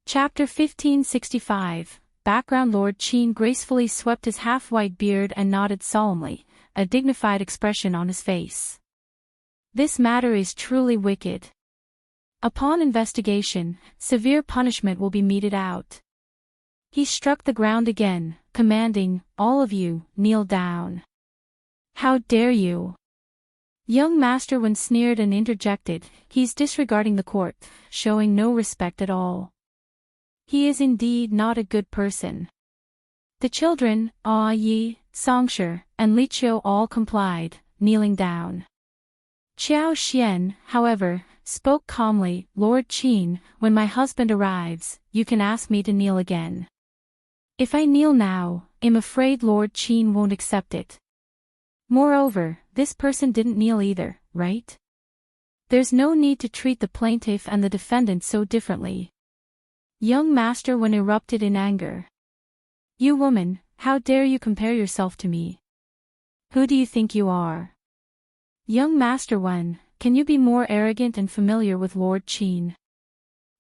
Chapter 1565. Background. Lord Qin gracefully swept his half-white beard and nodded solemnly, a dignified expression on his face. This matter is truly wicked. Upon investigation, severe punishment will be meted out. He struck the ground again, commanding, "All of you, kneel down." "How dare you?" Young Master Wen sneered and interjected, "He's disregarding the court, showing no respect at all. He is indeed not a good person." The children, Yi, Songshi, and Li Qiao all complied, kneeling down. Qiao Xian, however, spoke calmly, "Lord Qin, when my husband arrives, you can ask me to kneel again. If I kneel now, I'm afraid Lord Qin won't accept it. Moreover, this person didn't kneel either, right? There's no need to treat the plaintiff and the defendant so differently." Young Master Wen erupted in anger. "You woman, how dare you compare yourself to me? Who do you think you are? Young Master Wen, can you be more arrogant and familiar with Lord Qin?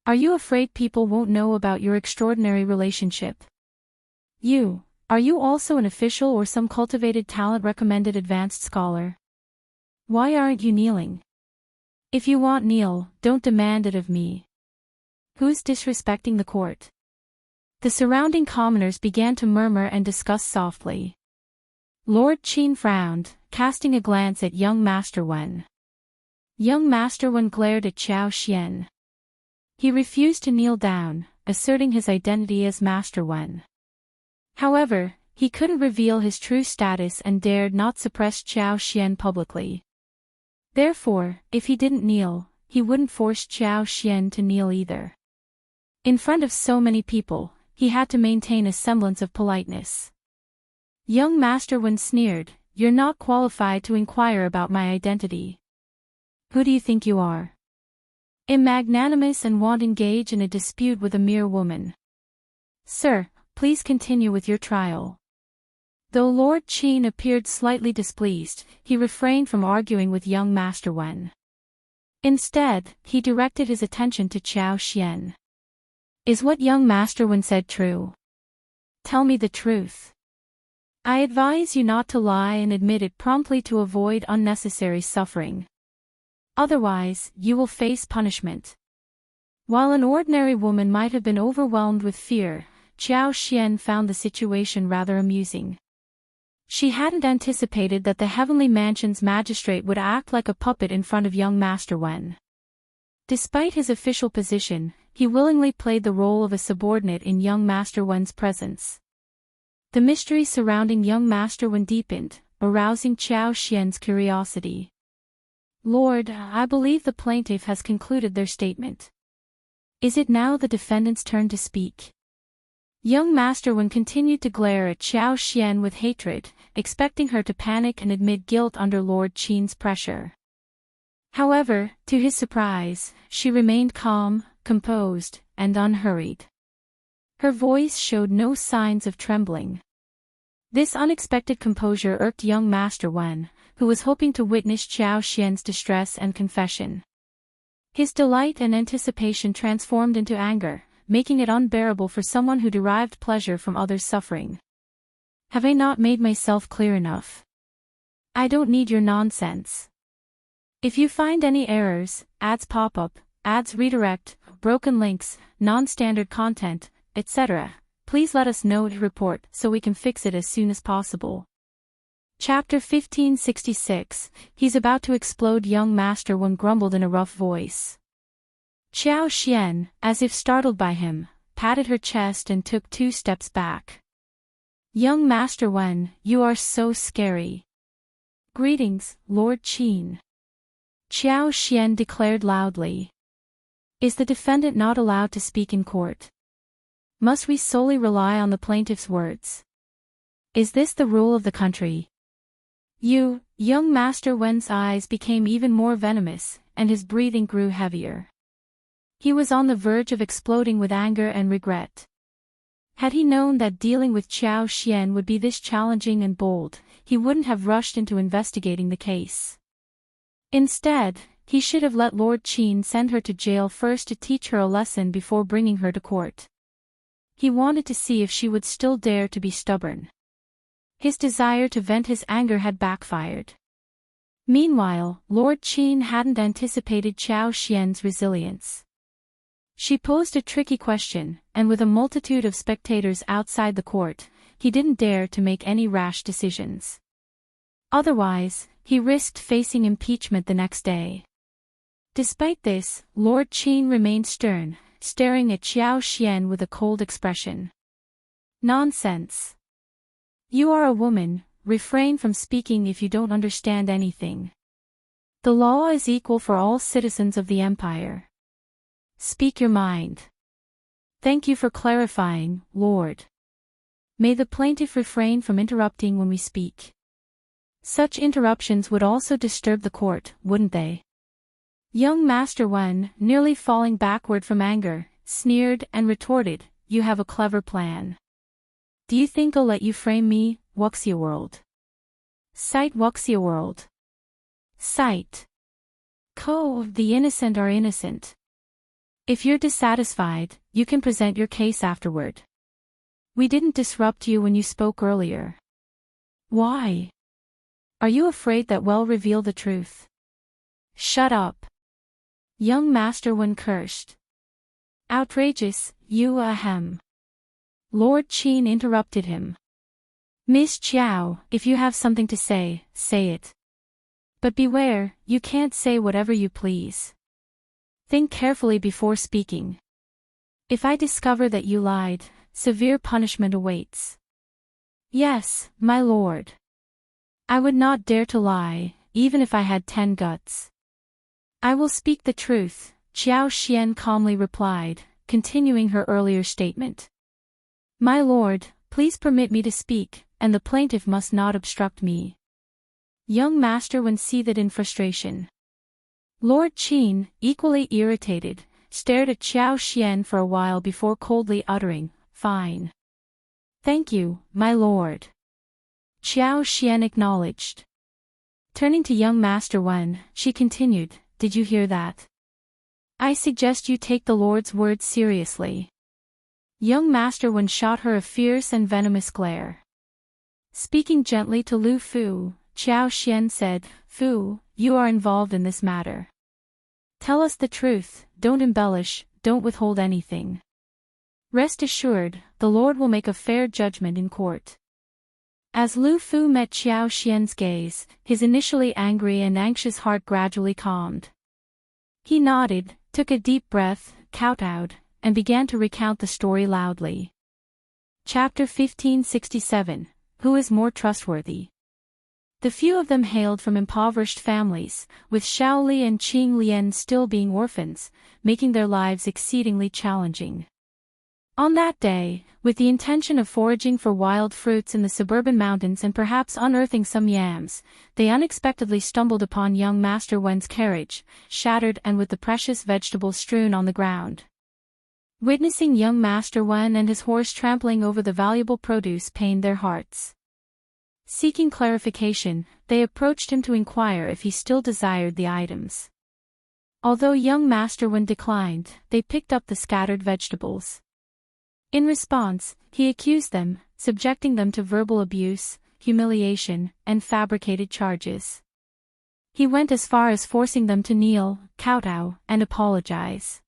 Are you afraid people won't know about your extraordinary relationship? Are you also an official or some cultivated talent recommended advanced scholar? Why aren't you kneeling? If you want kneel, don't demand it of me. Who's disrespecting the court?" The surrounding commoners began to murmur and discuss softly. Lord Qin frowned, casting a glance at young Master Wen. Young Master Wen glared at Qiao Xian. He refused to kneel down, asserting his identity as Master Wen. However, he couldn't reveal his true status and dared not suppress Qiao Xian publicly. Therefore, if he didn't kneel, he wouldn't force Qiao Xian to kneel either. In front of so many people, he had to maintain a semblance of politeness. Young Master Wen sneered, "You're not qualified to inquire about my identity. Who do you think you are? I'm magnanimous and won't engage in a dispute with a mere woman. Sir, please continue with your trial." Though Lord Qin appeared slightly displeased, he refrained from arguing with young Master Wen. Instead, he directed his attention to Qiao Xian. "Is what young Master Wen said true? Tell me the truth. I advise you not to lie and admit it promptly to avoid unnecessary suffering. Otherwise, you will face punishment." While an ordinary woman might have been overwhelmed with fear, Qiao Xian found the situation rather amusing. She hadn't anticipated that the Heavenly Mansion's magistrate would act like a puppet in front of young Master Wen. Despite his official position, he willingly played the role of a subordinate in young Master Wen's presence. The mystery surrounding young Master Wen deepened, arousing Qiao Xian's curiosity. "Lord, I believe the plaintiff has concluded their statement. Is it now the defendant's turn to speak?" Young Master Wen continued to glare at Qiao Xian with hatred, expecting her to panic and admit guilt under Lord Qin's pressure. However, to his surprise, she remained calm, composed, and unhurried. Her voice showed no signs of trembling. This unexpected composure irked young Master Wen, who was hoping to witness Qiao Xian's distress and confession. His delight and anticipation transformed into anger, making it unbearable for someone who derived pleasure from others' suffering. "Have I not made myself clear enough? I don't need your nonsense. If you find any errors, ads pop up, ads redirect, broken links, non-standard content, etc., please let us know to report so we can fix it as soon as possible." Chapter 1566. He's about to explode. Young Master Wen grumbled in a rough voice. Qiao Xian, as if startled by him, patted her chest and took 2 steps back. "Young Master Wen, you are so scary." "Greetings, Lord Qin," Qiao Xian declared loudly. "Is the defendant not allowed to speak in court? Must we solely rely on the plaintiff's words? Is this the rule of the country?" Young Master Wen's eyes became even more venomous, and his breathing grew heavier. He was on the verge of exploding with anger and regret. Had he known that dealing with Qiao Xian would be this challenging and bold, he wouldn't have rushed into investigating the case. Instead, He should have let Lord Qin send her to jail first to teach her a lesson before bringing her to court. He wanted to see if she would still dare to be stubborn. His desire to vent his anger had backfired. Meanwhile, Lord Qin hadn't anticipated Qiao Xian's resilience. She posed a tricky question, and with a multitude of spectators outside the court, he didn't dare to make any rash decisions. Otherwise, he risked facing impeachment the next day. Despite this, Lord Qin remained stern, staring at Qiao Xian with a cold expression. Nonsense. You are a woman, refrain from speaking if you don't understand anything. The law is equal for all citizens of the empire. Speak your mind. Thank you for clarifying, Lord. May the plaintiff refrain from interrupting when we speak. Such interruptions would also disturb the court, wouldn't they? Young Master Wen, nearly falling backward from anger, sneered and retorted, "You have a clever plan. Do you think I'll let you frame me, Wuxia World? Cite Wuxia World. Cite. The innocent are innocent. If you're dissatisfied, you can present your case afterward. We didn't disrupt you when you spoke earlier. Why? Are you afraid that we'll reveal the truth? Shut up." Young Master Wen cursed. Outrageous, you ahem. Lord Qin interrupted him. Miss Qiao, if you have something to say, say it. But beware, you can't say whatever you please. Think carefully before speaking. If I discover that you lied, severe punishment awaits. Yes, my lord. I would not dare to lie, even if I had 10 guts. I will speak the truth, Qiao Xian calmly replied, continuing her earlier statement. My lord, please permit me to speak, and the plaintiff must not obstruct me. Young Master Wen seethed in frustration. Lord Qin, equally irritated, stared at Qiao Xian for a while before coldly uttering, "Fine. Thank you, my lord." Qiao Xian acknowledged. Turning to young Master Wen, she continued, "Did you hear that? I suggest you take the Lord's words seriously." Young Master Wen shot her a fierce and venomous glare. Speaking gently to Lu Fu, Qiao Xian said, "Fu, you are involved in this matter. Tell us the truth, don't embellish, don't withhold anything. Rest assured, the Lord will make a fair judgment in court." As Lu Fu met Qiao Xian's gaze, his initially angry and anxious heart gradually calmed. He nodded, took a deep breath, kowtowed, and began to recount the story loudly. Chapter 1567, Who is more trustworthy? The few of them hailed from impoverished families, with Shao Li and Qing Lian still being orphans, making their lives exceedingly challenging. On that day, with the intention of foraging for wild fruits in the suburban mountains and perhaps unearthing some yams, they unexpectedly stumbled upon young Master Wen's carriage, shattered and with the precious vegetables strewn on the ground. Witnessing young Master Wen and his horse trampling over the valuable produce pained their hearts. Seeking clarification, they approached him to inquire if he still desired the items. Although young Master Wen declined, they picked up the scattered vegetables. In response, he accused them, subjecting them to verbal abuse, humiliation, and fabricated charges. He went as far as forcing them to kneel, kowtow, and apologize.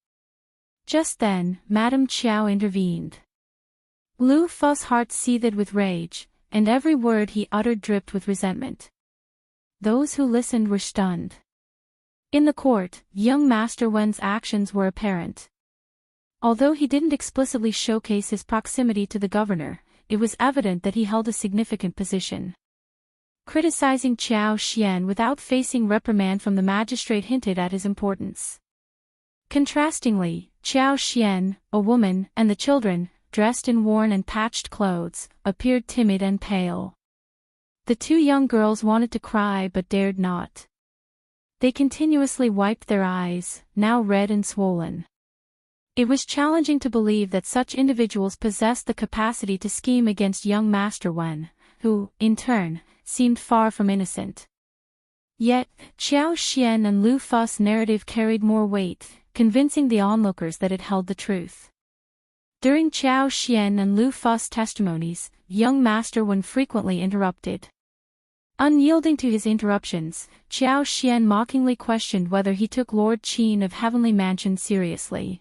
Just then, Madame Qiao intervened. Lu Fu's heart seethed with rage, and every word he uttered dripped with resentment. Those who listened were stunned. In the court, young Master Wen's actions were apparent. Although he didn't explicitly showcase his proximity to the governor, it was evident that he held a significant position. Criticizing Qiao Xian without facing reprimand from the magistrate hinted at his importance. Contrastingly, Qiao Xian, a woman, and the children, dressed in worn and patched clothes, appeared timid and pale. The two young girls wanted to cry but dared not. They continuously wiped their eyes, now red and swollen. It was challenging to believe that such individuals possessed the capacity to scheme against young Master Wen, who, in turn, seemed far from innocent. Yet, Qiao Xian and Lu Fu's narrative carried more weight, convincing the onlookers that it held the truth. During Qiao Xian and Lu Fu's testimonies, young Master Wen frequently interrupted. Unyielding to his interruptions, Qiao Xian mockingly questioned whether he took Lord Qin of Heavenly Mansion seriously.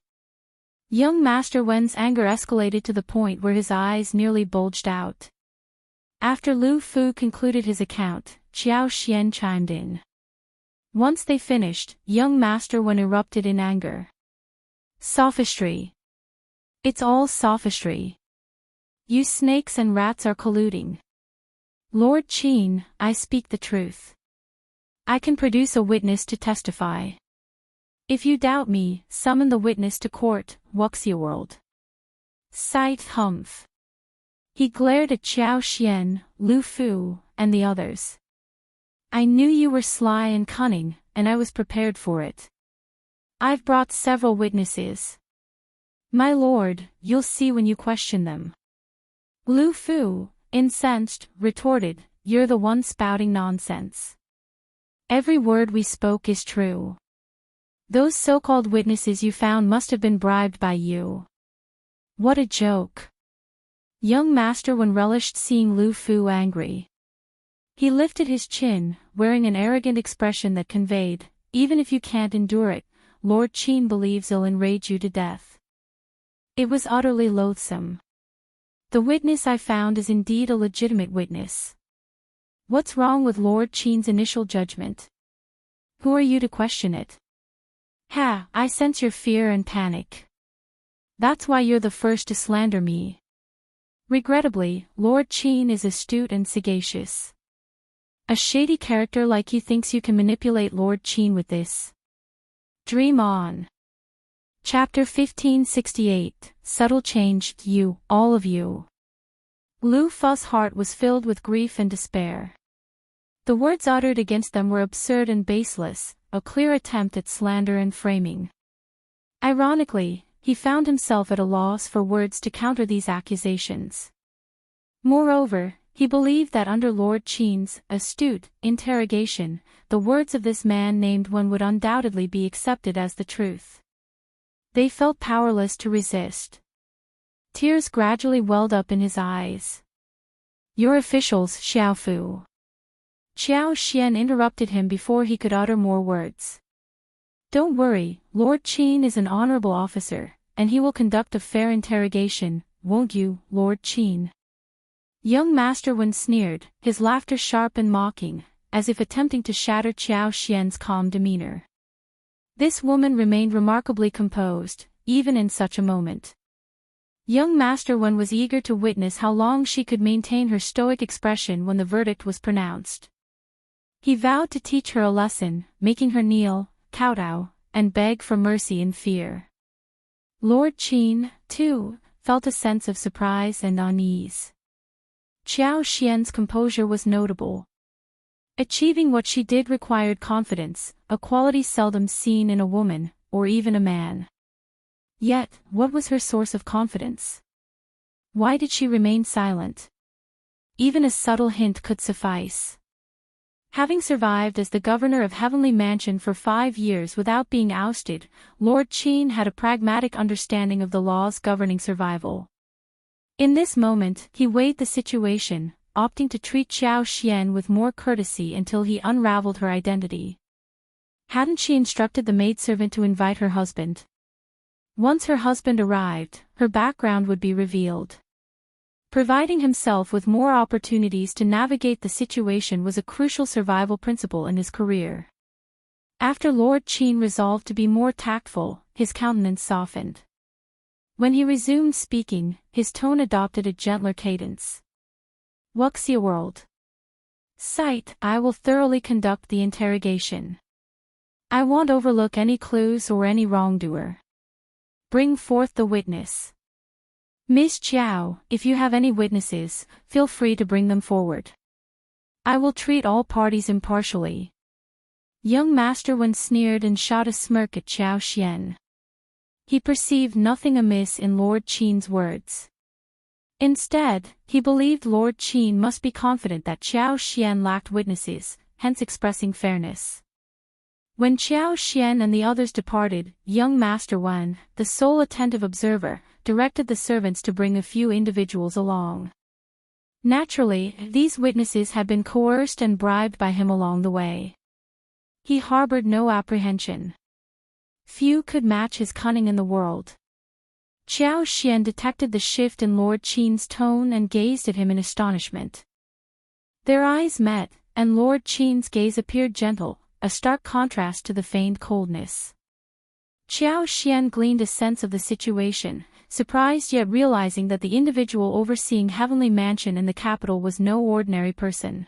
Young Master Wen's anger escalated to the point where his eyes nearly bulged out. After Lu Fu concluded his account, Qiao Xian chimed in. Once they finished, young Master Wen erupted in anger. Sophistry. It's all sophistry. You snakes and rats are colluding. Lord Qin, I speak the truth. I can produce a witness to testify. If you doubt me, summon the witness to court, Wuxiaworld. Sight humph. He glared at Qiao Xian, Lu Fu, and the others. I knew you were sly and cunning, and I was prepared for it. I've brought several witnesses. My lord, you'll see when you question them. Lu Fu, incensed, retorted, You're the one spouting nonsense. Every word we spoke is true. Those so-called witnesses you found must have been bribed by you. What a joke. Young Master Wen relished seeing Lu Fu angry. He lifted his chin, wearing an arrogant expression that conveyed, Even if you can't endure it, Lord Qin believes it'll enrage you to death. It was utterly loathsome. The witness I found is indeed a legitimate witness. What's wrong with Lord Qin's initial judgment? Who are you to question it? Ha, I sense your fear and panic. That's why you're the first to slander me. Regrettably, Lord Qin is astute and sagacious. A shady character like you thinks you can manipulate Lord Qin with this. Dream on. Chapter 1568, Subtle Change, You, all of you. Lu Fu's heart was filled with grief and despair. The words uttered against them were absurd and baseless, a clear attempt at slander and framing. Ironically, he found himself at a loss for words to counter these accusations. Moreover, he believed that under Lord Qin's astute interrogation, the words of this man named Wen would undoubtedly be accepted as the truth. They felt powerless to resist. Tears gradually welled up in his eyes. Your officials, Xiaofu. Qiao Xian interrupted him before he could utter more words. Don't worry, Lord Qin is an honorable officer, and he will conduct a fair interrogation, won't you, Lord Qin? Young Master Wen sneered, his laughter sharp and mocking, as if attempting to shatter Qiao Xian's calm demeanor. This woman remained remarkably composed, even in such a moment. Young Master Wen was eager to witness how long she could maintain her stoic expression when the verdict was pronounced. He vowed to teach her a lesson, making her kneel, kowtow, and beg for mercy in fear. Lord Qin, too, felt a sense of surprise and unease. Qiao Xian's composure was notable. Achieving what she did required confidence, a quality seldom seen in a woman, or even a man. Yet, what was her source of confidence? Why did she remain silent? Even a subtle hint could suffice. Having survived as the governor of Heavenly Mansion for 5 years without being ousted, Lord Qin had a pragmatic understanding of the laws governing survival. In this moment, he weighed the situation, opting to treat Qiao Xian with more courtesy until he unraveled her identity. Hadn't she instructed the maidservant to invite her husband? Once her husband arrived, her background would be revealed. Providing himself with more opportunities to navigate the situation was a crucial survival principle in his career. After Lord Qin resolved to be more tactful, his countenance softened. When he resumed speaking, his tone adopted a gentler cadence. Wuxiaworld. Sight, I will thoroughly conduct the interrogation. I won't overlook any clues or any wrongdoer. Bring forth the witness. Miss Qiao, if you have any witnesses, feel free to bring them forward. I will treat all parties impartially. Young Master Wen sneered and shot a smirk at Qiao Xian. He perceived nothing amiss in Lord Qin's words. Instead, he believed Lord Qin must be confident that Qiao Xian lacked witnesses, hence expressing fairness. When Qiao Xian and the others departed, young Master Wen, the sole attentive observer, directed the servants to bring a few individuals along. Naturally, these witnesses had been coerced and bribed by him along the way. He harbored no apprehension. Few could match his cunning in the world. Qiao Xian detected the shift in Lord Qin's tone and gazed at him in astonishment. Their eyes met, and Lord Qin's gaze appeared gentle, a stark contrast to the feigned coldness. Qiao Xian gleaned a sense of the situation, surprised yet realizing that the individual overseeing Heavenly Mansion in the capital was no ordinary person.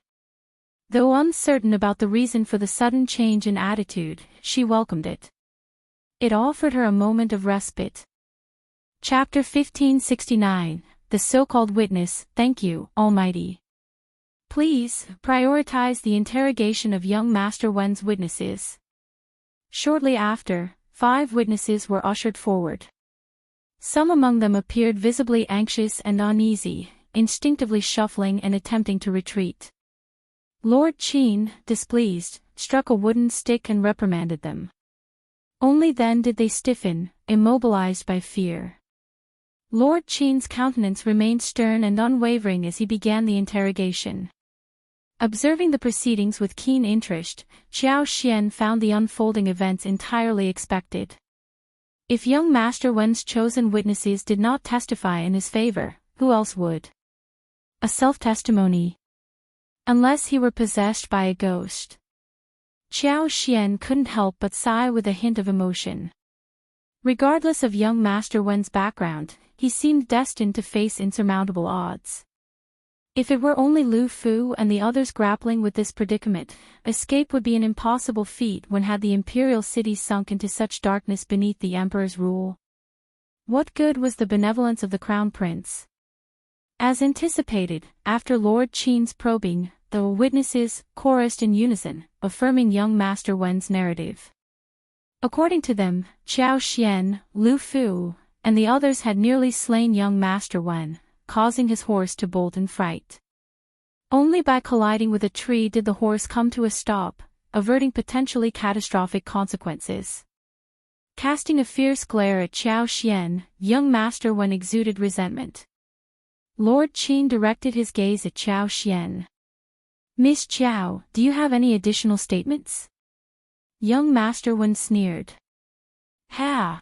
Though uncertain about the reason for the sudden change in attitude, she welcomed it. It offered her a moment of respite. Chapter 1569, The So-Called Witness. Thank you, Almighty. Please, prioritize the interrogation of young Master Wen's witnesses. Shortly after, 5 witnesses were ushered forward. Some among them appeared visibly anxious and uneasy, instinctively shuffling and attempting to retreat. Lord Qin, displeased, struck a wooden stick and reprimanded them. Only then did they stiffen, immobilized by fear. Lord Qin's countenance remained stern and unwavering as he began the interrogation. Observing the proceedings with keen interest, Qiao Xian found the unfolding events entirely expected. If young Master Wen's chosen witnesses did not testify in his favor, who else would? A self-testimony. Unless he were possessed by a ghost. Qiao Xian couldn't help but sigh with a hint of emotion. Regardless of young Master Wen's background, he seemed destined to face insurmountable odds. If it were only Lu Fu and the others grappling with this predicament, escape would be an impossible feat when had the imperial city sunk into such darkness beneath the emperor's rule. What good was the benevolence of the crown prince? As anticipated, after Lord Qin's probing, the witnesses chorused in unison, affirming young Master Wen's narrative. According to them, Qiao Xian, Lu Fu, and the others had nearly slain young Master Wen, causing his horse to bolt in fright. Only by colliding with a tree did the horse come to a stop, averting potentially catastrophic consequences. Casting a fierce glare at Qiao Xian, young Master Wen exuded resentment. Lord Qin directed his gaze at Qiao Xian. Miss Qiao, do you have any additional statements? Young Master Wen sneered. Ha!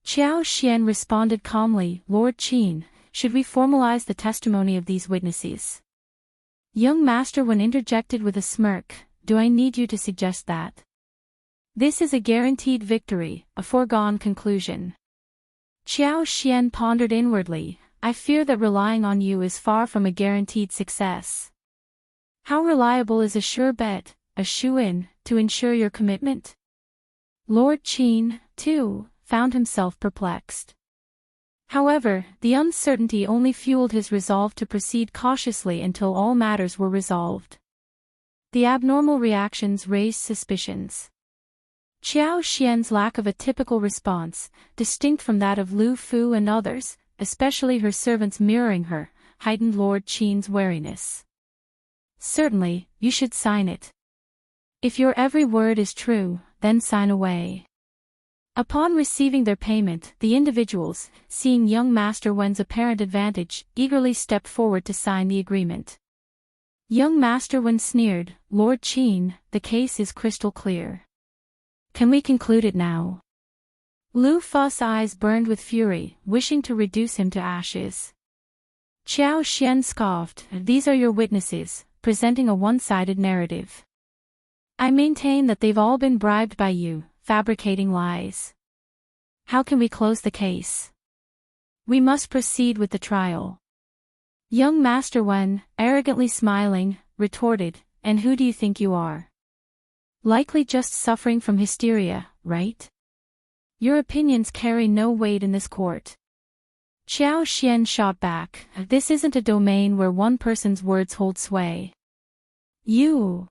Qiao Xian responded calmly, Lord Qin, should we formalize the testimony of these witnesses? Young Master Wen interjected with a smirk, do I need you to suggest that? This is a guaranteed victory, a foregone conclusion. Qiao Xian pondered inwardly, I fear that relying on you is far from a guaranteed success. How reliable is a sure bet, a shoe-in, to ensure your commitment? Lord Qin, too, found himself perplexed. However, the uncertainty only fueled his resolve to proceed cautiously until all matters were resolved. The abnormal reactions raised suspicions. Qiao Xian's lack of a typical response, distinct from that of Lu Fu and others, especially her servants mirroring her, heightened Lord Qin's wariness. Certainly, you should sign it. If your every word is true, then sign away. Upon receiving their payment, the individuals, seeing young Master Wen's apparent advantage, eagerly stepped forward to sign the agreement. Young Master Wen sneered, Lord Qin, the case is crystal clear. Can we conclude it now? Lu Fu's eyes burned with fury, wishing to reduce him to ashes. Qiao Xian scoffed, these are your witnesses, presenting a one-sided narrative. I maintain that they've all been bribed by you, fabricating lies. How can we close the case? We must proceed with the trial. Young Master Wen, arrogantly smiling, retorted, and who do you think you are? Likely just suffering from hysteria, right? Your opinions carry no weight in this court. Qiao Xian shot back, this isn't a domain where one person's words hold sway. You.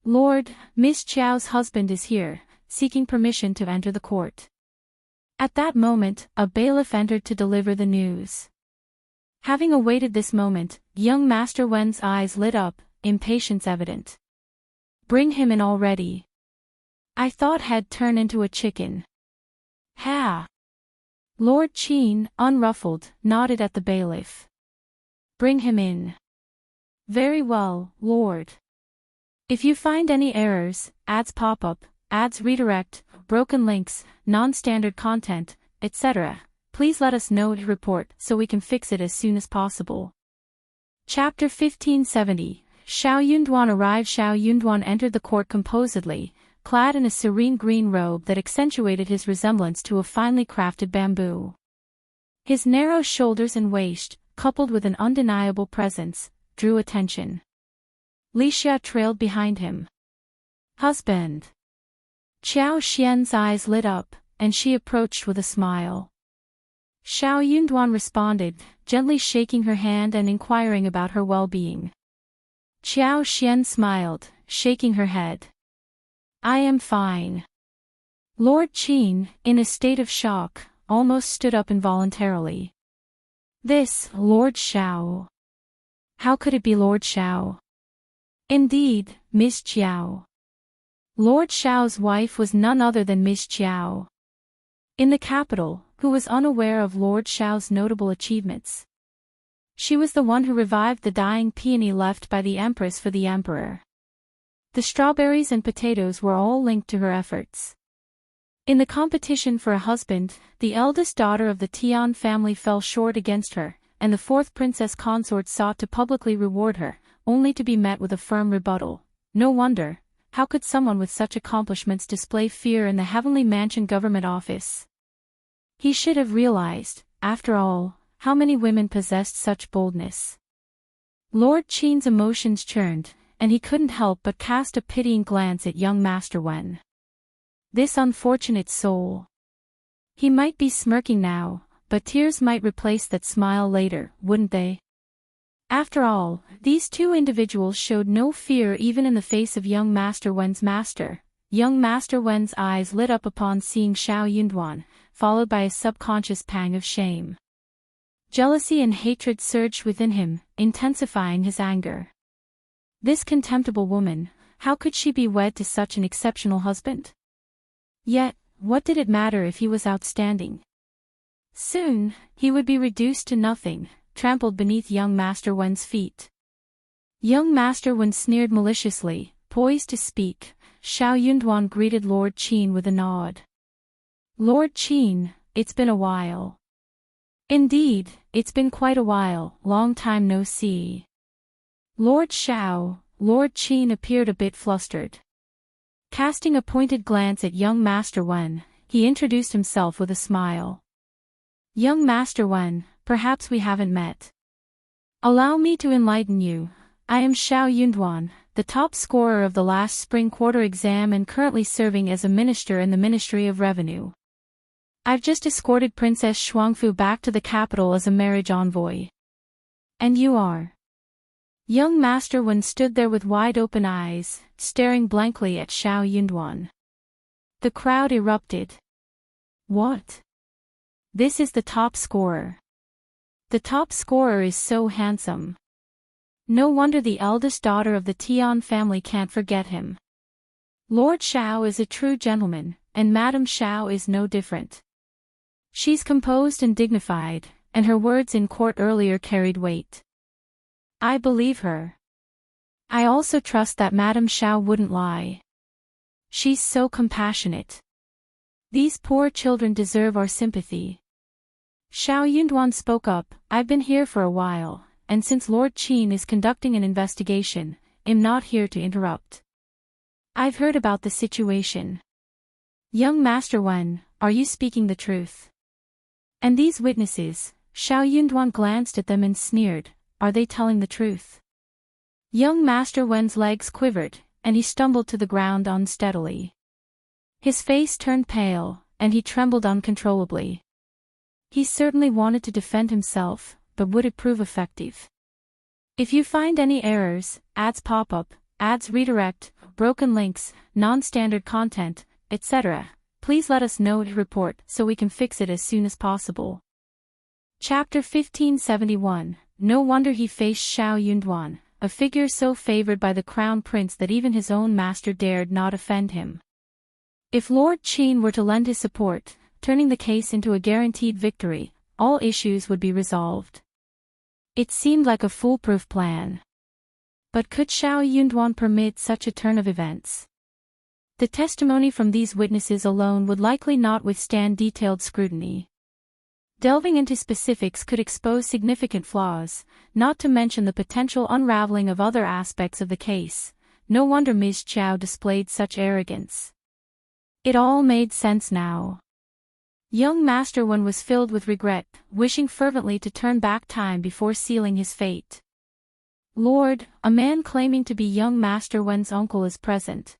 Lord, Miss Qiao's husband is here, seeking permission to enter the court. At that moment, a bailiff entered to deliver the news. Having awaited this moment, young Master Wen's eyes lit up, impatience evident. Bring him in already. I thought he'd turn into a chicken. Ha! Lord Qin, unruffled, nodded at the bailiff. Bring him in. Very well, Lord. If you find any errors, ads pop up, ads redirect, broken links, non-standard content, etc., please let us know to report so we can fix it as soon as possible. Chapter 1570. Shao Yunduan arrived. Shao Yunduan entered the court composedly, clad in a serene green robe that accentuated his resemblance to a finely crafted bamboo. His narrow shoulders and waist, coupled with an undeniable presence, drew attention. Li Xia trailed behind him. Husband. Qiao Xian's eyes lit up, and she approached with a smile. Shao Yunduan responded, gently shaking her hand and inquiring about her well-being. Qiao Xian smiled, shaking her head. I am fine. Lord Qin, in a state of shock, almost stood up involuntarily. This, Lord Shao. How could it be Lord Shao? Indeed, Miss Qiao. Lord Shao's wife was none other than Miss Qiao. In the capital, who was unaware of Lord Shao's notable achievements? She was the one who revived the dying peony left by the Empress for the Emperor. The strawberries and potatoes were all linked to her efforts. In the competition for a husband, the eldest daughter of the Tian family fell short against her, and the fourth princess consort sought to publicly reward her, only to be met with a firm rebuttal. No wonder. How could someone with such accomplishments display fear in the heavenly mansion government office? He should have realized, after all, how many women possessed such boldness. Lord Qin's emotions churned, and he couldn't help but cast a pitying glance at young Master Wen. This unfortunate soul. He might be smirking now, but tears might replace that smile later, wouldn't they? After all, these two individuals showed no fear even in the face of young Master Wen's master. Young Master Wen's eyes lit up upon seeing Shao Yunduan, followed by a subconscious pang of shame. Jealousy and hatred surged within him, intensifying his anger. This contemptible woman, how could she be wed to such an exceptional husband? Yet, what did it matter if he was outstanding? Soon, he would be reduced to nothing, trampled beneath young Master Wen's feet. Young Master Wen sneered maliciously, poised to speak. Shao Yunduan greeted Lord Qin with a nod. Lord Qin, it's been a while. Indeed, it's been quite a while, long time no see. Lord Shao, Lord Qin appeared a bit flustered. Casting a pointed glance at young Master Wen, he introduced himself with a smile. Young Master Wen, perhaps we haven't met. Allow me to enlighten you. I am Shao Yunduan, the top scorer of the last spring quarter exam and currently serving as a minister in the Ministry of Revenue. I've just escorted Princess Shuangfu back to the capital as a marriage envoy. And you are? Young Master Wen stood there with wide-open eyes, staring blankly at Shao Yunduan. The crowd erupted. What? This is the top scorer. The top scorer is so handsome. No wonder the eldest daughter of the Tian family can't forget him. Lord Shao is a true gentleman, and Madame Shao is no different. She's composed and dignified, and her words in court earlier carried weight. I believe her. I also trust that Madame Shao wouldn't lie. She's so compassionate. These poor children deserve our sympathy. Shao Yunduan spoke up. I've been here for a while, and since Lord Qin is conducting an investigation, I'm not here to interrupt. I've heard about the situation. Young Master Wen, are you speaking the truth? And these witnesses, Shao Yunduan glanced at them and sneered, are they telling the truth? Young Master Wen's legs quivered, and he stumbled to the ground unsteadily. His face turned pale, and he trembled uncontrollably. He certainly wanted to defend himself, but would it prove effective? If you find any errors, ads pop up, ads redirect, broken links, non-standard content, etc., please let us know to report so we can fix it as soon as possible. Chapter 1571. No wonder he faced Shao Yunduan, a figure so favored by the crown prince that even his own master dared not offend him. If Lord Qin were to lend his support, turning the case into a guaranteed victory, all issues would be resolved. It seemed like a foolproof plan. But could Shao Yunduan permit such a turn of events? The testimony from these witnesses alone would likely not withstand detailed scrutiny. Delving into specifics could expose significant flaws, not to mention the potential unraveling of other aspects of the case. No wonder Ms. Qiao displayed such arrogance. It all made sense now. Young Master Wen was filled with regret, wishing fervently to turn back time before sealing his fate. Lord, a man claiming to be young Master Wen's uncle is present.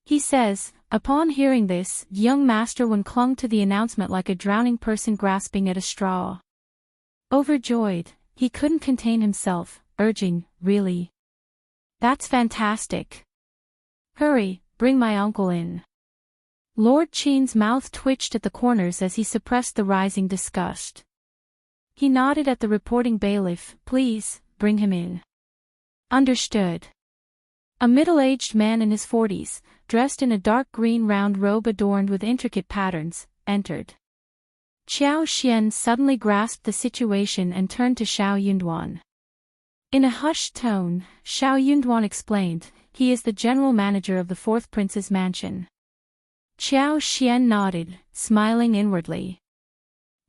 He says. Upon hearing this, young Master Wen clung to the announcement like a drowning person grasping at a straw. Overjoyed, he couldn't contain himself, urging, "Really? That's fantastic. Hurry, bring my uncle in." Lord Qin's mouth twitched at the corners as he suppressed the rising disgust. He nodded at the reporting bailiff. "Please, bring him in." "Understood." A middle-aged man in his 40s, dressed in a dark green round robe adorned with intricate patterns, entered. Qiao Xian suddenly grasped the situation and turned to Shao Yunduan. In a hushed tone, Shao Yunduan explained, "He is the general manager of the fourth prince's mansion." Qiao Xian nodded, smiling inwardly.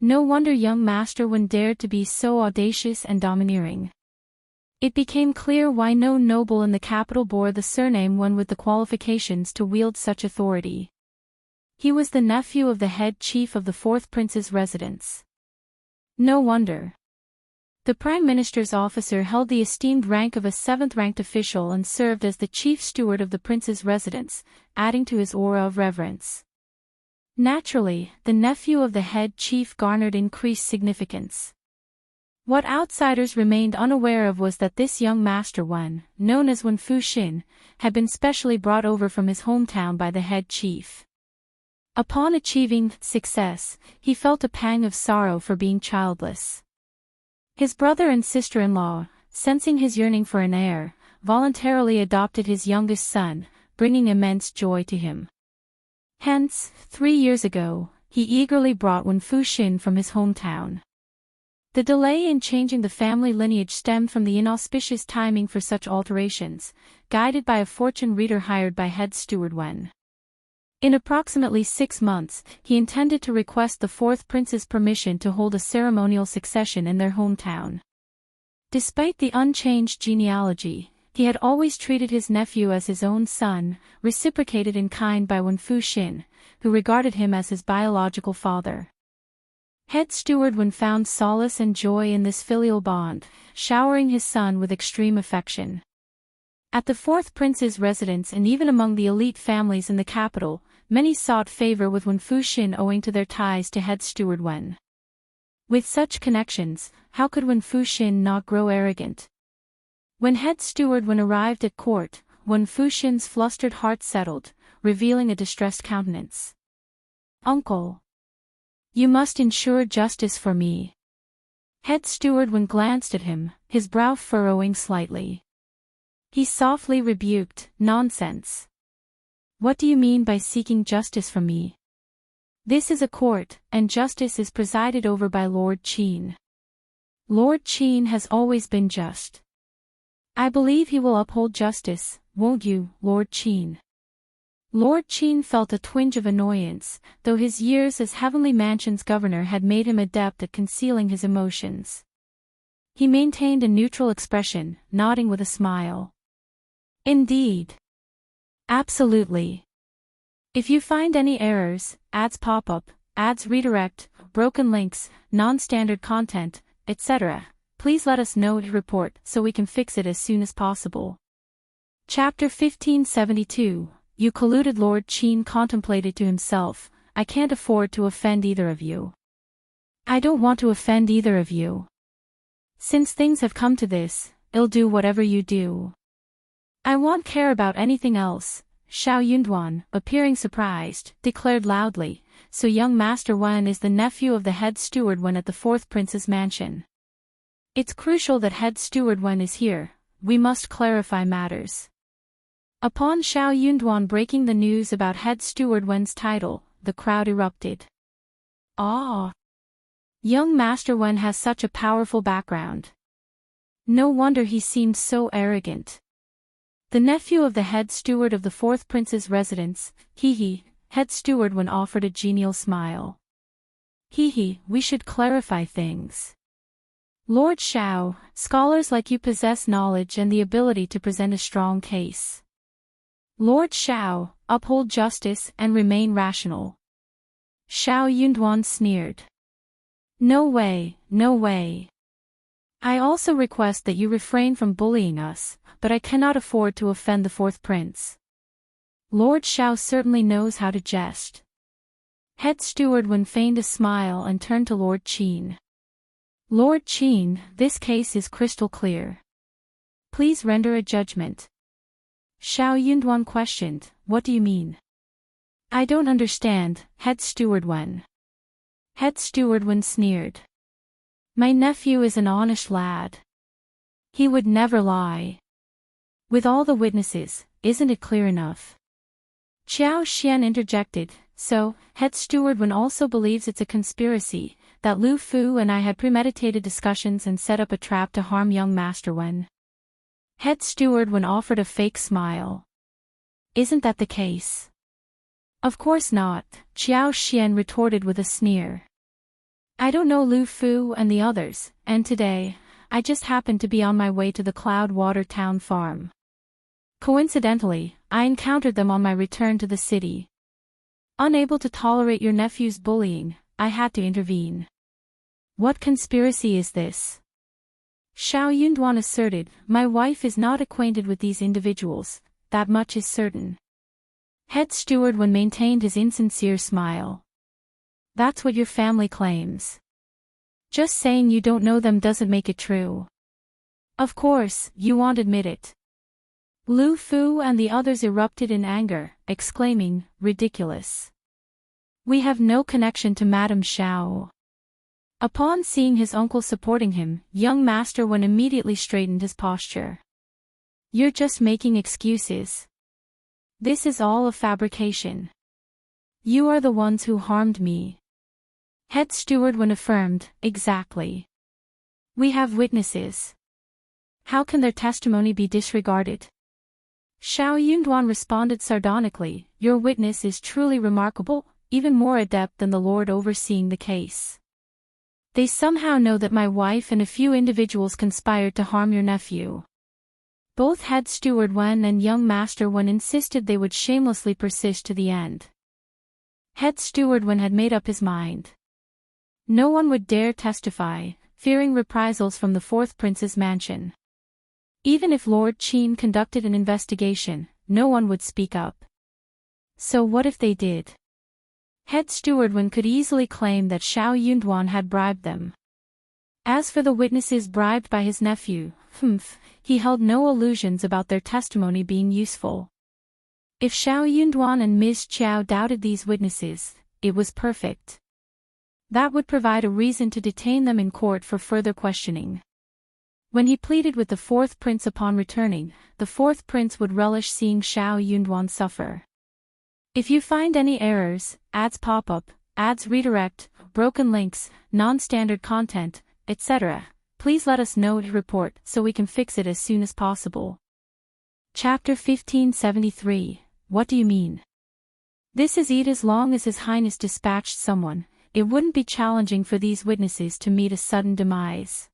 No wonder young Master Wen dared to be so audacious and domineering. It became clear why no noble in the capital bore the surname Wen with the qualifications to wield such authority. He was the nephew of the head chief of the fourth prince's residence. No wonder. The prime minister's officer held the esteemed rank of a seventh-ranked official and served as the chief steward of the prince's residence, adding to his aura of reverence. Naturally, the nephew of the head chief garnered increased significance. What outsiders remained unaware of was that this young Master Wen, known as Wen Fuxin, had been specially brought over from his hometown by the head chief. Upon achieving success, he felt a pang of sorrow for being childless. His brother and sister-in-law, sensing his yearning for an heir, voluntarily adopted his youngest son, bringing immense joy to him. Hence, 3 years ago, he eagerly brought Wen Fuxin from his hometown. The delay in changing the family lineage stemmed from the inauspicious timing for such alterations, guided by a fortune reader hired by head steward Wen. In approximately 6 months, he intended to request the fourth prince's permission to hold a ceremonial succession in their hometown. Despite the unchanged genealogy, he had always treated his nephew as his own son, reciprocated in kind by Wen Fuxin, who regarded him as his biological father. Head steward Wen found solace and joy in this filial bond, showering his son with extreme affection. At the fourth prince's residence and even among the elite families in the capital, many sought favor with Wen Fuxin owing to their ties to head steward Wen. With such connections, how could Wen Fuxin not grow arrogant? When head steward Wen arrived at court, Wen Fuxin's flustered heart settled, revealing a distressed countenance. "Uncle. You must ensure justice for me." Head steward Wen glanced at him, his brow furrowing slightly. He softly rebuked, "Nonsense. What do you mean by seeking justice from me? This is a court, and justice is presided over by Lord Qin. Lord Qin has always been just. I believe he will uphold justice, won't you, Lord Qin?" Lord Qin felt a twinge of annoyance, though his years as Heavenly Mansion's governor had made him adept at concealing his emotions. He maintained a neutral expression, nodding with a smile. "Indeed. Absolutely. If you find any errors, ads pop up, ads redirect, broken links, non-standard content, etc., please let us know to report so we can fix it as soon as possible." Chapter 1572. You colluded. Lord Qin contemplated to himself, "I can't afford to offend either of you. I don't want to offend either of you. Since things have come to this, I'll do whatever you do. I won't care about anything else." Shao Yunduan, appearing surprised, declared loudly, "So young Master Wen is the nephew of the head steward Wen at the fourth prince's mansion. It's crucial that head steward Wen is here, we must clarify matters. Upon Shao Yunduan breaking the news about head steward Wen's title, the crowd erupted. Ah! Young Master Wen has such a powerful background. No wonder he seemed so arrogant. The nephew of the head steward of the fourth prince's residence, head steward Wen offered a genial smile. We should clarify things. Lord Shao, scholars like you possess knowledge and the ability to present a strong case. Lord Shao, uphold justice and remain rational. Shao Yunduan sneered. No way, no way. I also request that you refrain from bullying us, but I cannot afford to offend the fourth prince. Lord Shao certainly knows how to jest. Head steward Wen feigned a smile and turned to Lord Qin. Lord Qin, this case is crystal clear. Please render a judgment. Shao Yunduan questioned, what do you mean? I don't understand, head steward Wen. Head steward Wen sneered. My nephew is an honest lad. He would never lie. With all the witnesses, isn't it clear enough? Qiao Xian interjected, so, head steward Wen also believes it's a conspiracy, that Lu Fu and I had premeditated discussions and set up a trap to harm young Master Wen. Head steward Wen offered a fake smile. Isn't that the case? Of course not, Qiao Xian retorted with a sneer. I don't know Lu Fu and the others, and today, I just happened to be on my way to the Cloudwater Town farm. Coincidentally, I encountered them on my return to the city. Unable to tolerate your nephew's bullying, I had to intervene. What conspiracy is this? Shao Yunduan asserted, my wife is not acquainted with these individuals, that much is certain. Head steward Wen maintained his insincere smile. That's what your family claims. Just saying you don't know them doesn't make it true. Of course, you won't admit it. Lu Fu and the others erupted in anger, exclaiming, ridiculous. We have no connection to Madame Shao. Upon seeing his uncle supporting him, young Master Wen immediately straightened his posture. You're just making excuses. This is all a fabrication. You are the ones who harmed me. Head steward Wen affirmed, exactly. We have witnesses. How can their testimony be disregarded? Shao Yunduan responded sardonically, your witness is truly remarkable, even more adept than the lord overseeing the case. They somehow know that my wife and a few individuals conspired to harm your nephew. Both head steward Wen and young Master Wen insisted they would shamelessly persist to the end. Head steward Wen had made up his mind. No one would dare testify, fearing reprisals from the fourth prince's mansion. Even if Lord Qin conducted an investigation, no one would speak up. So what if they did? Head steward Wen could easily claim that Shao Yunduan had bribed them. As for the witnesses bribed by his nephew, he held no illusions about their testimony being useful. If Shao Yunduan and Ms. Qiao doubted these witnesses, it was perfect. That would provide a reason to detain them in court for further questioning. When he pleaded with the fourth prince upon returning, the fourth prince would relish seeing Shao Yunduan suffer. If you find any errors, ads pop up, ads redirect, broken links, non-standard content, etc., please let us know to report so we can fix it as soon as possible. Chapter 1573, What do you mean? This is it. As long as His Highness dispatched someone, it wouldn't be challenging for these witnesses to meet a sudden demise.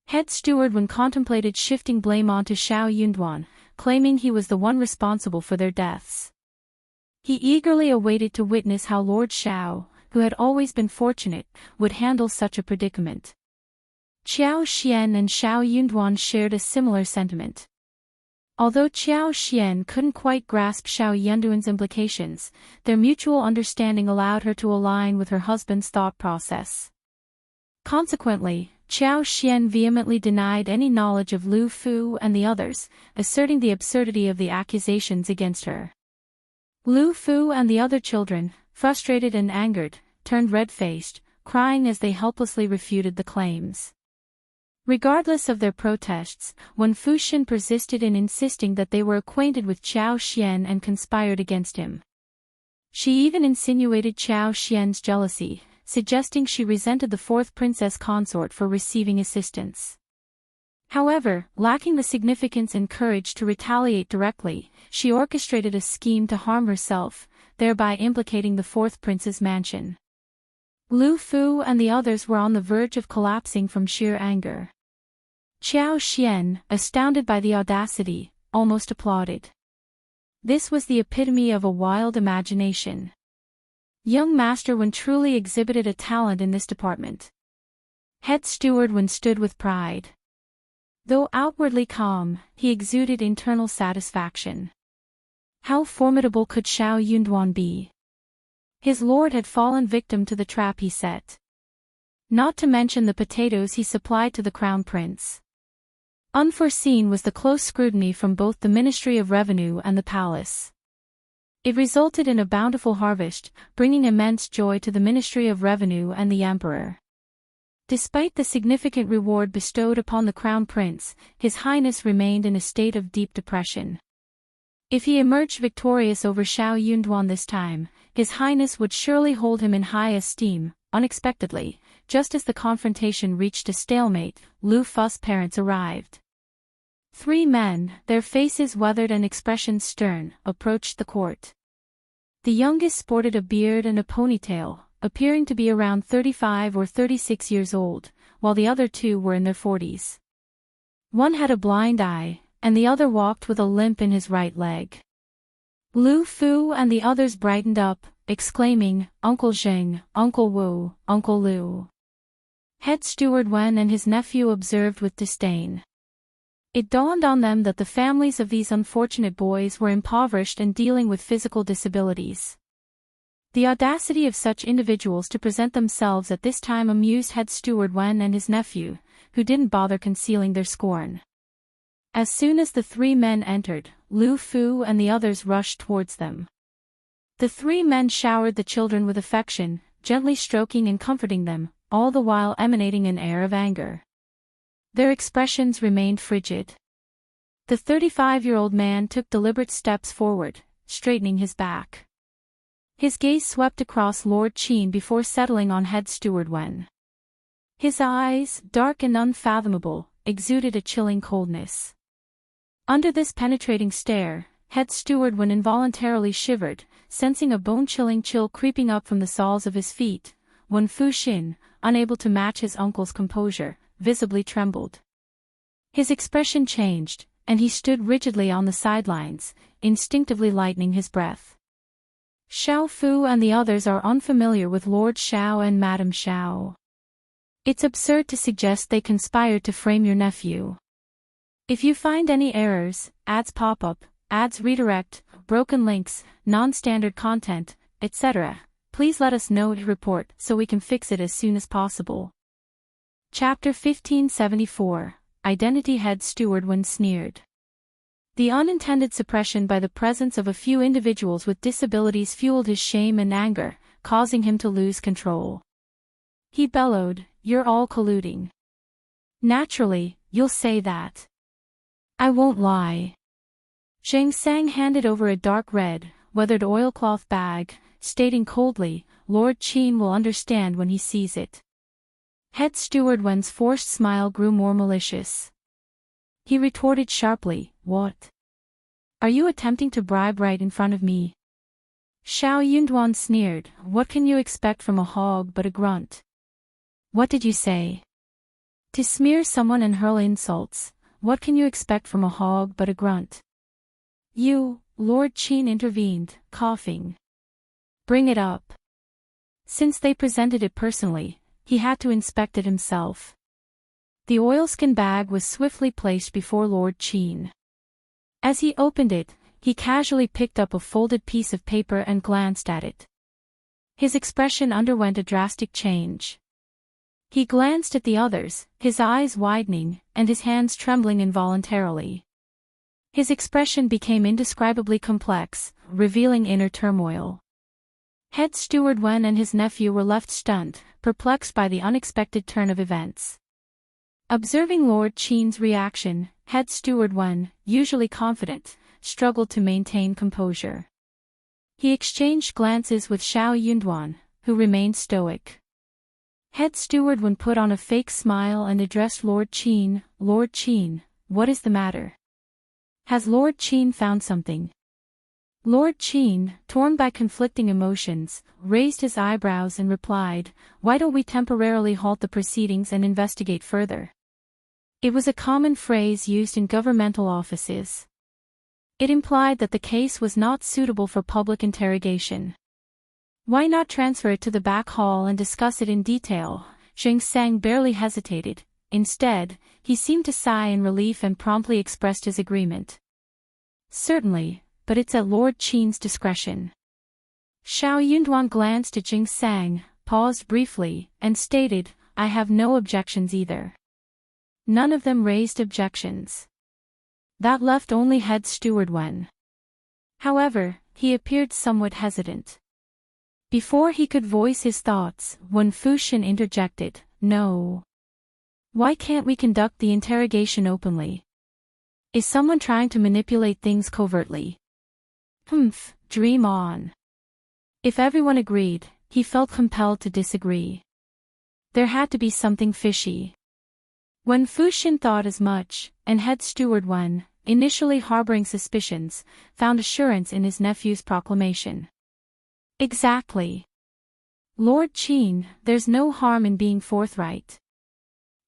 Head steward Wen contemplated shifting blame onto Shao Yunduan, claiming he was the one responsible for their deaths. He eagerly awaited to witness how Lord Shao, who had always been fortunate, would handle such a predicament. Qiao Xian and Shao Yunduan shared a similar sentiment. Although Qiao Xian couldn't quite grasp Shao Yunduan's implications, their mutual understanding allowed her to align with her husband's thought process. Consequently, Qiao Xian vehemently denied any knowledge of Lu Fu and the others, asserting the absurdity of the accusations against her. Lu Fu and the other children, frustrated and angered, turned red-faced, crying as they helplessly refuted the claims. Regardless of their protests, when Fu Xin persisted in insisting that they were acquainted with Qiao Xian and conspired against him. She even insinuated Qiao Xian's jealousy, suggesting she resented the fourth princess consort for receiving assistance. However, lacking the significance and courage to retaliate directly, she orchestrated a scheme to harm herself, thereby implicating the fourth prince's mansion. Lu Fu and the others were on the verge of collapsing from sheer anger. Qiao Xian, astounded by the audacity, almost applauded. This was the epitome of a wild imagination. Young Master Wen truly exhibited a talent in this department. Head Steward Wen stood with pride. Though outwardly calm, he exuded internal satisfaction. How formidable could Shao Yunduan be? His lord had fallen victim to the trap he set. Not to mention the potatoes he supplied to the crown prince. Unforeseen was the close scrutiny from both the Ministry of Revenue and the palace. It resulted in a bountiful harvest, bringing immense joy to the Ministry of Revenue and the Emperor. Despite the significant reward bestowed upon the crown prince, His Highness remained in a state of deep depression. If he emerged victorious over Shao Yunduan this time, His Highness would surely hold him in high esteem. Unexpectedly, just as the confrontation reached a stalemate, Lu Fu's parents arrived. 3 men, their faces weathered and expressions stern, approached the court. The youngest sported a beard and a ponytail, appearing to be around 35 or 36 years old, while the other 2 were in their 40s. One had a blind eye, and the other walked with a limp in his right leg. Lu Fu and the others brightened up, exclaiming, "Uncle Zheng, Uncle Wu, Uncle Lu." Head Steward Wen and his nephew observed with disdain. It dawned on them that the families of these unfortunate boys were impoverished and dealing with physical disabilities. The audacity of such individuals to present themselves at this time amused Head Steward Wen and his nephew, who didn't bother concealing their scorn. As soon as the 3 men entered, Lu Fu and the others rushed towards them. The 3 men showered the children with affection, gently stroking and comforting them, all the while emanating an air of anger. Their expressions remained frigid. The 35-year-old man took deliberate steps forward, straightening his back. His gaze swept across Lord Qin before settling on Head Steward Wen. His eyes, dark and unfathomable, exuded a chilling coldness. Under this penetrating stare, Head Steward Wen involuntarily shivered, sensing a bone-chilling chill creeping up from the soles of his feet, when Fu Xin, unable to match his uncle's composure, visibly trembled. His expression changed, and he stood rigidly on the sidelines, instinctively lightening his breath. Shao Fu and the others are unfamiliar with Lord Shao and Madame Shao. It's absurd to suggest they conspired to frame your nephew. If you find any errors, ads pop up, ads redirect, broken links, non-standard content, etc., please let us know and report so we can fix it as soon as possible. Chapter 1574, Identity. Head Steward Wen sneered. The unintended suppression by the presence of a few individuals with disabilities fueled his shame and anger, causing him to lose control. He bellowed, "You're all colluding. Naturally, you'll say that. I won't lie." Zhang Sang handed over a dark red, weathered oilcloth bag, stating coldly, "Lord Qin will understand when he sees it." Head Steward Wen's forced smile grew more malicious. He retorted sharply, "What? Are you attempting to bribe right in front of me?" Shao Yunduan sneered, "What can you expect from a hog but a grunt?" "What did you say?" "To smear someone and hurl insults, what can you expect from a hog but a grunt?" "You," Lord Qin intervened, coughing. "Bring it up." Since they presented it personally, he had to inspect it himself. The oilskin bag was swiftly placed before Lord Qin. As he opened it, he casually picked up a folded piece of paper and glanced at it. His expression underwent a drastic change. He glanced at the others, his eyes widening, and his hands trembling involuntarily. His expression became indescribably complex, revealing inner turmoil. Head Steward Wen and his nephew were left stunned, perplexed by the unexpected turn of events. Observing Lord Qin's reaction, head steward Wen, usually confident, struggled to maintain composure. He exchanged glances with Shao Yunduan, who remained stoic. Head steward Wen put on a fake smile and addressed Lord Qin. Lord Qin, what is the matter? Has Lord Qin found something? Lord Qin, torn by conflicting emotions, raised his eyebrows and replied, "Why don't we temporarily halt the proceedings and investigate further?" It was a common phrase used in governmental offices. It implied that the case was not suitable for public interrogation. Why not transfer it to the back hall and discuss it in detail? Zheng Sang barely hesitated. Instead, he seemed to sigh in relief and promptly expressed his agreement. Certainly, but it's at Lord Qin's discretion. Shao Yunduan glanced at Zheng Sang, paused briefly, and stated, "I have no objections either." None of them raised objections. That left only head steward Wen. However, he appeared somewhat hesitant. Before he could voice his thoughts, Wen Fuxian interjected, "No. Why can't we conduct the interrogation openly? Is someone trying to manipulate things covertly?" Dream on. If everyone agreed, he felt compelled to disagree. There had to be something fishy. Wen Fuxian thought as much, and head steward Wen, initially harboring suspicions, found assurance in his nephew's proclamation. Exactly. Lord Qin, there's no harm in being forthright.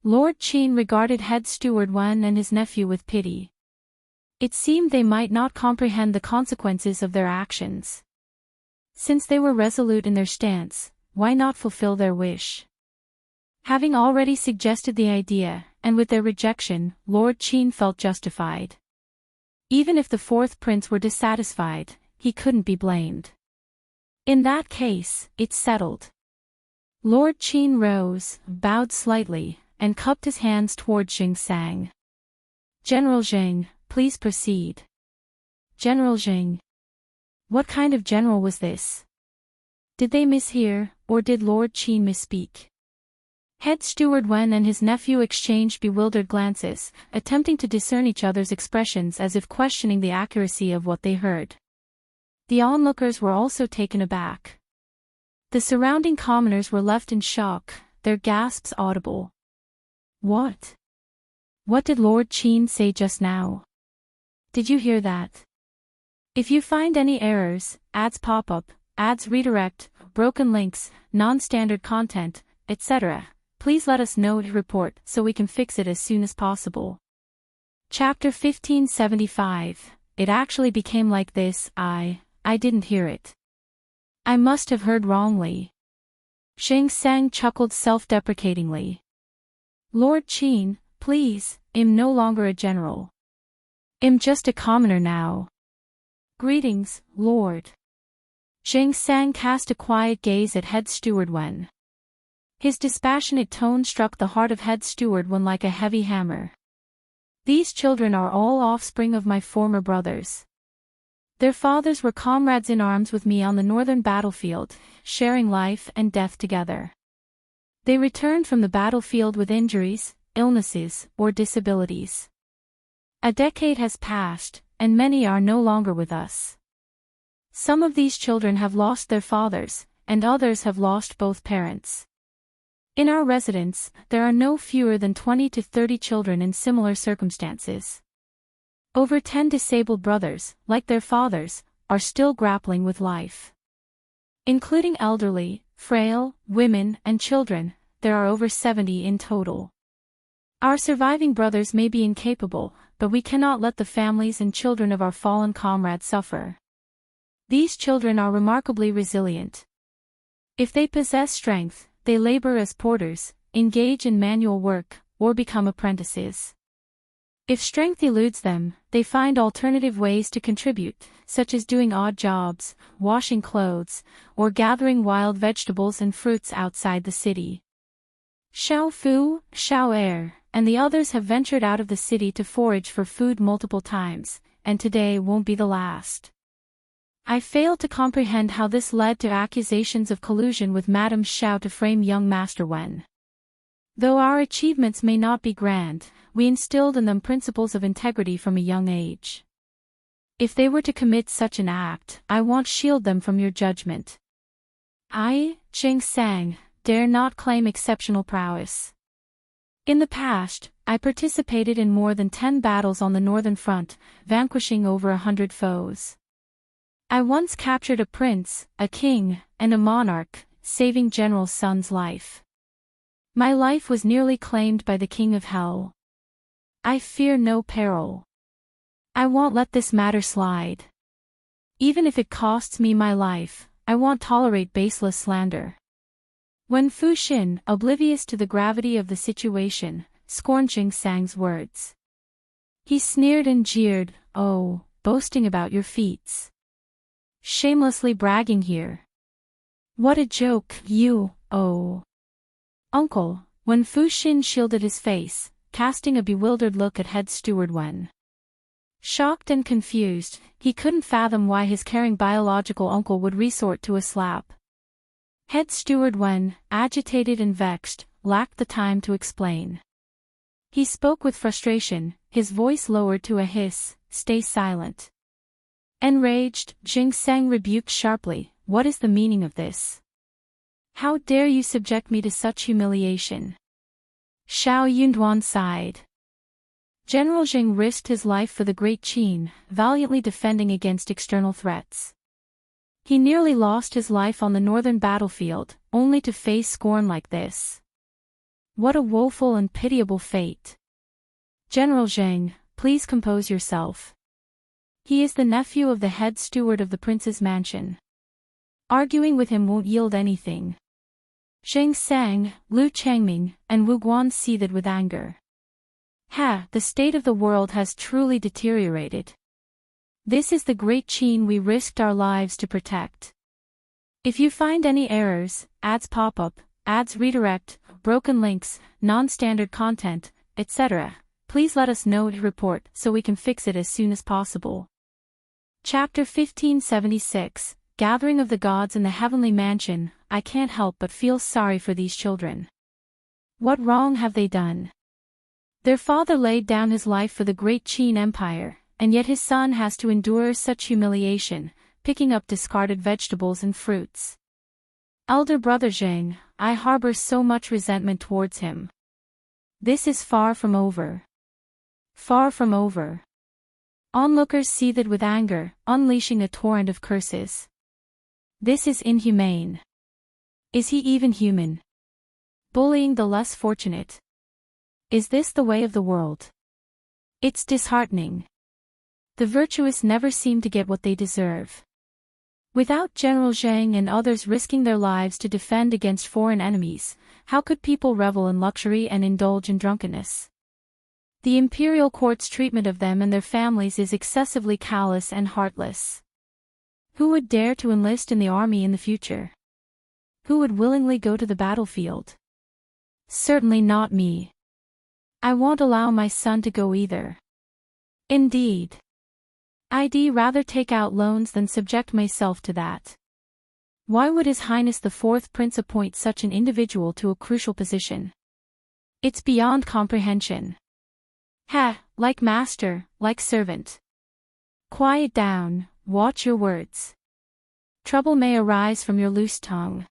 Lord Qin regarded head steward Wen and his nephew with pity. It seemed they might not comprehend the consequences of their actions. Since they were resolute in their stance, why not fulfill their wish? Having already suggested the idea, and with their rejection, Lord Qin felt justified. Even if the fourth prince were dissatisfied, he couldn't be blamed. In that case, it's settled. Lord Qin rose, bowed slightly, and cupped his hands toward Zheng Sang. "General Zheng, please proceed." "General Zheng." What kind of general was this? Did they mishear, or did Lord Qin misspeak? Head steward Wen and his nephew exchanged bewildered glances, attempting to discern each other's expressions as if questioning the accuracy of what they heard. The onlookers were also taken aback. The surrounding commoners were left in shock, their gasps audible. What? What did Lord Qin say just now? Did you hear that? If you find any errors, ads pop up, ads redirect, broken links, non-standard content, etc., please let us know to report so we can fix it as soon as possible. Chapter 1575. It actually became like this. I didn't hear it. I must have heard wrongly. Zheng Sang chuckled self-deprecatingly. Lord Qin, please, I'm no longer a general. I'm just a commoner now. Greetings, Lord. Zheng Sang cast a quiet gaze at head steward Wen. His dispassionate tone struck the heart of head steward Wen like a heavy hammer. These children are all offspring of my former brothers. Their fathers were comrades in arms with me on the northern battlefield, sharing life and death together. They returned from the battlefield with injuries, illnesses, or disabilities. A decade has passed, and many are no longer with us. Some of these children have lost their fathers, and others have lost both parents. In our residence, there are no fewer than 20 to 30 children in similar circumstances. Over 10 disabled brothers, like their fathers, are still grappling with life. Including elderly, frail, women, and children, there are over 70 in total. Our surviving brothers may be incapable, but we cannot let the families and children of our fallen comrades suffer. These children are remarkably resilient. If they possess strength, they labor as porters, engage in manual work, or become apprentices. If strength eludes them, they find alternative ways to contribute, such as doing odd jobs, washing clothes, or gathering wild vegetables and fruits outside the city. Shao Fu, Shao Er, and the others have ventured out of the city to forage for food multiple times, and today won't be the last. I fail to comprehend how this led to accusations of collusion with Madame Shao to frame young Master Wen. Though our achievements may not be grand, we instilled in them principles of integrity from a young age. If they were to commit such an act, I won't shield them from your judgment. I, Jing Sang, dare not claim exceptional prowess. In the past, I participated in more than 10 battles on the northern front, vanquishing over 100 foes. I once captured a prince, a king, and a monarch, saving General Sun's life. My life was nearly claimed by the King of Hell. I fear no peril. I won't let this matter slide. Even if it costs me my life, I won't tolerate baseless slander. When Fu Xin, oblivious to the gravity of the situation, scorned Jing Sang's words. He sneered and jeered, "Oh, boasting about your feats. Shamelessly bragging here. What a joke, you, oh." Uncle, when Fu Xin shielded his face, casting a bewildered look at head steward Wen. Shocked and confused, he couldn't fathom why his caring biological uncle would resort to a slap. Head steward Wen, agitated and vexed, lacked the time to explain. He spoke with frustration, his voice lowered to a hiss, "Stay silent." Enraged, Jing Sang rebuked sharply, "What is the meaning of this? How dare you subject me to such humiliation?" Shao Yunduan sighed. General Jing risked his life for the Great Qin, valiantly defending against external threats. He nearly lost his life on the northern battlefield, only to face scorn like this. What a woeful and pitiable fate. General Zheng, please compose yourself. He is the nephew of the head steward of the prince's mansion. Arguing with him won't yield anything. Zheng Sang, Lu Changming, and Wu Guan seethed with anger. The state of the world has truly deteriorated. This is the Great Qin we risked our lives to protect. If you find any errors, ads pop up, ads redirect, broken links, non-standard content, etc., please let us know to report so we can fix it as soon as possible. Chapter 1576, Gathering of the Gods in the Heavenly Mansion. I can't help but feel sorry for these children. What wrong have they done? Their father laid down his life for the Great Qin Empire, and yet his son has to endure such humiliation, picking up discarded vegetables and fruits. Elder brother Zheng, I harbor so much resentment towards him. This is far from over. Far from over. Onlookers seethed with anger, unleashing a torrent of curses. This is inhumane. Is he even human? Bullying the less fortunate. Is this the way of the world? It's disheartening. The virtuous never seem to get what they deserve. Without General Zhang and others risking their lives to defend against foreign enemies, how could people revel in luxury and indulge in drunkenness? The imperial court's treatment of them and their families is excessively callous and heartless. Who would dare to enlist in the army in the future? Who would willingly go to the battlefield? Certainly not me. I won't allow my son to go either. Indeed. I'd rather take out loans than subject myself to that. Why would His Highness the Fourth Prince appoint such an individual to a crucial position? It's beyond comprehension. Like master, like servant. Quiet down, watch your words. Trouble may arise from your loose tongue.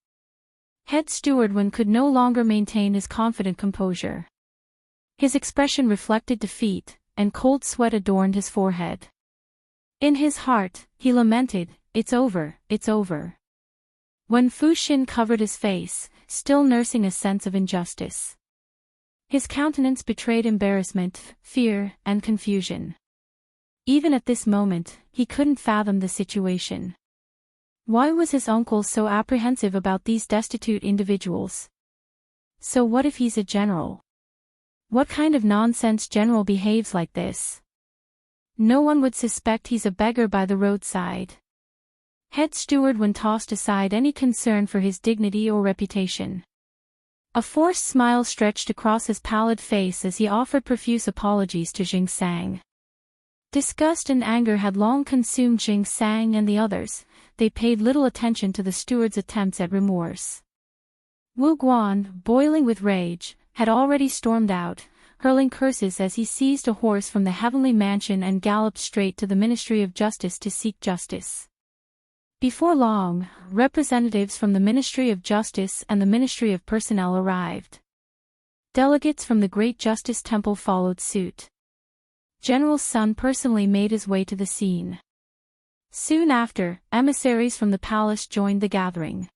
Head steward Wen could no longer maintain his confident composure. His expression reflected defeat, and cold sweat adorned his forehead. In his heart, he lamented, "It's over, it's over." When Fu Xin covered his face, still nursing a sense of injustice. His countenance betrayed embarrassment, fear, and confusion. Even at this moment, he couldn't fathom the situation. Why was his uncle so apprehensive about these destitute individuals? So what if he's a general? What kind of nonsense general behaves like this? No one would suspect he's a beggar by the roadside. Head steward Wen tossed aside any concern for his dignity or reputation. A forced smile stretched across his pallid face as he offered profuse apologies to Jing Sang. Disgust and anger had long consumed Jing Sang and the others. They paid little attention to the steward's attempts at remorse. Wu Guan, boiling with rage, had already stormed out, hurling curses as he seized a horse from the heavenly mansion and galloped straight to the Ministry of Justice to seek justice. Before long, representatives from the Ministry of Justice and the Ministry of Personnel arrived. Delegates from the Great Justice Temple followed suit. General Sun personally made his way to the scene. Soon after, emissaries from the palace joined the gathering.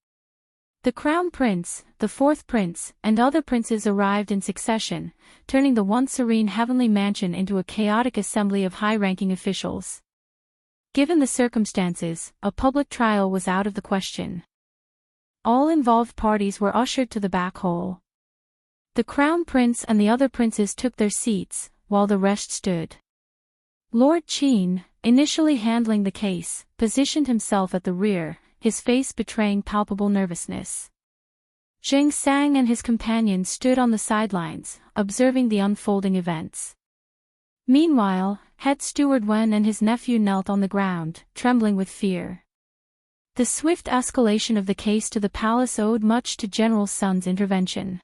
The Crown Prince, the Fourth Prince, and other princes arrived in succession, turning the once serene heavenly mansion into a chaotic assembly of high-ranking officials. Given the circumstances, a public trial was out of the question. All involved parties were ushered to the back hall. The Crown Prince and the other princes took their seats, while the rest stood. Lord Qin, initially handling the case, positioned himself at the rear, his face betraying palpable nervousness. Zheng Sang and his companions stood on the sidelines, observing the unfolding events. Meanwhile, head steward Wen and his nephew knelt on the ground, trembling with fear. The swift escalation of the case to the palace owed much to General Sun's intervention.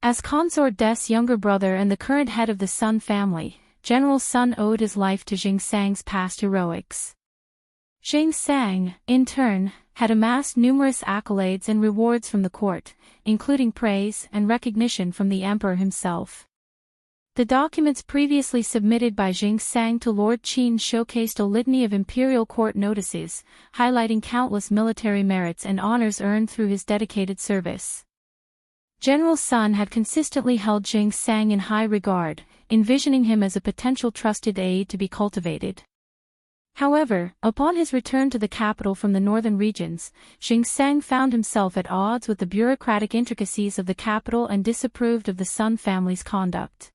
As consort Des' younger brother and the current head of the Sun family, General Sun owed his life to Zheng Sang's past heroics. Zheng Sang, in turn, had amassed numerous accolades and rewards from the court, including praise and recognition from the emperor himself. The documents previously submitted by Zheng Sang to Lord Qin showcased a litany of imperial court notices, highlighting countless military merits and honors earned through his dedicated service. General Sun had consistently held Zheng Sang in high regard, envisioning him as a potential trusted aide to be cultivated. However, upon his return to the capital from the northern regions, Zheng Sang found himself at odds with the bureaucratic intricacies of the capital and disapproved of the Sun family's conduct.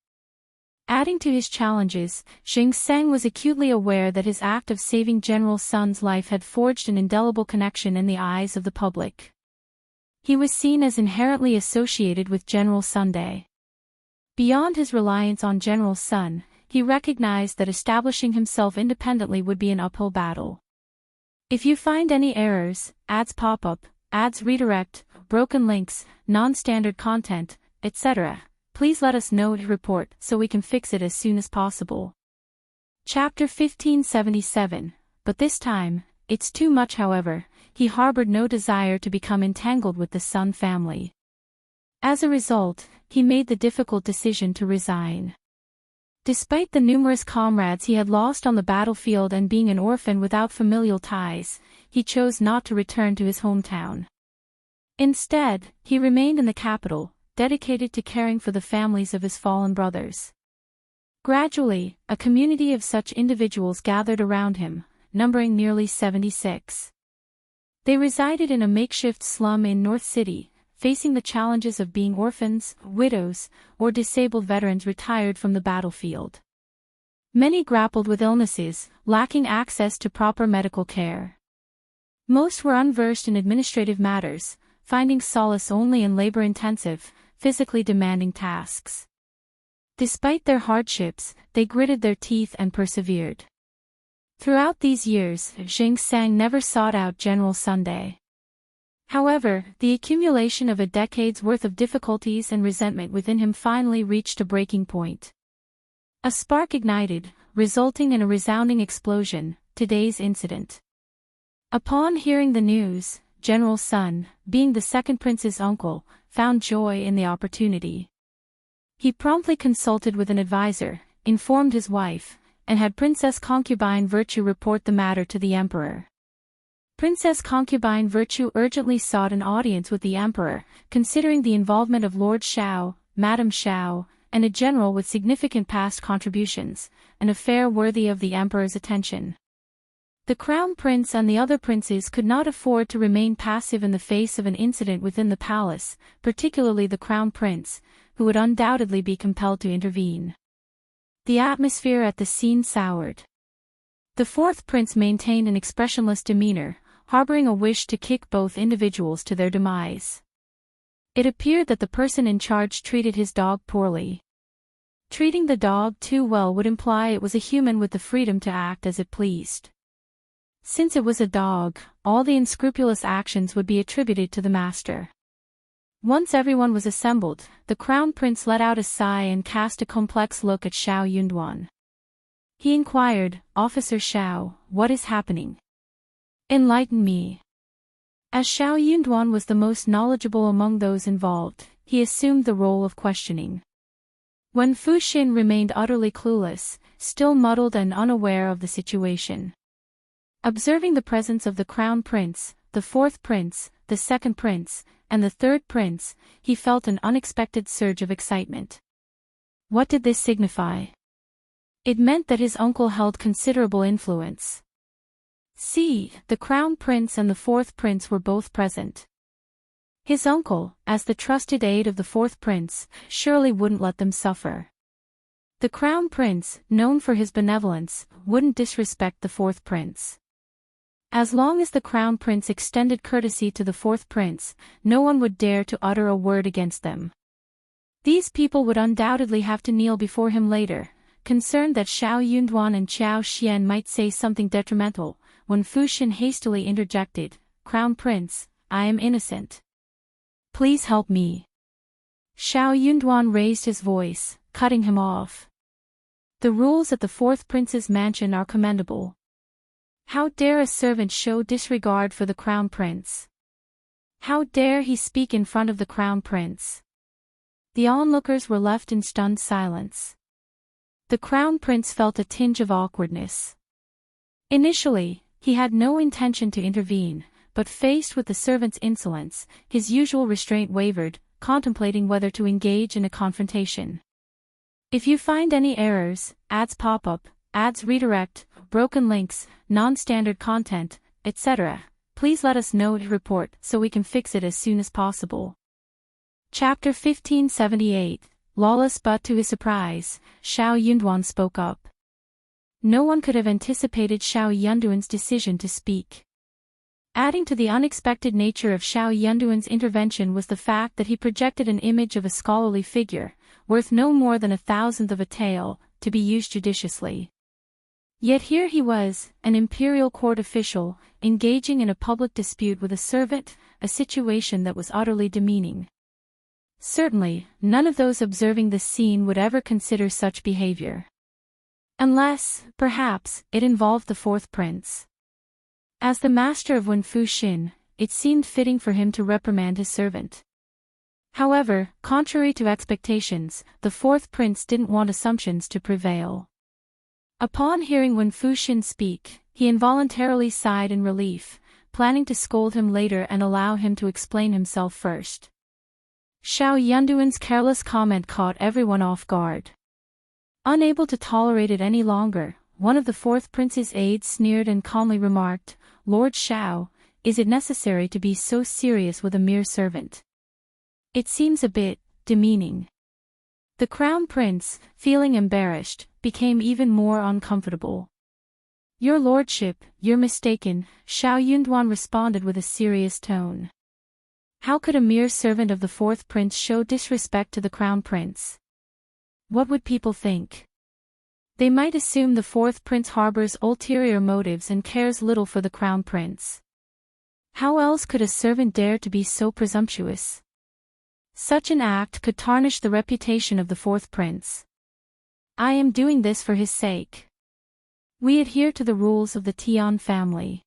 Adding to his challenges, Zheng Sang was acutely aware that his act of saving General Sun's life had forged an indelible connection in the eyes of the public. He was seen as inherently associated with General Sunday. Beyond his reliance on General Sun, he recognized that establishing himself independently would be an uphill battle. If you find any errors, ads pop up, ads redirect, broken links, non-standard content, etc., please let us know to report so we can fix it as soon as possible. Chapter 1577, but this time, it's too much. However, he harbored no desire to become entangled with the Sun family. As a result, he made the difficult decision to resign. Despite the numerous comrades he had lost on the battlefield and being an orphan without familial ties, he chose not to return to his hometown. Instead, he remained in the capital, dedicated to caring for the families of his fallen brothers. Gradually, a community of such individuals gathered around him, numbering nearly 76. They resided in a makeshift slum in North City, facing the challenges of being orphans, widows, or disabled veterans retired from the battlefield. Many grappled with illnesses, lacking access to proper medical care. Most were unversed in administrative matters, finding solace only in labor-intensive, physically demanding tasks. Despite their hardships, they gritted their teeth and persevered. Throughout these years, Zheng Sang never sought out General Sunday. However, the accumulation of a decade's worth of difficulties and resentment within him finally reached a breaking point. A spark ignited, resulting in a resounding explosion, today's incident. Upon hearing the news, General Sun, being the second prince's uncle, found joy in the opportunity. He promptly consulted with an advisor, informed his wife, and had Princess Concubine Virtue report the matter to the emperor. Princess Concubine Virtue urgently sought an audience with the emperor, considering the involvement of Lord Shao, Madame Shao, and a general with significant past contributions, an affair worthy of the emperor's attention. The Crown Prince and the other princes could not afford to remain passive in the face of an incident within the palace, particularly the Crown Prince, who would undoubtedly be compelled to intervene. The atmosphere at the scene soured. The Fourth Prince maintained an expressionless demeanor, harboring a wish to kick both individuals to their demise. It appeared that the person in charge treated his dog poorly. Treating the dog too well would imply it was a human with the freedom to act as it pleased. Since it was a dog, all the unscrupulous actions would be attributed to the master. Once everyone was assembled, the Crown Prince let out a sigh and cast a complex look at Shao Yunduan. He inquired, "Officer Shao, what is happening? Enlighten me." As Shao Yunduan was the most knowledgeable among those involved, he assumed the role of questioning. Wen Fuxin remained utterly clueless, still muddled and unaware of the situation. Observing the presence of the Crown Prince, the fourth prince, the second prince, and the third prince, he felt an unexpected surge of excitement. What did this signify? It meant that his uncle held considerable influence. See, the Crown Prince and the fourth prince were both present. His uncle, as the trusted aide of the fourth prince, surely wouldn't let them suffer. The Crown Prince, known for his benevolence, wouldn't disrespect the fourth prince. As long as the Crown Prince extended courtesy to the fourth prince, no one would dare to utter a word against them. These people would undoubtedly have to kneel before him later, concerned that Shao Yunduan and Qiao Xian might say something detrimental. When Fuxin hastily interjected, "Crown Prince, I am innocent. Please help me." Shao Yunduan raised his voice, cutting him off. "The rules at the fourth prince's mansion are commendable. How dare a servant show disregard for the Crown Prince? How dare he speak in front of the Crown Prince?" The onlookers were left in stunned silence. The Crown Prince felt a tinge of awkwardness. Initially, he had no intention to intervene, but faced with the servant's insolence, his usual restraint wavered, contemplating whether to engage in a confrontation. If you find any errors, ads pop up, ads redirect, broken links, non-standard content, etc., please let us know to report so we can fix it as soon as possible. Chapter 1578, Lawless. But to his surprise, Shao Yunduan spoke up. No one could have anticipated Shao Yunduan's decision to speak. Adding to the unexpected nature of Shao Yunduan's intervention was the fact that he projected an image of a scholarly figure, worth no more than 1,000th of a tael, to be used judiciously. Yet here he was, an imperial court official, engaging in a public dispute with a servant, a situation that was utterly demeaning. Certainly, none of those observing this scene would ever consider such behavior. Unless, perhaps, it involved the fourth prince. As the master of Wen Fuxin, it seemed fitting for him to reprimand his servant. However, contrary to expectations, the fourth prince didn't want assumptions to prevail. Upon hearing Wen Fuxin speak, he involuntarily sighed in relief, planning to scold him later and allow him to explain himself first. Shao Yunduan's careless comment caught everyone off guard. Unable to tolerate it any longer, one of the fourth prince's aides sneered and calmly remarked, "Lord Shao, is it necessary to be so serious with a mere servant? It seems a bit demeaning." The Crown Prince, feeling embarrassed, became even more uncomfortable. "Your lordship, you're mistaken," Shao Yunduan responded with a serious tone. How could a mere servant of the fourth prince show disrespect to the Crown Prince? What would people think? They might assume the fourth prince harbors ulterior motives and cares little for the Crown Prince. How else could a servant dare to be so presumptuous? Such an act could tarnish the reputation of the fourth prince. "I am doing this for his sake. We adhere to the rules of the Tian family.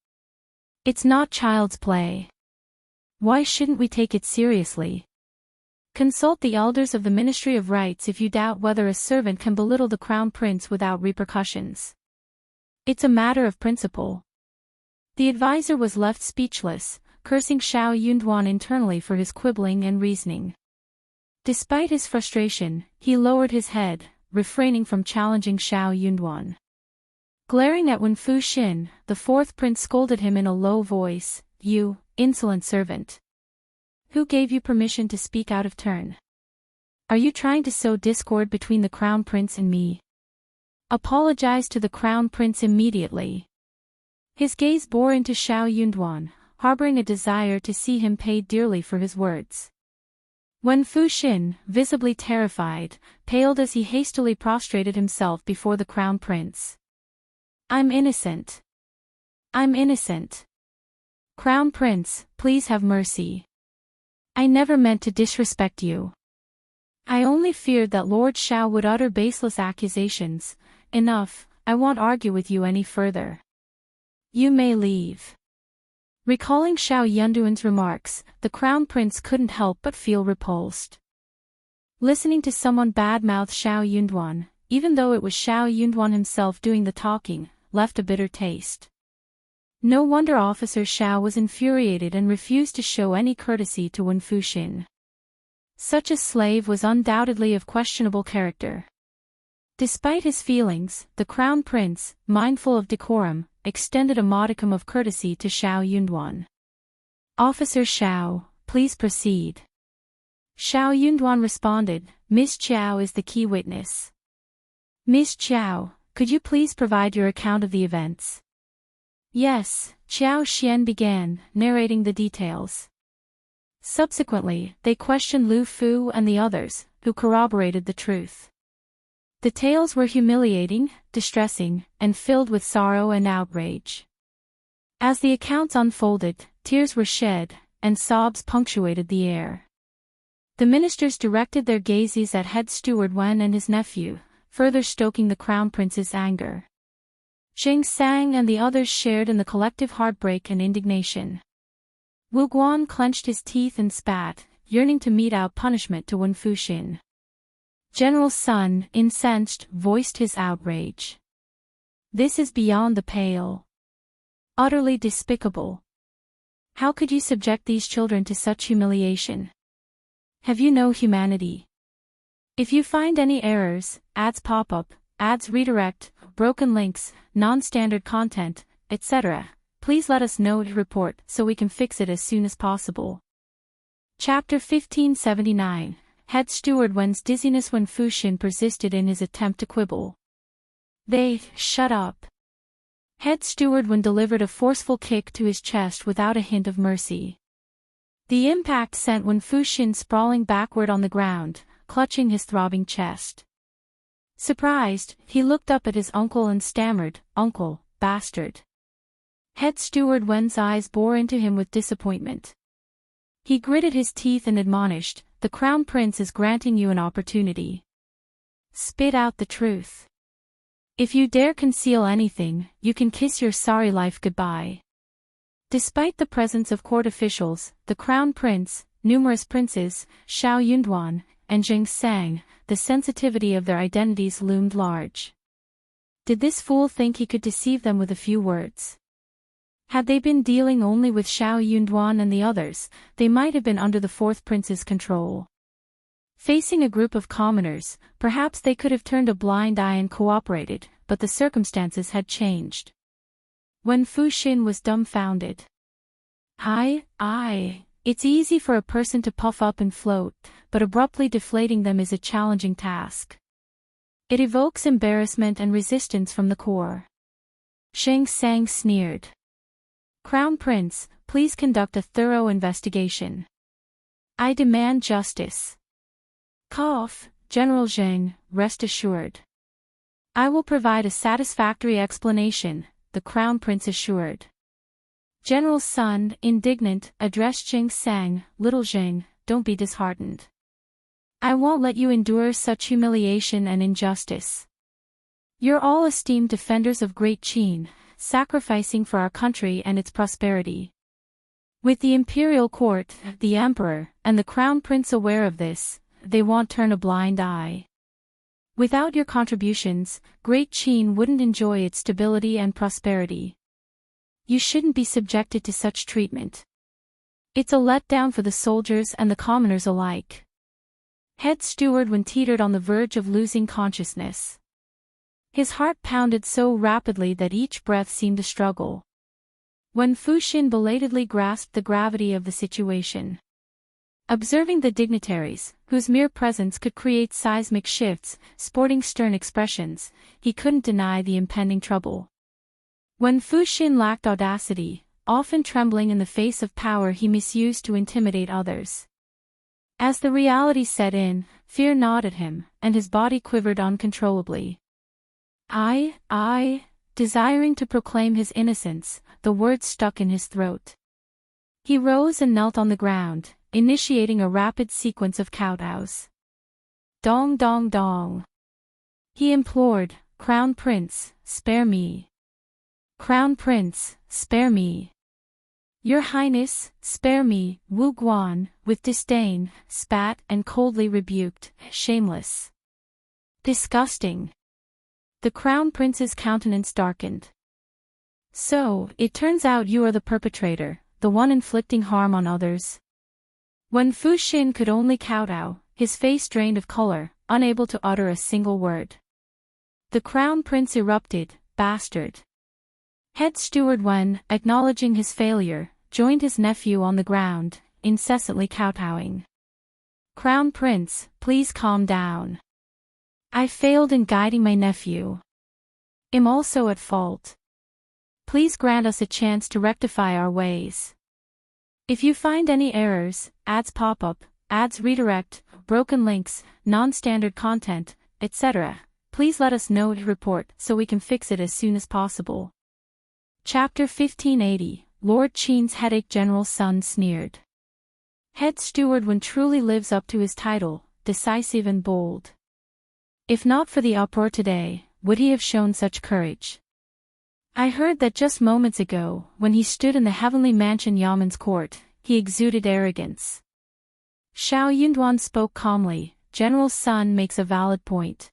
It's not child's play. Why shouldn't we take it seriously? Consult the elders of the Ministry of Rights if you doubt whether a servant can belittle the Crown Prince without repercussions. It's a matter of principle." The advisor was left speechless, cursing Shao Yunduan internally for his quibbling and reasoning. Despite his frustration, he lowered his head, refraining from challenging Shao Yunduan. Glaring at Wen Fuxin, the fourth prince scolded him in a low voice, "You, insolent servant. Who gave you permission to speak out of turn? Are you trying to sow discord between the Crown Prince and me? Apologize to the Crown Prince immediately." His gaze bore into Shao Yunduan, harboring a desire to see him paid dearly for his words. Wen Fuxin, visibly terrified, paled as he hastily prostrated himself before the Crown Prince. "I'm innocent. I'm innocent. Crown Prince, please have mercy." I never meant to disrespect you. I only feared that Lord Shao would utter baseless accusations. Enough, I won't argue with you any further. You may leave. Recalling Shao Yunduan's remarks, the Crown Prince couldn't help but feel repulsed. Listening to someone badmouth Shao Yunduan, even though it was Shao Yunduan himself doing the talking, left a bitter taste. No wonder Officer Shao was infuriated and refused to show any courtesy to Wen Fuxin. Such a slave was undoubtedly of questionable character. Despite his feelings, the Crown Prince, mindful of decorum, extended a modicum of courtesy to Shao Yunduan. Officer Shao, please proceed. Shao Yunduan responded, Miss Qiao is the key witness. Miss Qiao, could you please provide your account of the events? Yes, Qiao Xian began, narrating the details. Subsequently, they questioned Lu Fu and the others, who corroborated the truth. The tales were humiliating, distressing, and filled with sorrow and outrage. As the accounts unfolded, tears were shed, and sobs punctuated the air. The ministers directed their gazes at head steward Wen and his nephew, further stoking the Crown Prince's anger. Jing Sang and the others shared in the collective heartbreak and indignation. Wu Guan clenched his teeth and spat, yearning to mete out punishment to Wen Fuxin. General Sun, incensed, voiced his outrage. This is beyond the pale. Utterly despicable. How could you subject these children to such humiliation? Have you no humanity? If you find any errors, ads pop up, ads redirect, broken links, non-standard content, etc., please let us know to report so we can fix it as soon as possible. Chapter 1579. Head Steward Wen's dizziness. Wen Fuxin persisted in his attempt to quibble. Shut up. Head Steward Wen delivered a forceful kick to his chest without a hint of mercy. The impact sent Wen Fuxin sprawling backward on the ground, clutching his throbbing chest. Surprised, he looked up at his uncle and stammered, Uncle, bastard. Head Steward Wen's eyes bore into him with disappointment. He gritted his teeth and admonished, The Crown Prince is granting you an opportunity. Spit out the truth. If you dare conceal anything, you can kiss your sorry life goodbye. Despite the presence of court officials, the Crown Prince, numerous princes, Shao Yunduan, and Jing Sang, the sensitivity of their identities loomed large. Did this fool think he could deceive them with a few words? Had they been dealing only with Shao Yunduan and the others, they might have been under the fourth prince's control. Facing a group of commoners, perhaps they could have turned a blind eye and cooperated, but the circumstances had changed. Wen Fuxin was dumbfounded. It's easy for a person to puff up and float, but abruptly deflating them is a challenging task. It evokes embarrassment and resistance from the core. Jing Sang sneered. Crown Prince, please conduct a thorough investigation. I demand justice. General Zheng, rest assured. I will provide a satisfactory explanation, the Crown Prince assured. General Sun, indignant, addressed Jing Sang, Little Zheng, don't be disheartened. I won't let you endure such humiliation and injustice. You're all esteemed defenders of Great Qin, sacrificing for our country and its prosperity. With the imperial court, the emperor, and the Crown Prince aware of this, they won't turn a blind eye. Without your contributions, Great Qin wouldn't enjoy its stability and prosperity. You shouldn't be subjected to such treatment. It's a letdown for the soldiers and the commoners alike. Head Steward Wen teetered on the verge of losing consciousness. His heart pounded so rapidly that each breath seemed a struggle. Wen Fuxin belatedly grasped the gravity of the situation. Observing the dignitaries, whose mere presence could create seismic shifts, sporting stern expressions, he couldn't deny the impending trouble. Wen Fuxin lacked audacity, often trembling in the face of power he misused to intimidate others. As the reality set in, fear gnawed at him, and his body quivered uncontrollably. Desiring to proclaim his innocence, the words stuck in his throat. He rose and knelt on the ground, initiating a rapid sequence of kowtows. Dong dong dong. He implored, "Crown Prince, spare me. Crown Prince, spare me. Your Highness, spare me." Wu Guan, with disdain, spat and coldly rebuked, "Shameless. Disgusting." The Crown Prince's countenance darkened. "So, it turns out you are the perpetrator, the one inflicting harm on others." When Fu Xin could only kowtow, his face drained of color, unable to utter a single word. The Crown Prince erupted, "Bastard." Head Steward Wen, acknowledging his failure, joined his nephew on the ground, incessantly kowtowing. "Crown Prince, please calm down. I failed in guiding my nephew. I'm also at fault. Please grant us a chance to rectify our ways. If you find any errors, ads pop up, ads redirect, broken links, non-standard content, etc., please let us know to report so we can fix it as soon as possible." Chapter 1580, Lord Qin's headache. General Sun sneered. Head Steward Wen truly lives up to his title, decisive and bold. If not for the uproar today, would he have shown such courage? I heard that just moments ago, when he stood in the Heavenly Mansion Yaman's court, he exuded arrogance. Shao Yunduan spoke calmly, "General Sun makes a valid point.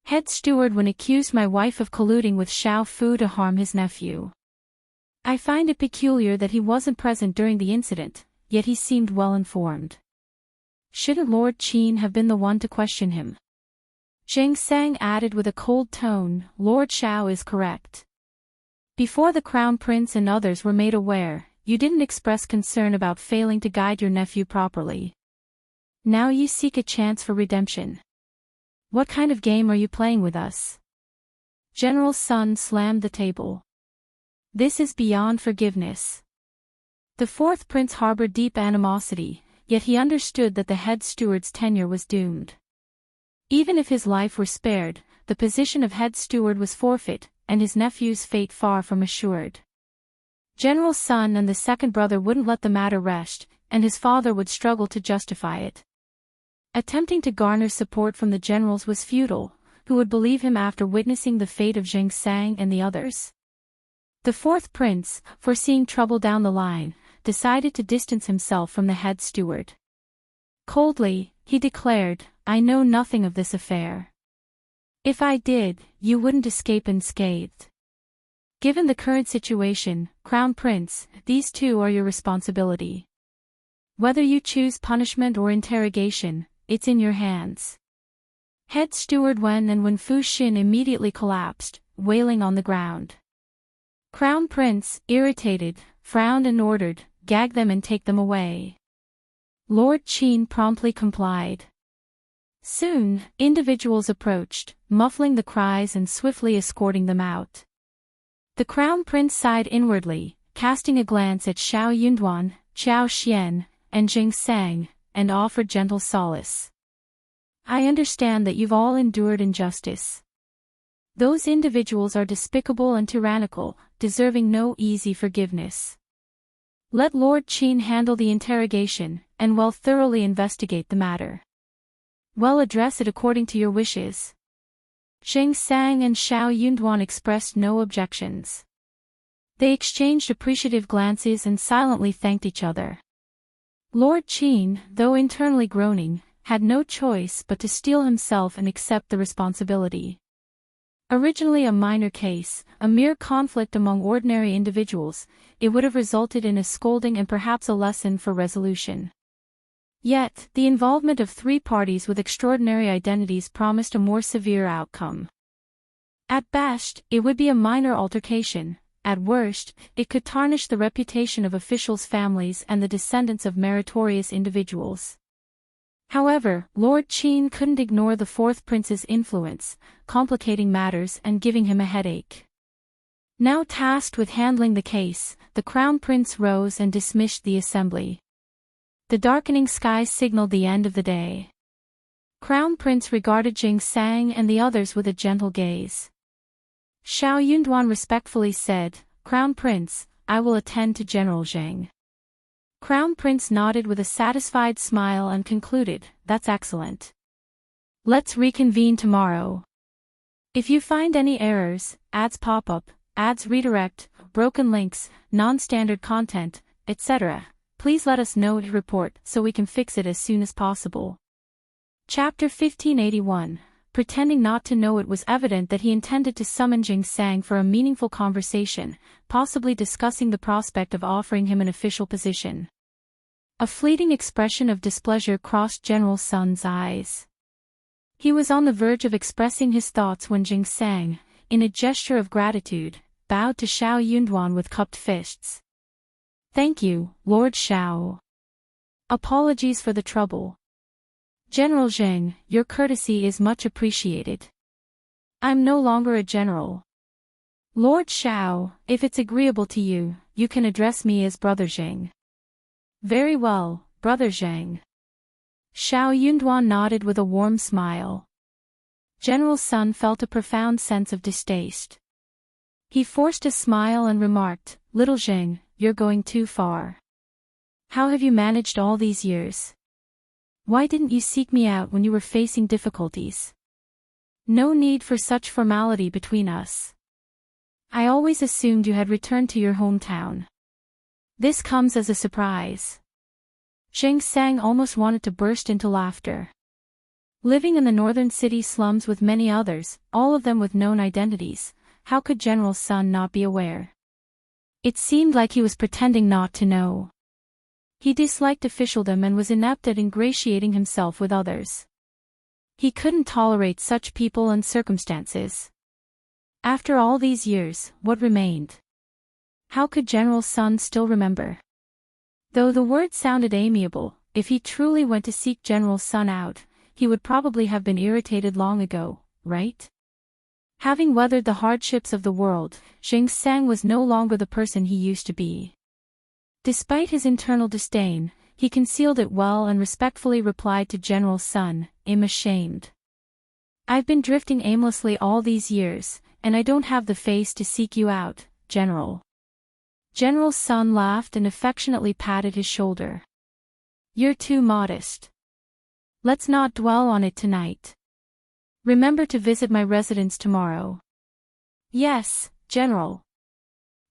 Head Steward Wen accused my wife of colluding with Shao Fu to harm his nephew. I find it peculiar that he wasn't present during the incident, yet he seemed well informed. Shouldn't Lord Qin have been the one to question him?" Zhang Sang added with a cold tone, "Lord Shao is correct. Before the Crown Prince and others were made aware, you didn't express concern about failing to guide your nephew properly. Now you seek a chance for redemption. What kind of game are you playing with us?" General Sun slammed the table. "This is beyond forgiveness." The fourth prince harbored deep animosity, yet he understood that the head steward's tenure was doomed. Even if his life were spared, the position of head steward was forfeit, and his nephew's fate far from assured. General Sun and the second brother wouldn't let the matter rest, and his father would struggle to justify it. Attempting to garner support from the generals was futile, who would believe him after witnessing the fate of Zhang Sang and the others? The fourth prince, foreseeing trouble down the line, decided to distance himself from the head steward. Coldly, he declared, "I know nothing of this affair. If I did, you wouldn't escape unscathed. Given the current situation, Crown Prince, these two are your responsibility. Whether you choose punishment or interrogation, it's in your hands." Head Steward Wen and Wen Fu Xin immediately collapsed, wailing on the ground. Crown Prince, irritated, frowned and ordered, "Gag them and take them away." Lord Qin promptly complied. Soon, individuals approached, muffling the cries and swiftly escorting them out. The Crown Prince sighed inwardly, casting a glance at Shao Yunduan, Qiao Xian, and Jing Sang, and offered gentle solace. "I understand that you've all endured injustice. Those individuals are despicable and tyrannical, deserving no easy forgiveness. Let Lord Qin handle the interrogation, and will thoroughly investigate the matter. Well, address it according to your wishes." Jing Sang and Shao Yunduan expressed no objections. They exchanged appreciative glances and silently thanked each other. Lord Qin, though internally groaning, had no choice but to steel himself and accept the responsibility. Originally a minor case, a mere conflict among ordinary individuals, it would have resulted in a scolding and perhaps a lesson for resolution. Yet, the involvement of three parties with extraordinary identities promised a more severe outcome. At best, it would be a minor altercation. At worst, it could tarnish the reputation of officials' families and the descendants of meritorious individuals. However, Lord Qin couldn't ignore the fourth prince's influence, complicating matters and giving him a headache. Now tasked with handling the case, the Crown Prince rose and dismissed the assembly. The darkening sky signaled the end of the day. Crown Prince regarded Jing Sang and the others with a gentle gaze. Shao Yunduan respectfully said, "Crown Prince, I will attend to General Zhang." Crown Prince nodded with a satisfied smile and concluded, "That's excellent. Let's reconvene tomorrow. If you find any errors, ads pop up, ads redirect, broken links, non-standard content, etc., please let us know to report so we can fix it as soon as possible." Chapter 1581. Pretending not to know. It was evident that he intended to summon Jing Sang for a meaningful conversation, possibly discussing the prospect of offering him an official position. A fleeting expression of displeasure crossed General Sun's eyes. He was on the verge of expressing his thoughts when Jing Sang, in a gesture of gratitude, bowed to Shao Yunduan with cupped fists. "Thank you, Lord Shao. Apologies for the trouble. General Zheng, your courtesy is much appreciated. I'm no longer a general. Lord Shao, if it's agreeable to you, you can address me as Brother Zheng." "Very well, Brother Zheng." Shao Yunduan nodded with a warm smile. General Sun felt a profound sense of distaste. He forced a smile and remarked, "Little Zheng, you're going too far. How have you managed all these years? Why didn't you seek me out when you were facing difficulties? No need for such formality between us. I always assumed you had returned to your hometown. This comes as a surprise." Jing Sang almost wanted to burst into laughter. Living in the northern city slums with many others, all of them with known identities, how could General Sun not be aware? It seemed like he was pretending not to know. He disliked officialdom and was inept at ingratiating himself with others. He couldn't tolerate such people and circumstances. After all these years, what remained? How could General Sun still remember? Though the word sounded amiable, if he truly went to seek General Sun out, he would probably have been irritated long ago, right? Having weathered the hardships of the world, Jing Sang was no longer the person he used to be. Despite his internal disdain, he concealed it well and respectfully replied to General Sun, "I'm ashamed. I've been drifting aimlessly all these years, and I don't have the face to seek you out, General." General Sun laughed and affectionately patted his shoulder. "You're too modest. Let's not dwell on it tonight. Remember to visit my residence tomorrow." "Yes, General."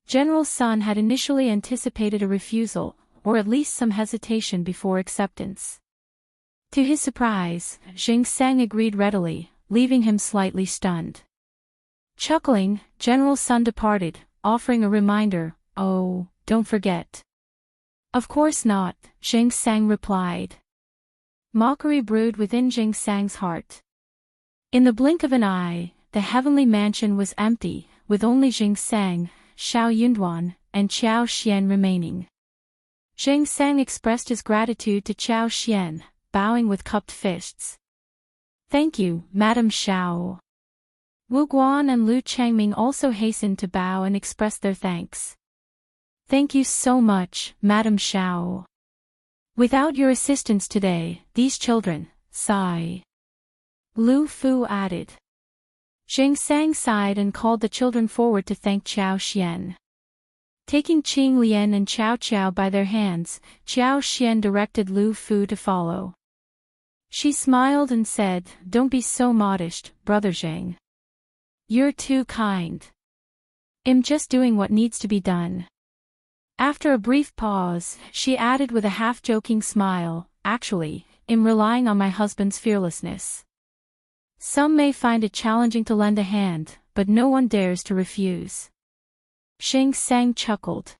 General Sun had initially anticipated a refusal, or at least some hesitation before acceptance. To his surprise, Jing Sang agreed readily, leaving him slightly stunned. Chuckling, General Sun departed, offering a reminder, "Oh, don't forget." "Of course not," Jing Sang replied. Mockery brewed within Jing Sang's heart. In the blink of an eye, the heavenly mansion was empty, with only Jing Sang, Shao Yunduan, and Qiao Xian remaining. Jing Sang expressed his gratitude to Qiao Xian, bowing with cupped fists. "Thank you, Madam Shao." Wu Guan and Lu Changming also hastened to bow and express their thanks. "Thank you so much, Madam Shao. Without your assistance today, these children, sigh." Lu Fu added. Jing Sang sighed and called the children forward to thank Qiao Xian. Taking Qing Lian and Qiao Qiao by their hands, Qiao Xian directed Lu Fu to follow. She smiled and said, "Don't be so modest, Brother Zheng. You're too kind. I'm just doing what needs to be done." After a brief pause, she added with a half-joking smile, "Actually, I'm relying on my husband's fearlessness. Some may find it challenging to lend a hand, but no one dares to refuse." Jing Sang chuckled.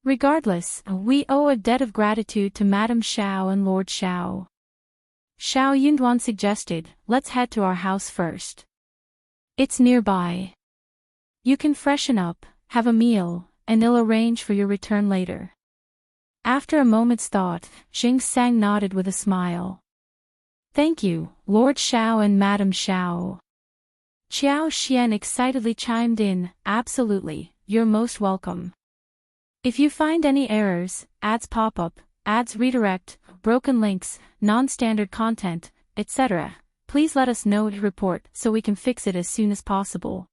"Regardless, we owe a debt of gratitude to Madam Shao and Lord Shao." Shao Yunduan suggested, "Let's head to our house first. It's nearby. You can freshen up, have a meal, and I'll arrange for your return later." After a moment's thought, Jing Sang nodded with a smile. "Thank you, Lord Shao and Madam Shao." Qiao Xian excitedly chimed in, "Absolutely, you're most welcome. If you find any errors, ads pop up, ads redirect, broken links, non-standard content, etc., please let us know to report so we can fix it as soon as possible."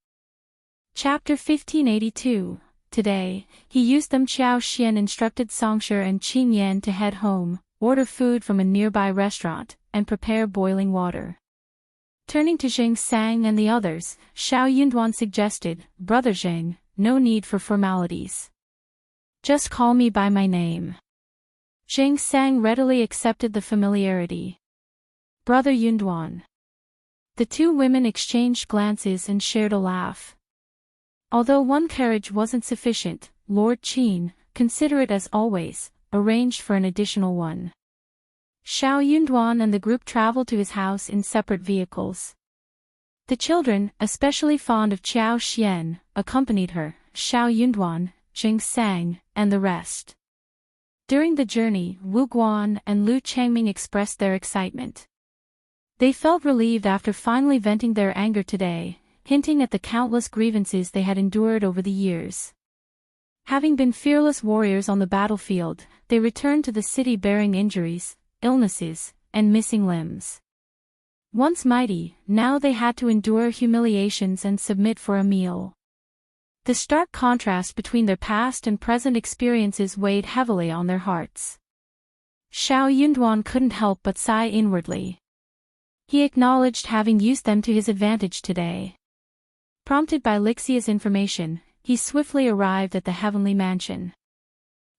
Chapter 1582. Today, he used them. Qiao Xian instructed Songshe and Qin Yan to head home, order food from a nearby restaurant, and prepare boiling water. Turning to Zheng Sang and the others, Shao Yunduan suggested, "Brother Zheng, no need for formalities. Just call me by my name." Zheng Sang readily accepted the familiarity. "Brother Yunduan." The two women exchanged glances and shared a laugh. Although one carriage wasn't sufficient, Lord Qin, considerate as always, arranged for an additional one. Shao Yunduan and the group traveled to his house in separate vehicles. The children, especially fond of Qiao Xian, accompanied her, Shao Yunduan, Zheng Sang, and the rest. During the journey, Wu Guan and Lu Changming expressed their excitement. They felt relieved after finally venting their anger today, hinting at the countless grievances they had endured over the years. Having been fearless warriors on the battlefield, they returned to the city bearing injuries, illnesses, and missing limbs. Once mighty, now they had to endure humiliations and submit for a meal. The stark contrast between their past and present experiences weighed heavily on their hearts. Shao Yunduan couldn't help but sigh inwardly. He acknowledged having used them to his advantage today. Prompted by Lixia's information, he swiftly arrived at the heavenly mansion.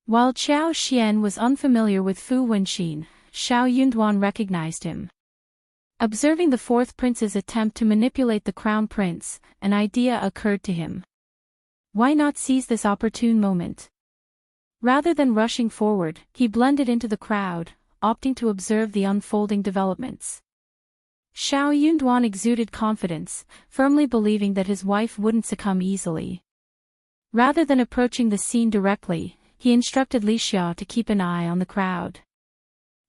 While Qiao Xian was unfamiliar with Fu Wenxin, Shao Yunduan recognized him. Observing the fourth prince's attempt to manipulate the crown prince, an idea occurred to him. Why not seize this opportune moment? Rather than rushing forward, he blended into the crowd, opting to observe the unfolding developments. Shao Yunduan exuded confidence, firmly believing that his wife wouldn't succumb easily. Rather than approaching the scene directly, he instructed Li Xiao to keep an eye on the crowd.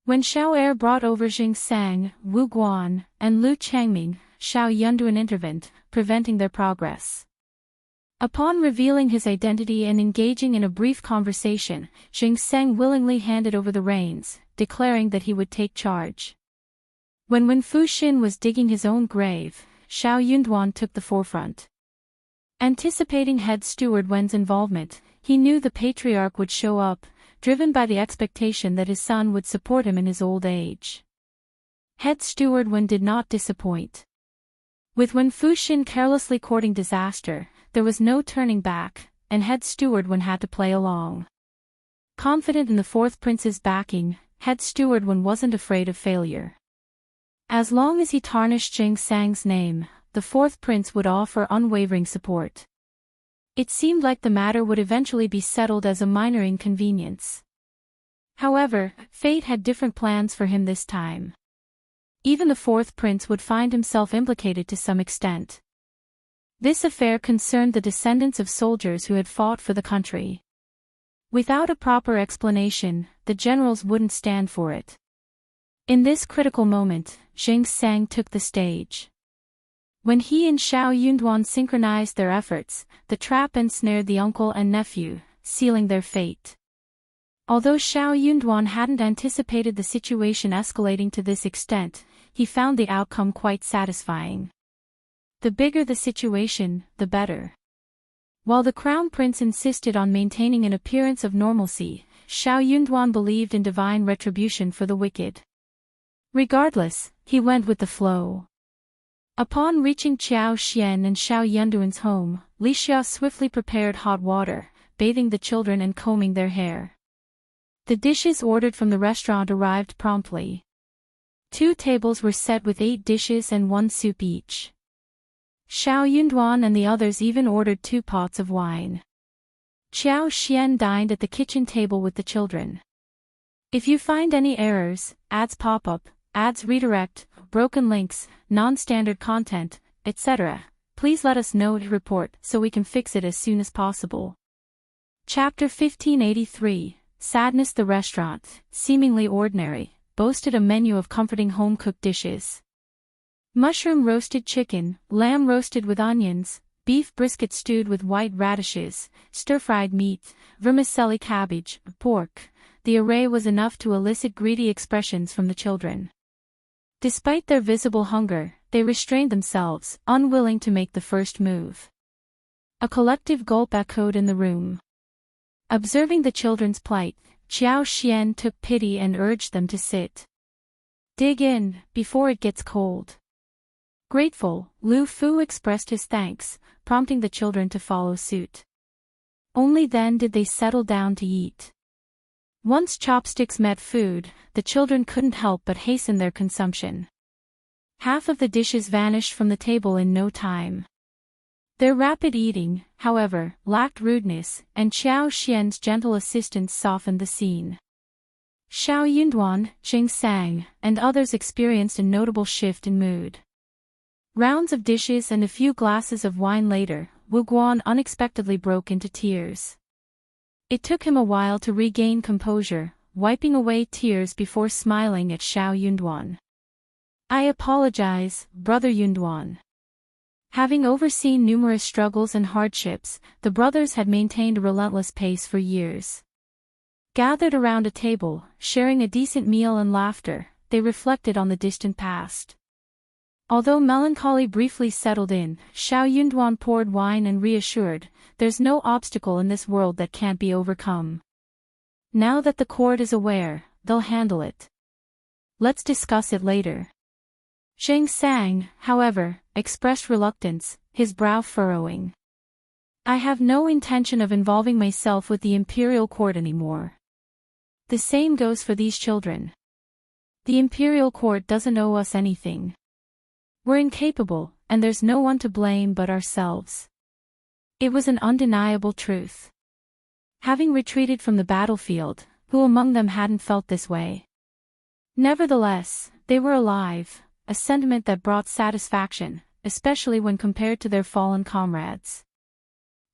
When Shao Er brought over Zheng Sang, Wu Guan, and Lu Changming, Shao Yunduan intervened, preventing their progress. Upon revealing his identity and engaging in a brief conversation, Zheng Sang willingly handed over the reins, declaring that he would take charge. When Wen Fuxin was digging his own grave, Shao Yunduan took the forefront. Anticipating head steward Wen's involvement, he knew the patriarch would show up, driven by the expectation that his son would support him in his old age. Head steward Wen did not disappoint. With Wen Fuxin carelessly courting disaster, there was no turning back, and head steward Wen had to play along. Confident in the fourth prince's backing, head steward Wen wasn't afraid of failure. As long as he tarnished Zheng Sang's name, the fourth prince would offer unwavering support. It seemed like the matter would eventually be settled as a minor inconvenience. However, fate had different plans for him this time. Even the fourth prince would find himself implicated to some extent. This affair concerned the descendants of soldiers who had fought for the country. Without a proper explanation, the generals wouldn't stand for it. In this critical moment, Zheng Sang took the stage. When he and Shao Yunduan synchronized their efforts, the trap ensnared the uncle and nephew, sealing their fate. Although Shao Yunduan hadn't anticipated the situation escalating to this extent, he found the outcome quite satisfying. The bigger the situation, the better. While the crown prince insisted on maintaining an appearance of normalcy, Shao Yunduan believed in divine retribution for the wicked. Regardless, he went with the flow. Upon reaching Qiao Xian and Shao Yunduan's home, Li Xiao swiftly prepared hot water, bathing the children and combing their hair. The dishes ordered from the restaurant arrived promptly. 2 tables were set with 8 dishes and 1 soup each. Shao Yunduan and the others even ordered 2 pots of wine. Qiao Xian dined at the kitchen table with the children. If you find any errors, ads pop up, ads redirect, broken links, non-standard content, etc., please let us know to report so we can fix it as soon as possible. Chapter 1583, Sadness. The restaurant, seemingly ordinary, boasted a menu of comforting home-cooked dishes. Mushroom roasted chicken, lamb roasted with onions, beef brisket stewed with white radishes, stir-fried meat, vermicelli cabbage, pork. The array was enough to elicit greedy expressions from the children. Despite their visible hunger, they restrained themselves, unwilling to make the first move. A collective gulp echoed in the room. Observing the children's plight, Qiao Xian took pity and urged them to sit. Dig in, before it gets cold. Grateful, Lu Fu expressed his thanks, prompting the children to follow suit. Only then did they settle down to eat. Once chopsticks met food, the children couldn't help but hasten their consumption. Half of the dishes vanished from the table in no time. Their rapid eating, however, lacked rudeness, and Qiao Xian's gentle assistance softened the scene. Shao Yunduan, Jing Sang, and others experienced a notable shift in mood. Rounds of dishes and a few glasses of wine later, Wu Guan unexpectedly broke into tears. It took him a while to regain composure, wiping away tears before smiling at Shao Yunduan. I apologize, Brother Yunduan. Having overseen numerous struggles and hardships, the brothers had maintained a relentless pace for years. Gathered around a table, sharing a decent meal and laughter, they reflected on the distant past. Although melancholy briefly settled in, Shao Yunduan poured wine and reassured, there's no obstacle in this world that can't be overcome. Now that the court is aware, they'll handle it. Let's discuss it later. Jing Sang, however, expressed reluctance, his brow furrowing. I have no intention of involving myself with the imperial court anymore. The same goes for these children. The imperial court doesn't owe us anything. We're incapable, and there's no one to blame but ourselves. It was an undeniable truth. Having retreated from the battlefield, who among them hadn't felt this way? Nevertheless, they were alive, a sentiment that brought satisfaction, especially when compared to their fallen comrades.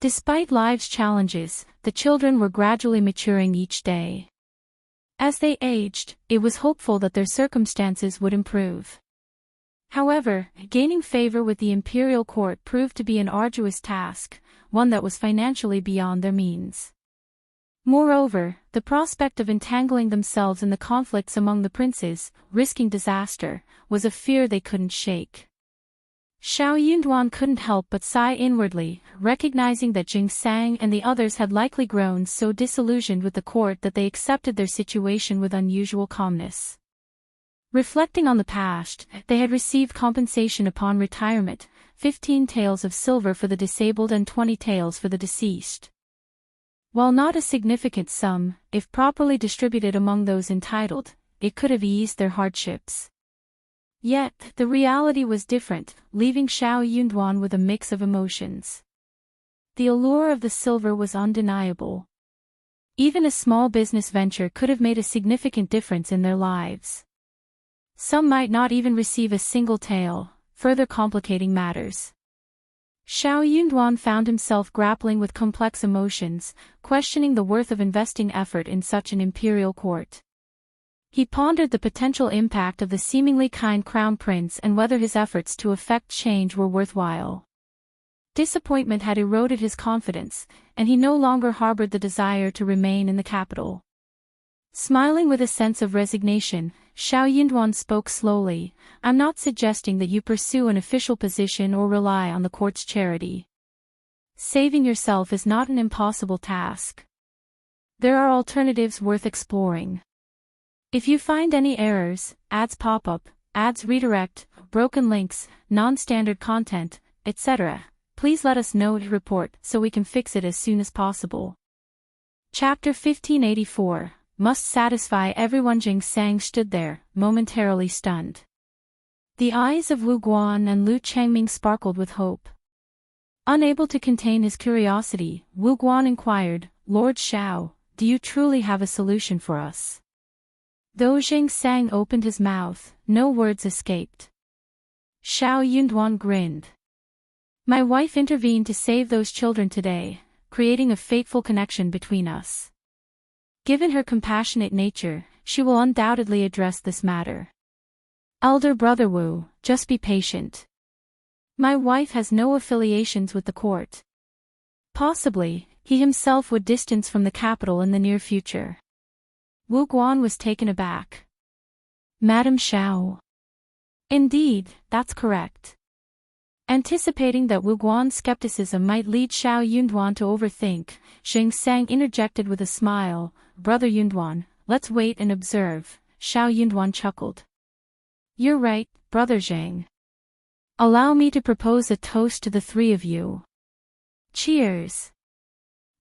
Despite life's challenges, the children were gradually maturing each day. As they aged, it was hopeful that their circumstances would improve. However, gaining favor with the imperial court proved to be an arduous task, one that was financially beyond their means. Moreover, the prospect of entangling themselves in the conflicts among the princes, risking disaster, was a fear they couldn't shake. Shao Yunduan couldn't help but sigh inwardly, recognizing that Jing Sang and the others had likely grown so disillusioned with the court that they accepted their situation with unusual calmness. Reflecting on the past, they had received compensation upon retirement, 15 taels of silver for the disabled and 20 taels for the deceased. While not a significant sum, if properly distributed among those entitled, it could have eased their hardships. Yet, the reality was different, leaving Shao Yunduan with a mix of emotions. The allure of the silver was undeniable. Even a small business venture could have made a significant difference in their lives. Some might not even receive a single tael, further complicating matters. Shao Yunduan found himself grappling with complex emotions, questioning the worth of investing effort in such an imperial court. He pondered the potential impact of the seemingly kind crown prince and whether his efforts to effect change were worthwhile. Disappointment had eroded his confidence, and he no longer harbored the desire to remain in the capital. Smiling with a sense of resignation, Shao Yunduan spoke slowly, I'm not suggesting that you pursue an official position or rely on the court's charity. Saving yourself is not an impossible task. There are alternatives worth exploring. If you find any errors, ads pop up, ads redirect, broken links, non-standard content, etc., please let us know to report so we can fix it as soon as possible. Chapter 1584, Must Satisfy Everyone. Jing Sang stood there, momentarily stunned. The eyes of Wu Guan and Lu Chengming sparkled with hope. Unable to contain his curiosity, Wu Guan inquired, Lord Shao, do you truly have a solution for us? Though Jing Sang opened his mouth, no words escaped. Shao Yunduan grinned. My wife intervened to save those children today, creating a fateful connection between us. Given her compassionate nature, she will undoubtedly address this matter. Elder brother Wu, just be patient. My wife has no affiliations with the court. Possibly, he himself would distance from the capital in the near future. Wu Guan was taken aback. Madam Shao. Indeed, that's correct. Anticipating that Wu Guan's skepticism might lead Shao Yunduan to overthink, Xing Sang interjected with a smile, "Brother Yunduan, let's wait and observe." Shao Yunduan chuckled. "You're right, Brother Zhang. Allow me to propose a toast to the three of you. Cheers."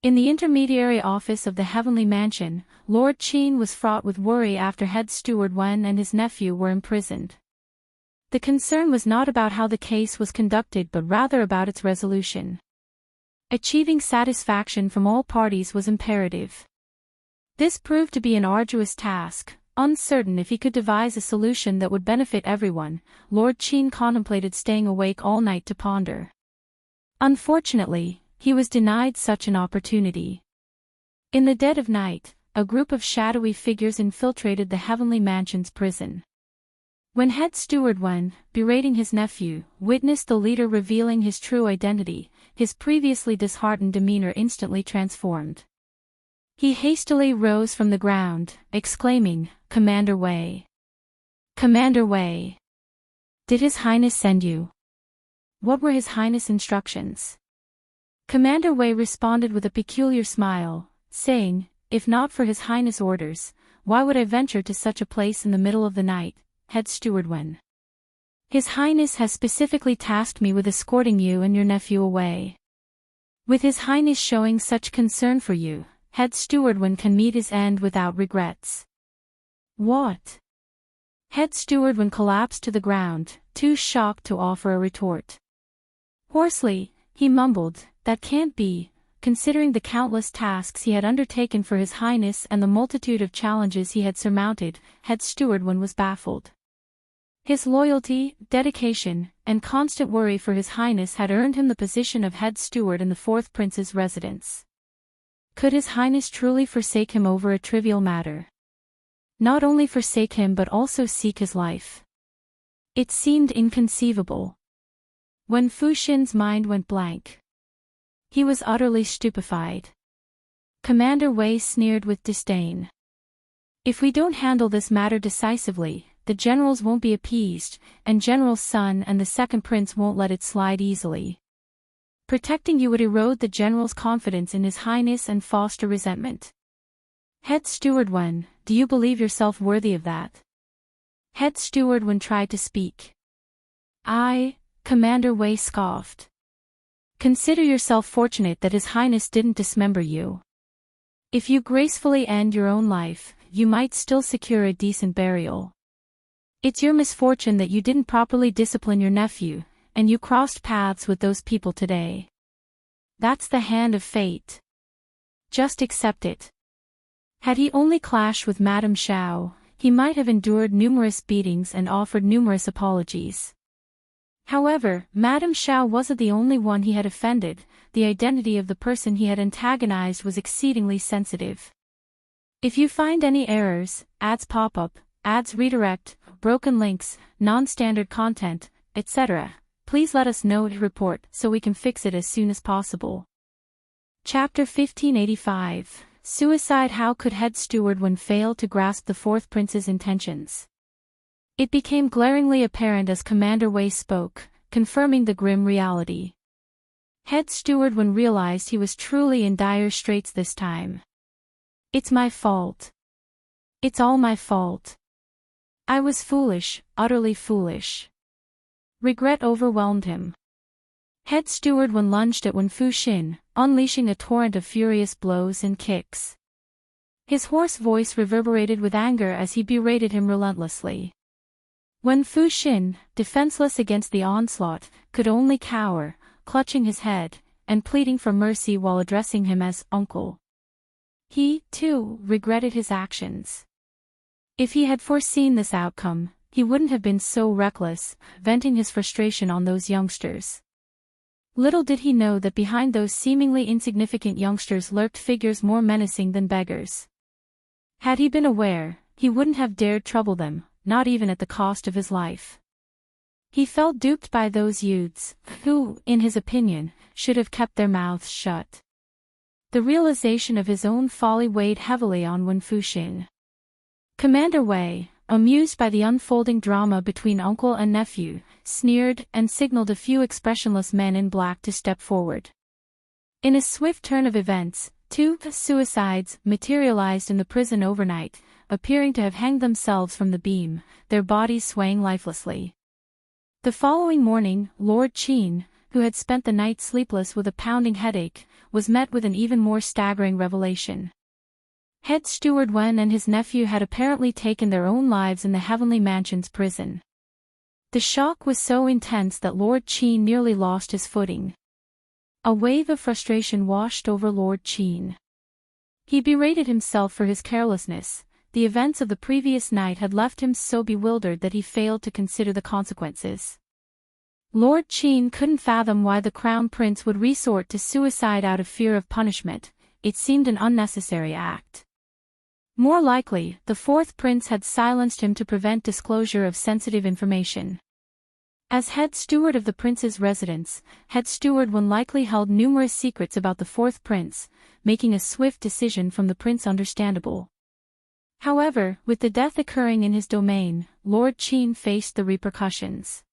In the intermediary office of the Heavenly Mansion, Lord Qin was fraught with worry after head steward Wen and his nephew were imprisoned. The concern was not about how the case was conducted but rather about its resolution. Achieving satisfaction from all parties was imperative. This proved to be an arduous task. Uncertain if he could devise a solution that would benefit everyone, Lord Qin contemplated staying awake all night to ponder. Unfortunately, he was denied such an opportunity. In the dead of night, a group of shadowy figures infiltrated the Heavenly Mansion's prison. When head steward Wen, berating his nephew, witnessed the leader revealing his true identity, his previously disheartened demeanor instantly transformed. He hastily rose from the ground, exclaiming, "Commander Wei! Commander Wei! Did His Highness send you? What were His Highness' instructions?" Commander Wei responded with a peculiar smile, saying, "If not for His Highness' orders, why would I venture to such a place in the middle of the night, head steward Wen? His Highness has specifically tasked me with escorting you and your nephew away. With His Highness showing such concern for you, head steward Wen can meet his end without regrets." "What?" Head steward Wen collapsed to the ground, too shocked to offer a retort. Hoarsely, he mumbled, "That can't be." Considering the countless tasks he had undertaken for His Highness and the multitude of challenges he had surmounted, head steward Wen was baffled. His loyalty, dedication, and constant worry for His Highness had earned him the position of head steward in the fourth prince's residence. Could His Highness truly forsake him over a trivial matter? Not only forsake him but also seek his life? It seemed inconceivable. When Fu Xin's mind went blank. He was utterly stupefied. Commander Wei sneered with disdain. "If we don't handle this matter decisively, the generals won't be appeased, and General Sun and the second prince won't let it slide easily. Protecting you would erode the general's confidence in His Highness and foster resentment. Head steward Wen, do you believe yourself worthy of that?" Head steward Wen tried to speak. Commander Wei scoffed. "Consider yourself fortunate that His Highness didn't dismember you. If you gracefully end your own life, you might still secure a decent burial. It's your misfortune that you didn't properly discipline your nephew, and you crossed paths with those people today. That's the hand of fate. Just accept it." Had he only clashed with Madame Shao, he might have endured numerous beatings and offered numerous apologies. However, Madame Shao wasn't the only one he had offended. The identity of the person he had antagonized was exceedingly sensitive. If you find any errors, ads pop up, ads redirect, broken links, non-standard content, etc., please let us know to report so we can fix it as soon as possible. Chapter 1585, Suicide. How could head steward Wen fail to grasp the fourth prince's intentions? It became glaringly apparent as Commander Wei spoke, confirming the grim reality. Head steward Wen realized he was truly in dire straits this time. "It's my fault. It's all my fault. I was foolish, utterly foolish." Regret overwhelmed him. Head steward Wen lunged at Wen Fu Xin, unleashing a torrent of furious blows and kicks. His hoarse voice reverberated with anger as he berated him relentlessly. Wen Fu Xin, defenseless against the onslaught, could only cower, clutching his head, and pleading for mercy while addressing him as uncle. He, too, regretted his actions. If he had foreseen this outcome, he wouldn't have been so reckless, venting his frustration on those youngsters. Little did he know that behind those seemingly insignificant youngsters lurked figures more menacing than beggars. Had he been aware, he wouldn't have dared trouble them, not even at the cost of his life. He felt duped by those youths, who, in his opinion, should have kept their mouths shut. The realization of his own folly weighed heavily on Wen Fu Xin. "Commander Wei, amused by the unfolding drama between uncle and nephew, sneered and signaled a few expressionless men in black to step forward. In a swift turn of events, 2 suicides materialized in the prison overnight, appearing to have hanged themselves from the beam, their bodies swaying lifelessly. The following morning, Lord Qin, who had spent the night sleepless with a pounding headache, was met with an even more staggering revelation. Head Steward Wen and his nephew had apparently taken their own lives in the Heavenly Mansion's prison. The shock was so intense that Lord Qin nearly lost his footing. A wave of frustration washed over Lord Qin. He berated himself for his carelessness. The events of the previous night had left him so bewildered that he failed to consider the consequences. Lord Qin couldn't fathom why the Crown Prince would resort to suicide out of fear of punishment. It seemed an unnecessary act. More likely, the 4th Prince had silenced him to prevent disclosure of sensitive information. As head steward of the prince's residence, Head Steward Wen likely held numerous secrets about the 4th Prince, making a swift decision from the prince understandable. However, with the death occurring in his domain, Lord Qin faced the repercussions.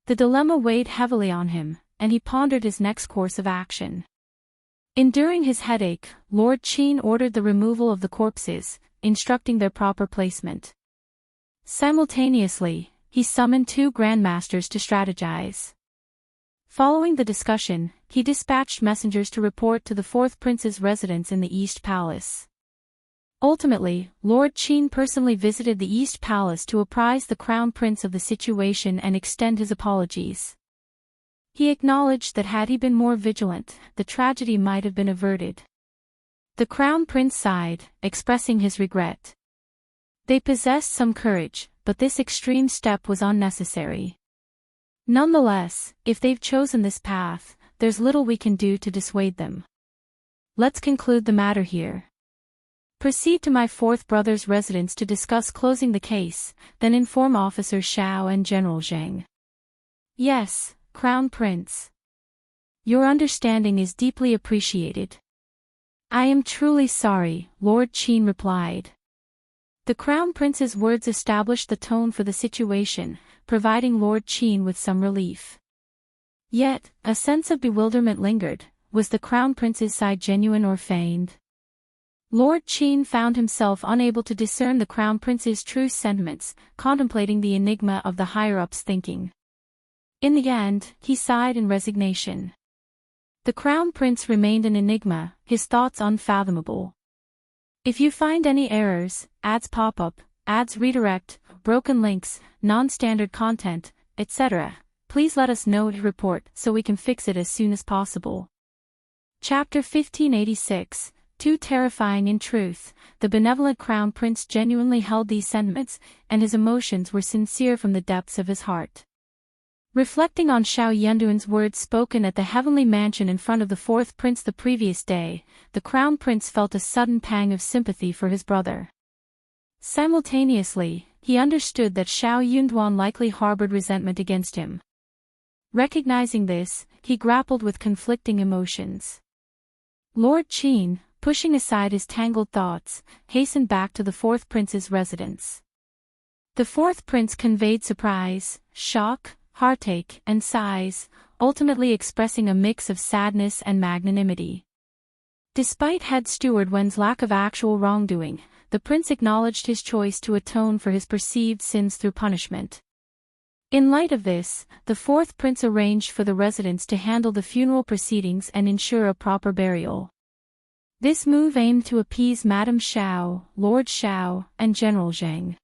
The dilemma weighed heavily on him, and he pondered his next course of action. Enduring his headache, Lord Qin ordered the removal of the corpses, instructing their proper placement. Simultaneously, he summoned 2 grandmasters to strategize. Following the discussion, he dispatched messengers to report to the 4th Prince's residence in the East Palace. Ultimately, Lord Qin personally visited the East Palace to apprise the Crown Prince of the situation and extend his apologies. He acknowledged that had he been more vigilant, the tragedy might have been averted. The Crown Prince sighed, expressing his regret. They possessed some courage, but this extreme step was unnecessary. Nonetheless, if they've chosen this path, there's little we can do to dissuade them. Let's conclude the matter here. Proceed to my 4th brother's residence to discuss closing the case, then inform Officers Shao and General Zhang. Yes, Crown Prince. Your understanding is deeply appreciated. I am truly sorry, Lord Qin replied. The Crown Prince's words established the tone for the situation, providing Lord Qin with some relief. Yet, a sense of bewilderment lingered. Was the Crown Prince's side genuine or feigned? Lord Qin found himself unable to discern the Crown Prince's true sentiments, contemplating the enigma of the higher-ups' thinking. In the end, he sighed in resignation. The Crown Prince remained an enigma, his thoughts unfathomable. If you find any errors, ads pop up, ads redirect, broken links, non-standard content, etc., please let us know to report so we can fix it as soon as possible. Chapter 1586. Too terrifying in truth, the benevolent Crown Prince genuinely held these sentiments, and his emotions were sincere from the depths of his heart. Reflecting on Shao Yunduan's words spoken at the Heavenly Mansion in front of the 4th Prince the previous day, the Crown Prince felt a sudden pang of sympathy for his brother. Simultaneously, he understood that Shao Yunduan likely harbored resentment against him. Recognizing this, he grappled with conflicting emotions. Lord Qin, pushing aside his tangled thoughts, hastened back to the 4th Prince's residence. The 4th Prince conveyed surprise, shock, heartache, and sighs, ultimately expressing a mix of sadness and magnanimity. Despite Head Steward Wen's lack of actual wrongdoing, the prince acknowledged his choice to atone for his perceived sins through punishment. In light of this, the 4th Prince arranged for the residents to handle the funeral proceedings and ensure a proper burial. This move aimed to appease Madame Shao, Lord Shao, and General Zhang.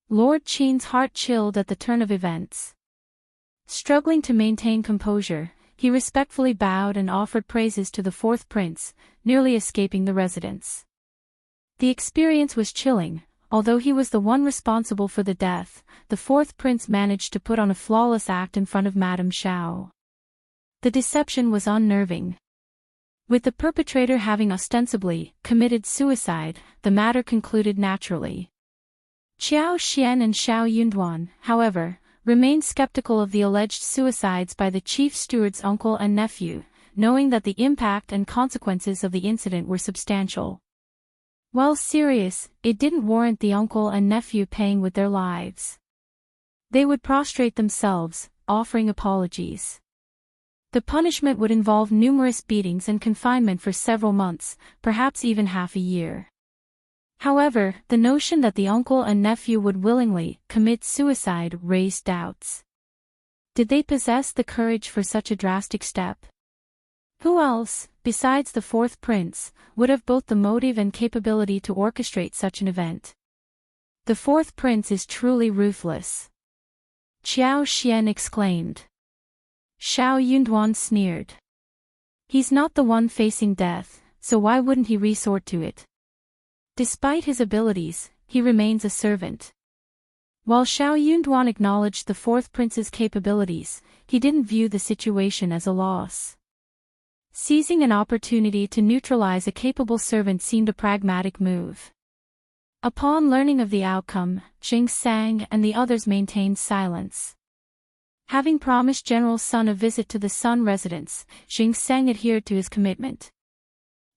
Lord Qin's heart chilled at the turn of events. Struggling to maintain composure, he respectfully bowed and offered praises to the 4th Prince, nearly escaping the residence. The experience was chilling. Although he was the one responsible for the death, the 4th Prince managed to put on a flawless act in front of Madame Shao. The deception was unnerving. With the perpetrator having ostensibly committed suicide, the matter concluded naturally. Qiao Xian and Shao Yunduan, however, remained skeptical of the alleged suicides by the chief steward's uncle and nephew, knowing that the impact and consequences of the incident were substantial. While serious, it didn't warrant the uncle and nephew paying with their lives. They would prostrate themselves, offering apologies. The punishment would involve numerous beatings and confinement for several months, perhaps even half a year. However, the notion that the uncle and nephew would willingly commit suicide raised doubts. Did they possess the courage for such a drastic step? Who else, besides the fourth prince, would have both the motive and capability to orchestrate such an event? The fourth prince is truly ruthless. Qiao Xian exclaimed. Shao Yunduan sneered. He's not the one facing death, so why wouldn't he resort to it? Despite his abilities, he remains a servant. While Shao Yunduan acknowledged the fourth prince's capabilities, he didn't view the situation as a loss. Seizing an opportunity to neutralize a capable servant seemed a pragmatic move. Upon learning of the outcome, Jing Sang and the others maintained silence. Having promised General Sun a visit to the Sun residence, Jing Sang adhered to his commitment.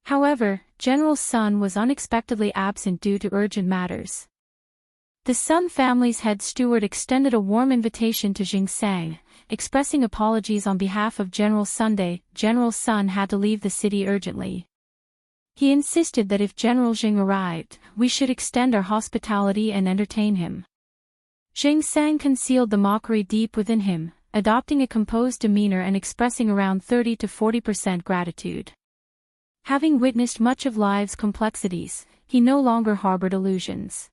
However, General Sun was unexpectedly absent due to urgent matters. The Sun family's head steward extended a warm invitation to Jing Sang, expressing apologies on behalf of General Sunday. General Sun had to leave the city urgently. He insisted that if General Jing arrived, we should extend our hospitality and entertain him. Jing Sang concealed the mockery deep within him, adopting a composed demeanor and expressing around 30 to 40% gratitude. Having witnessed much of life's complexities, he no longer harbored illusions.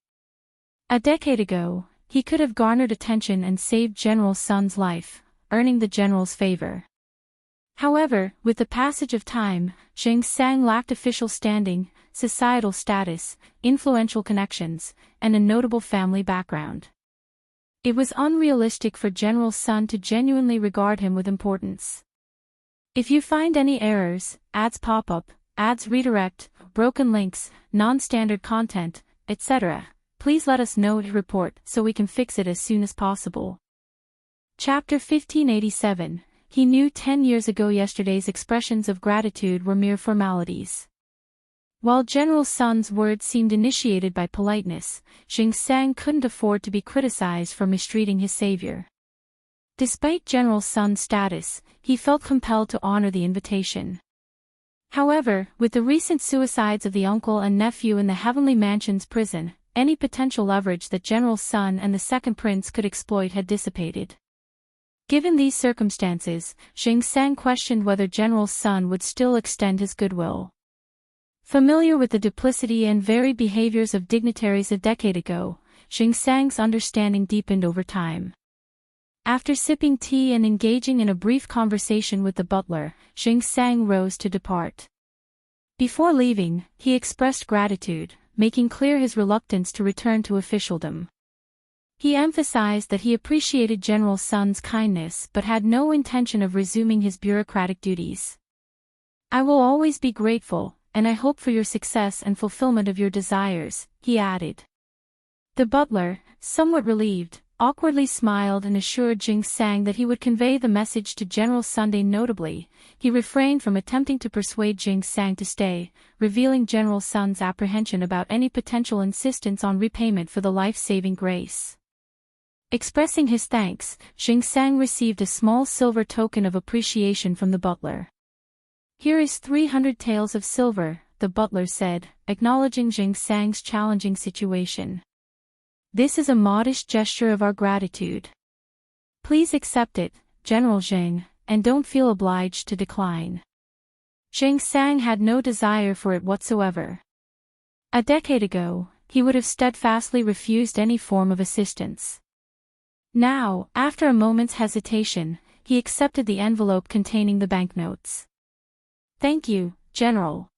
A decade ago, he could have garnered attention and saved General Sun's life, earning the general's favor. However, with the passage of time, Jing Sang lacked official standing, societal status, influential connections, and a notable family background. It was unrealistic for General Sun to genuinely regard him with importance. If you find any errors, ads pop up, ads redirect, broken links, non-standard content, etc., please let us know to report so we can fix it as soon as possible. Chapter 1587. He knew 10 years ago yesterday's expressions of gratitude were mere formalities. While General Sun's words seemed initiated by politeness, Jing Sang couldn't afford to be criticized for mistreating his savior. Despite General Sun's status, he felt compelled to honor the invitation. However, with the recent suicides of the uncle and nephew in the Heavenly Mansion's prison, any potential leverage that General Sun and the second prince could exploit had dissipated. Given these circumstances, Jing Sang questioned whether General Sun would still extend his goodwill. Familiar with the duplicity and varied behaviors of dignitaries a decade ago, Jing Sang's understanding deepened over time. After sipping tea and engaging in a brief conversation with the butler, Jing Sang rose to depart. Before leaving, he expressed gratitude, making clear his reluctance to return to officialdom. He emphasized that he appreciated General Sun's kindness but had no intention of resuming his bureaucratic duties. "I will always be grateful, and I hope for your success and fulfillment of your desires," he added. The butler, somewhat relieved, awkwardly smiled and assured Jing Sang that he would convey the message to General Sunday. Notably, he refrained from attempting to persuade Jing Sang to stay, revealing General Sun's apprehension about any potential insistence on repayment for the life-saving grace. Expressing his thanks, Jing Sang received a small silver token of appreciation from the butler. "Here is 300 taels of silver," the butler said, acknowledging Jing Sang's challenging situation. "This is a modest gesture of our gratitude. Please accept it, General Jing, and don't feel obliged to decline." Jing Sang had no desire for it whatsoever. A decade ago, he would have steadfastly refused any form of assistance. Now, after a moment's hesitation, he accepted the envelope containing the banknotes. "Thank you, General."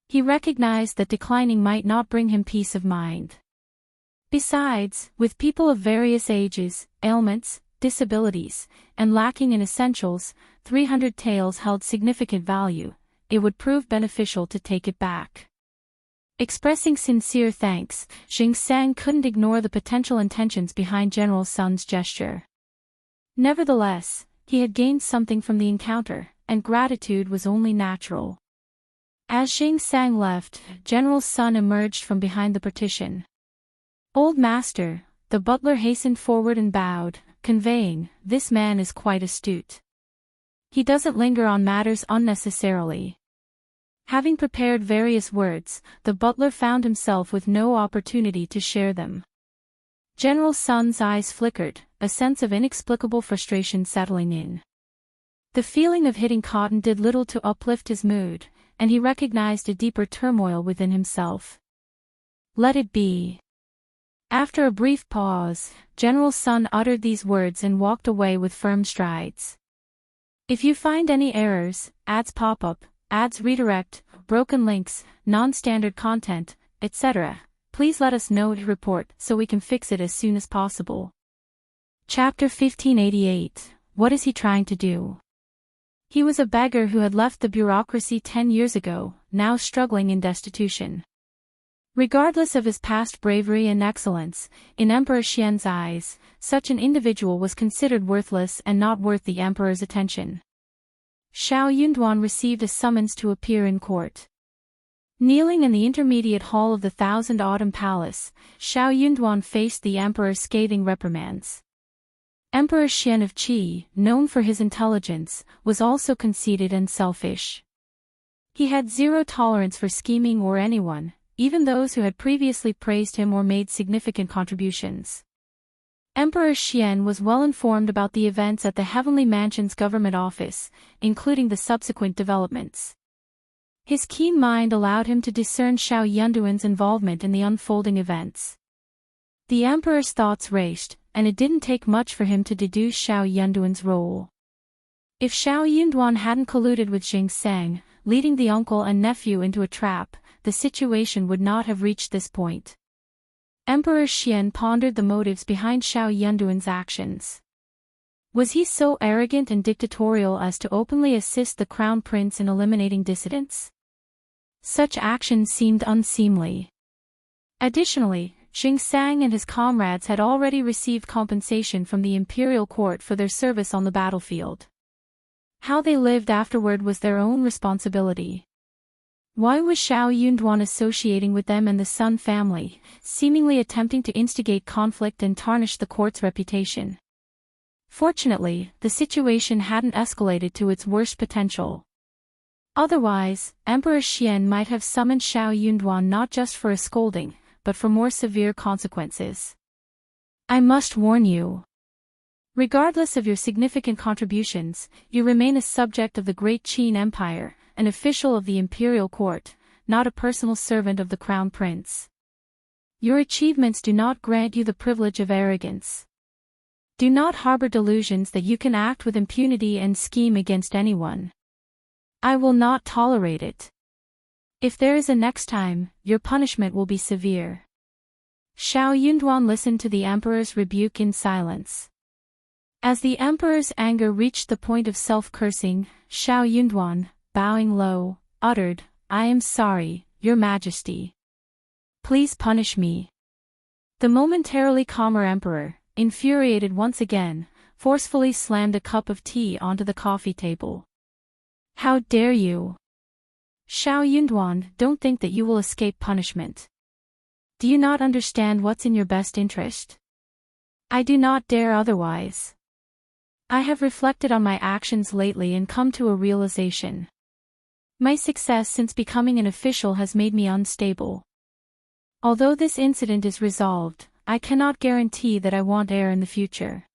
He recognized that declining might not bring him peace of mind. Besides, with people of various ages, ailments, disabilities, and lacking in essentials, 300 taels held significant value. It would prove beneficial to take it back. Expressing sincere thanks, Jing Sang couldn't ignore the potential intentions behind General Sun's gesture. Nevertheless, he had gained something from the encounter, and gratitude was only natural. As Xing Sang left, General Sun emerged from behind the partition. "Old master," the butler hastened forward and bowed, conveying, "This man is quite astute. He doesn't linger on matters unnecessarily." Having prepared various words, the butler found himself with no opportunity to share them. General Sun's eyes flickered, a sense of inexplicable frustration settling in. The feeling of hitting cotton did little to uplift his mood, and he recognized a deeper turmoil within himself. "Let it be." After a brief pause, General Sun uttered these words and walked away with firm strides. "If you find any errors, ads pop up, ads redirect, broken links, non-standard content, etc., please let us know to report so we can fix it as soon as possible." Chapter 1588. What is he trying to do? He was a beggar who had left the bureaucracy 10 years ago, now struggling in destitution. Regardless of his past bravery and excellence, in Emperor Xian's eyes, such an individual was considered worthless and not worth the emperor's attention. Shao Yunduan received a summons to appear in court. Kneeling in the intermediate hall of the Thousand Autumn Palace, Shao Yunduan faced the emperor's scathing reprimands. Emperor Xian of Qi, known for his intelligence, was also conceited and selfish. He had zero tolerance for scheming or anyone, even those who had previously praised him or made significant contributions. Emperor Xian was well informed about the events at the Heavenly Mansion's government office, including the subsequent developments. His keen mind allowed him to discern Shao Yunduan's involvement in the unfolding events. The emperor's thoughts raced, and it didn't take much for him to deduce Shao Yunduan's role. If Shao Yunduan hadn't colluded with Xing Sang, leading the uncle and nephew into a trap, the situation would not have reached this point. Emperor Xian pondered the motives behind Shao Yunduan's actions. Was he so arrogant and dictatorial as to openly assist the crown prince in eliminating dissidents? Such actions seemed unseemly. Additionally, Xing Sang and his comrades had already received compensation from the imperial court for their service on the battlefield. How they lived afterward was their own responsibility. Why was Shao Yunduan associating with them and the Sun family, seemingly attempting to instigate conflict and tarnish the court's reputation? Fortunately, the situation hadn't escalated to its worst potential. Otherwise, Emperor Xian might have summoned Shao Yunduan not just for a scolding, but for more severe consequences. "I must warn you. Regardless of your significant contributions, you remain a subject of the Great Qin Empire, an official of the imperial court, not a personal servant of the crown prince. Your achievements do not grant you the privilege of arrogance. Do not harbor delusions that you can act with impunity and scheme against anyone. I will not tolerate it. If there is a next time, your punishment will be severe." Shao Yunduan listened to the emperor's rebuke in silence. As the emperor's anger reached the point of self-cursing, Shao Yunduan, bowing low, uttered, "I am sorry, your majesty. Please punish me." The momentarily calmer emperor, infuriated once again, forcefully slammed a cup of tea onto the coffee table. "How dare you? Shao Yunduan, don't think that you will escape punishment. Do you not understand what's in your best interest? I do not dare otherwise. I have reflected on my actions lately and come to a realization. My success since becoming an official has made me unstable. Although this incident is resolved, I cannot guarantee that I won't err in the future.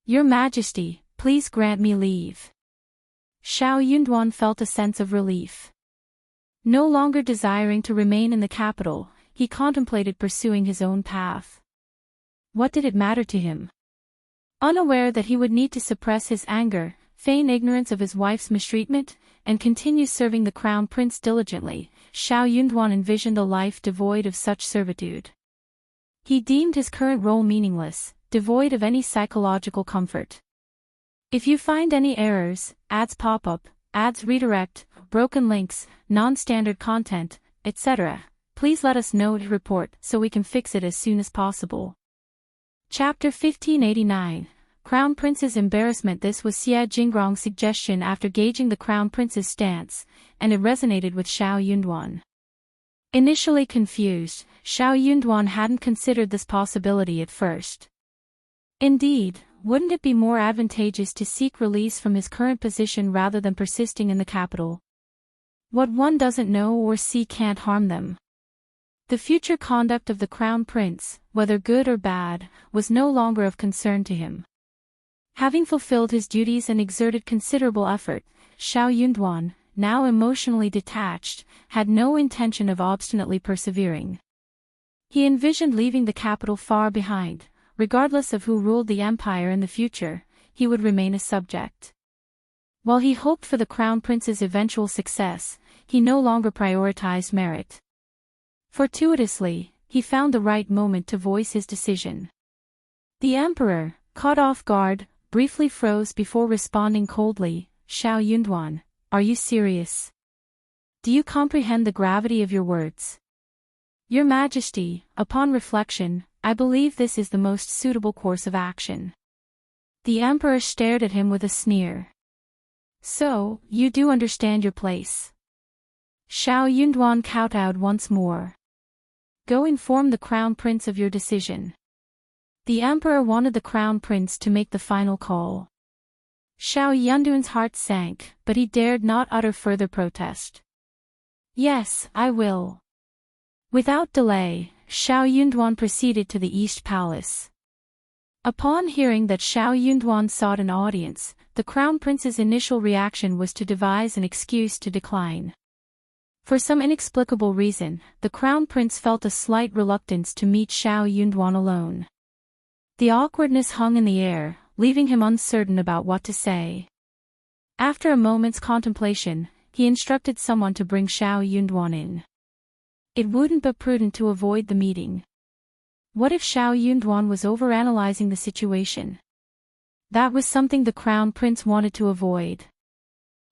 Your Majesty, please grant me leave." Shao Yunduan felt a sense of relief. No longer desiring to remain in the capital, he contemplated pursuing his own path. What did it matter to him? Unaware that he would need to suppress his anger, feign ignorance of his wife's mistreatment, and continue serving the crown prince diligently, Shao Yunduan envisioned a life devoid of such servitude. He deemed his current role meaningless, devoid of any psychological comfort. If you find any errors, ads pop up, ads redirect, broken links, non-standard content, etc., please let us know to report so we can fix it as soon as possible. Chapter 1589. Crown Prince's embarrassment. This was Xie Jingrong's suggestion after gauging the Crown Prince's stance, and it resonated with Shao Yunduan. Initially confused, Shao Yunduan hadn't considered this possibility at first. Indeed, wouldn't it be more advantageous to seek release from his current position rather than persisting in the capital? What one doesn't know or see can't harm them. The future conduct of the Crown Prince, whether good or bad, was no longer of concern to him. Having fulfilled his duties and exerted considerable effort, Shao Yunduan, now emotionally detached, had no intention of obstinately persevering. He envisioned leaving the capital far behind. Regardless of who ruled the empire in the future, he would remain a subject. While he hoped for the Crown Prince's eventual success, he no longer prioritized merit. Fortuitously, he found the right moment to voice his decision. The emperor, caught off guard, briefly froze before responding coldly. Shao Yunduan, are you serious? Do you comprehend the gravity of your words? Your Majesty, upon reflection, I believe this is the most suitable course of action. The emperor stared at him with a sneer. So, you do understand your place. Shao Yunduan kowtowed once more. Go inform the Crown Prince of your decision. The emperor wanted the Crown Prince to make the final call. Shao Yunduan's heart sank, but he dared not utter further protest. Yes, I will. Without delay, Shao Yunduan proceeded to the East Palace. Upon hearing that Shao Yunduan sought an audience, the Crown Prince's initial reaction was to devise an excuse to decline. For some inexplicable reason, the Crown Prince felt a slight reluctance to meet Shao Yunduan alone. The awkwardness hung in the air, leaving him uncertain about what to say. After a moment's contemplation, he instructed someone to bring Shao Yunduan in. It wouldn't be prudent to avoid the meeting. What if Shao Yunduan was overanalyzing the situation? That was something the Crown Prince wanted to avoid.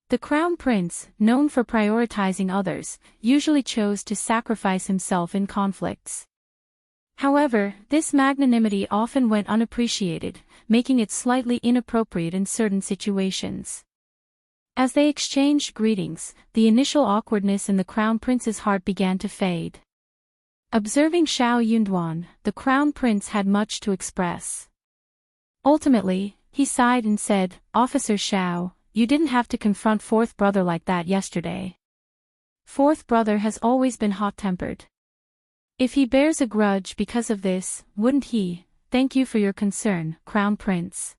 The Crown Prince, known for prioritizing others, usually chose to sacrifice himself in conflicts. However, this magnanimity often went unappreciated, making it slightly inappropriate in certain situations. As they exchanged greetings, the initial awkwardness in the Crown Prince's heart began to fade. Observing Shao Yunduan, the Crown Prince had much to express. Ultimately, he sighed and said, Officer Shao, you didn't have to confront Fourth Brother like that yesterday. Fourth Brother has always been hot-tempered. If he bears a grudge because of this, wouldn't he? Thank you for your concern, Crown Prince.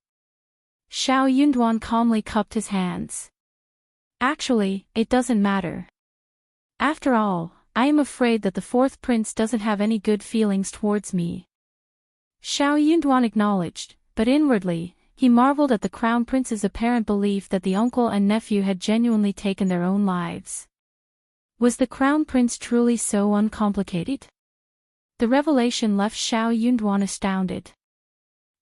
Shao Yunduan calmly cupped his hands. Actually, it doesn't matter. After all, I am afraid that the Fourth Prince doesn't have any good feelings towards me. Shao Yunduan acknowledged, but inwardly, he marveled at the Crown Prince's apparent belief that the uncle and nephew had genuinely taken their own lives. Was the Crown Prince truly so uncomplicated? The revelation left Shao Yunduan astounded.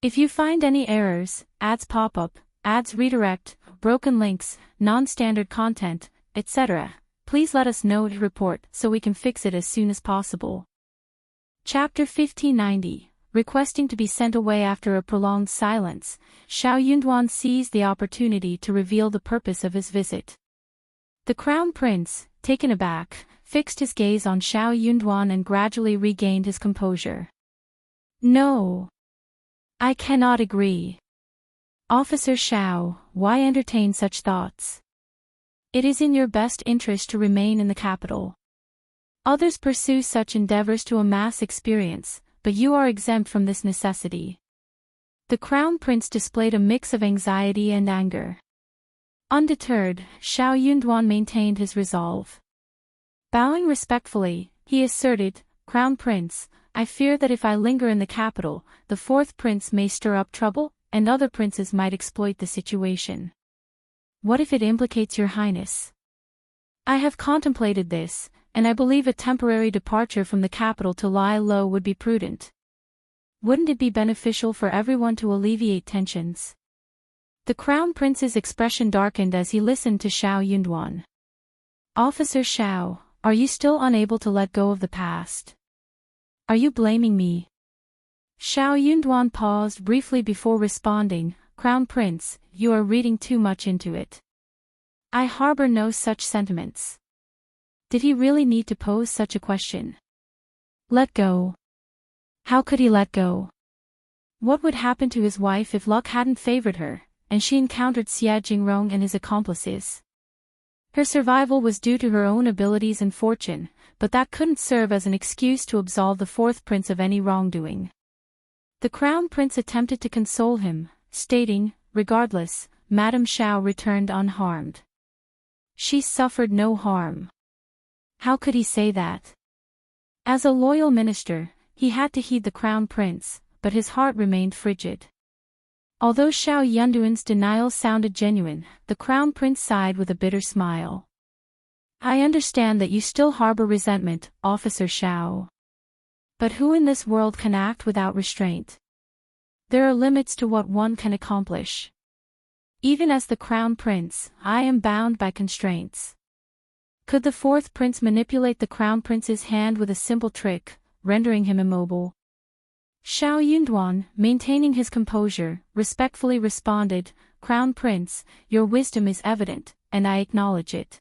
If you find any errors, ads pop up, ads redirect, broken links, non-standard content, etc., please let us know to report so we can fix it as soon as possible. Chapter 1590, Requesting to be sent away. After a prolonged silence, Shao Yunduan seized the opportunity to reveal the purpose of his visit. The Crown Prince, taken aback, fixed his gaze on Shao Yunduan and gradually regained his composure. No. I cannot agree. Officer Shao, why entertain such thoughts? It is in your best interest to remain in the capital. Others pursue such endeavors to amass experience, but you are exempt from this necessity. The Crown Prince displayed a mix of anxiety and anger. Undeterred, Shao Yunduan maintained his resolve. Bowing respectfully, he asserted, Crown Prince, I fear that if I linger in the capital, the Fourth Prince may stir up trouble, and other princes might exploit the situation. What if it implicates your highness? I have contemplated this, and I believe a temporary departure from the capital to lie low would be prudent. Wouldn't it be beneficial for everyone to alleviate tensions? The Crown Prince's expression darkened as he listened to Shao Yunduan. Officer Shao, are you still unable to let go of the past? Are you blaming me? Shao Yunduan paused briefly before responding, Crown Prince, you are reading too much into it. I harbor no such sentiments. Did he really need to pose such a question? Let go. How could he let go? What would happen to his wife if luck hadn't favored her, and she encountered Xie Jingrong and his accomplices? Her survival was due to her own abilities and fortune, but that couldn't serve as an excuse to absolve the fourth prince of any wrongdoing. The Crown Prince attempted to console him, stating, regardless, Madame Shao returned unharmed. She suffered no harm. How could he say that? As a loyal minister, he had to heed the Crown Prince, but his heart remained frigid. Although Shao Yunduan's denial sounded genuine, the Crown Prince sighed with a bitter smile. I understand that you still harbor resentment, Officer Shao. But who in this world can act without restraint? There are limits to what one can accomplish. Even as the Crown Prince, I am bound by constraints. Could the fourth prince manipulate the Crown Prince's hand with a simple trick, rendering him immobile? Shao Yunduan, maintaining his composure, respectfully responded, Crown Prince, your wisdom is evident, and I acknowledge it.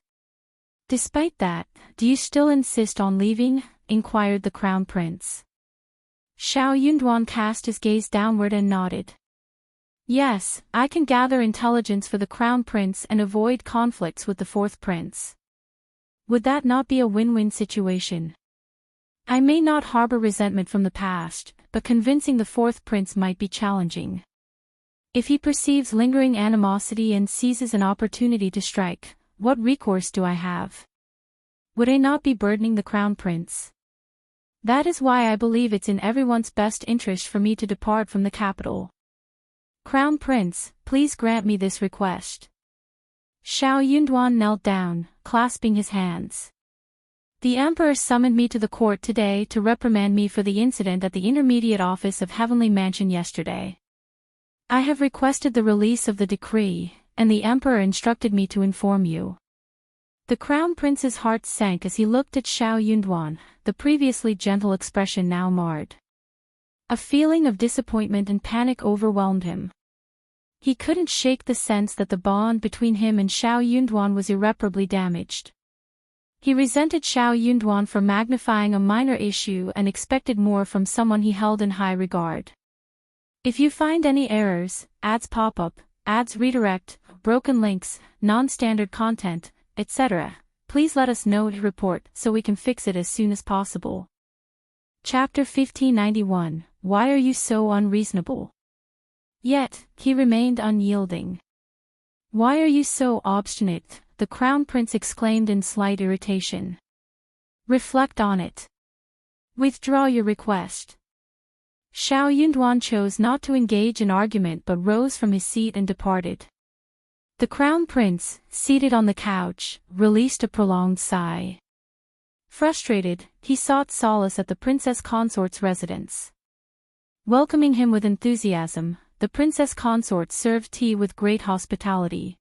Despite that, do you still insist on leaving? Inquired the Crown Prince. Shao Yunduan cast his gaze downward and nodded. Yes, I can gather intelligence for the Crown Prince and avoid conflicts with the fourth prince. Would that not be a win-win situation? I may not harbor resentment from the past, but convincing the fourth prince might be challenging. If he perceives lingering animosity and seizes an opportunity to strike, what recourse do I have? Would I not be burdening the Crown Prince? That is why I believe it's in everyone's best interest for me to depart from the capital. Crown Prince, please grant me this request. Shao Yunduan knelt down, clasping his hands. The Emperor summoned me to the court today to reprimand me for the incident at the intermediate office of Heavenly Mansion yesterday. I have requested the release of the decree, and the Emperor instructed me to inform you. The Crown Prince's heart sank as he looked at Shao Yunduan, the previously gentle expression now marred. A feeling of disappointment and panic overwhelmed him. He couldn't shake the sense that the bond between him and Shao Yunduan was irreparably damaged. He resented Shao Yunduan for magnifying a minor issue and expected more from someone he held in high regard. If you find any errors, ads pop up, ads redirect, broken links, non-standard content, etc., please let us know to report so we can fix it as soon as possible. Chapter 1591, Why Are You So Unreasonable? Yet, he remained unyielding. Why are you so obstinate? The Crown Prince exclaimed in slight irritation. Reflect on it. Withdraw your request. Shao Yunduan chose not to engage in argument but rose from his seat and departed. The Crown Prince, seated on the couch, released a prolonged sigh. Frustrated, he sought solace at the princess consort's residence. Welcoming him with enthusiasm, the princess consort served tea with great hospitality.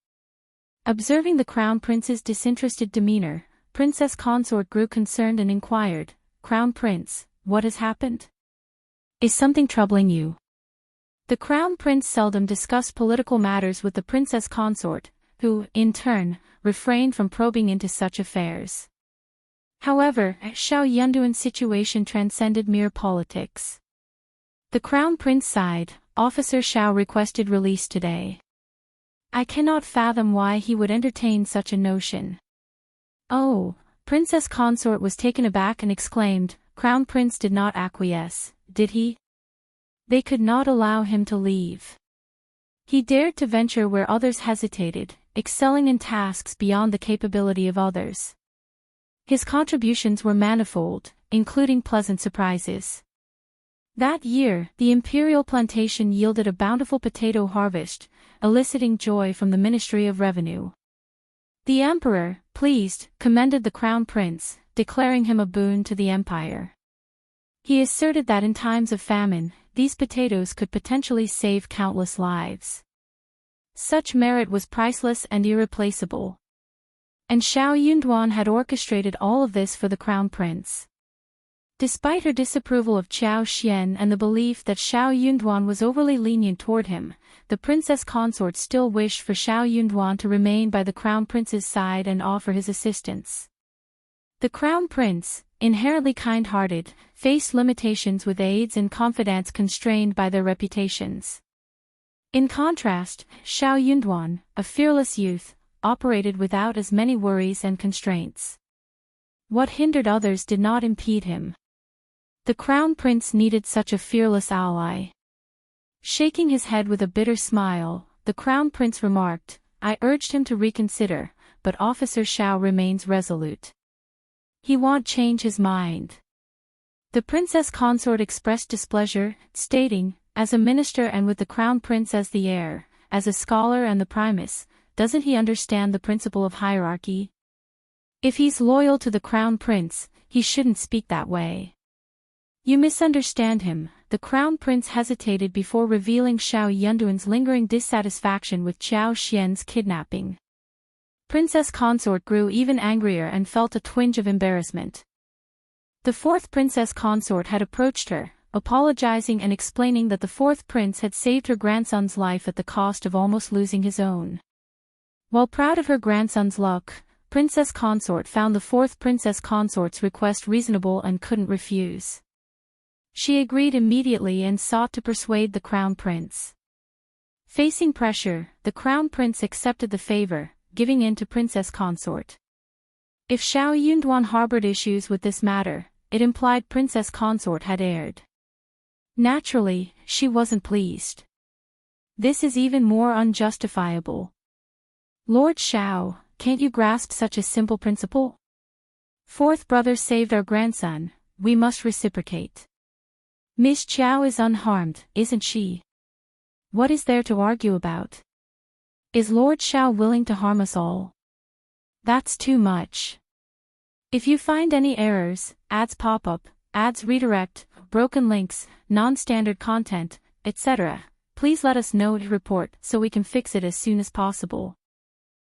Observing the Crown Prince's disinterested demeanor, Princess Consort grew concerned and inquired, Crown Prince, what has happened? Is something troubling you? The Crown Prince seldom discussed political matters with the Princess Consort, who, in turn, refrained from probing into such affairs. However, Shao Yunduan's situation transcended mere politics. The Crown Prince sighed, Officer Shao requested release today. I cannot fathom why he would entertain such a notion. Oh, Princess Consort was taken aback and exclaimed, Crown Prince did not acquiesce, did he? They could not allow him to leave. He dared to venture where others hesitated, excelling in tasks beyond the capability of others. His contributions were manifold, including pleasant surprises. That year, the imperial plantation yielded a bountiful potato harvest, eliciting joy from the Ministry of Revenue. The Emperor, pleased, commended the Crown Prince, declaring him a boon to the empire. He asserted that in times of famine, these potatoes could potentially save countless lives. Such merit was priceless and irreplaceable. And Shao Yunduan had orchestrated all of this for the Crown Prince. Despite her disapproval of Qiao Xian and the belief that Shao Yunduan was overly lenient toward him, the princess consort still wished for Shao Yunduan to remain by the crown prince's side and offer his assistance. The crown prince, inherently kind-hearted, faced limitations with aides and confidants constrained by their reputations. In contrast, Shao Yunduan, a fearless youth, operated without as many worries and constraints. What hindered others did not impede him. The crown prince needed such a fearless ally. Shaking his head with a bitter smile, the crown prince remarked, "I urged him to reconsider, but Officer Shao remains resolute. He won't change his mind." The princess consort expressed displeasure, stating, "As a minister and with the crown prince as the heir, as a scholar and the primus, doesn't he understand the principle of hierarchy? If he's loyal to the crown prince, he shouldn't speak that way." "You misunderstand him." The crown prince hesitated before revealing Shao Yunduan's lingering dissatisfaction with Qiao Xian's kidnapping. Princess consort grew even angrier and felt a twinge of embarrassment. The fourth princess consort had approached her, apologizing and explaining that the fourth prince had saved her grandson's life at the cost of almost losing his own. While proud of her grandson's luck, princess consort found the fourth princess consort's request reasonable and couldn't refuse. She agreed immediately and sought to persuade the crown prince. Facing pressure, the crown prince accepted the favor, giving in to princess consort. If Shao Yunduan harbored issues with this matter, it implied princess consort had erred. Naturally, she wasn't pleased. This is even more unjustifiable. "Lord Shao, can't you grasp such a simple principle? Fourth brother saved our grandson, we must reciprocate. Miss Qiao is unharmed, isn't she? What is there to argue about? Is Lord Shao willing to harm us all? That's too much. If you find any errors, ads pop up, ads redirect, broken links, non-standard content, etc., please let us know to report so we can fix it as soon as possible."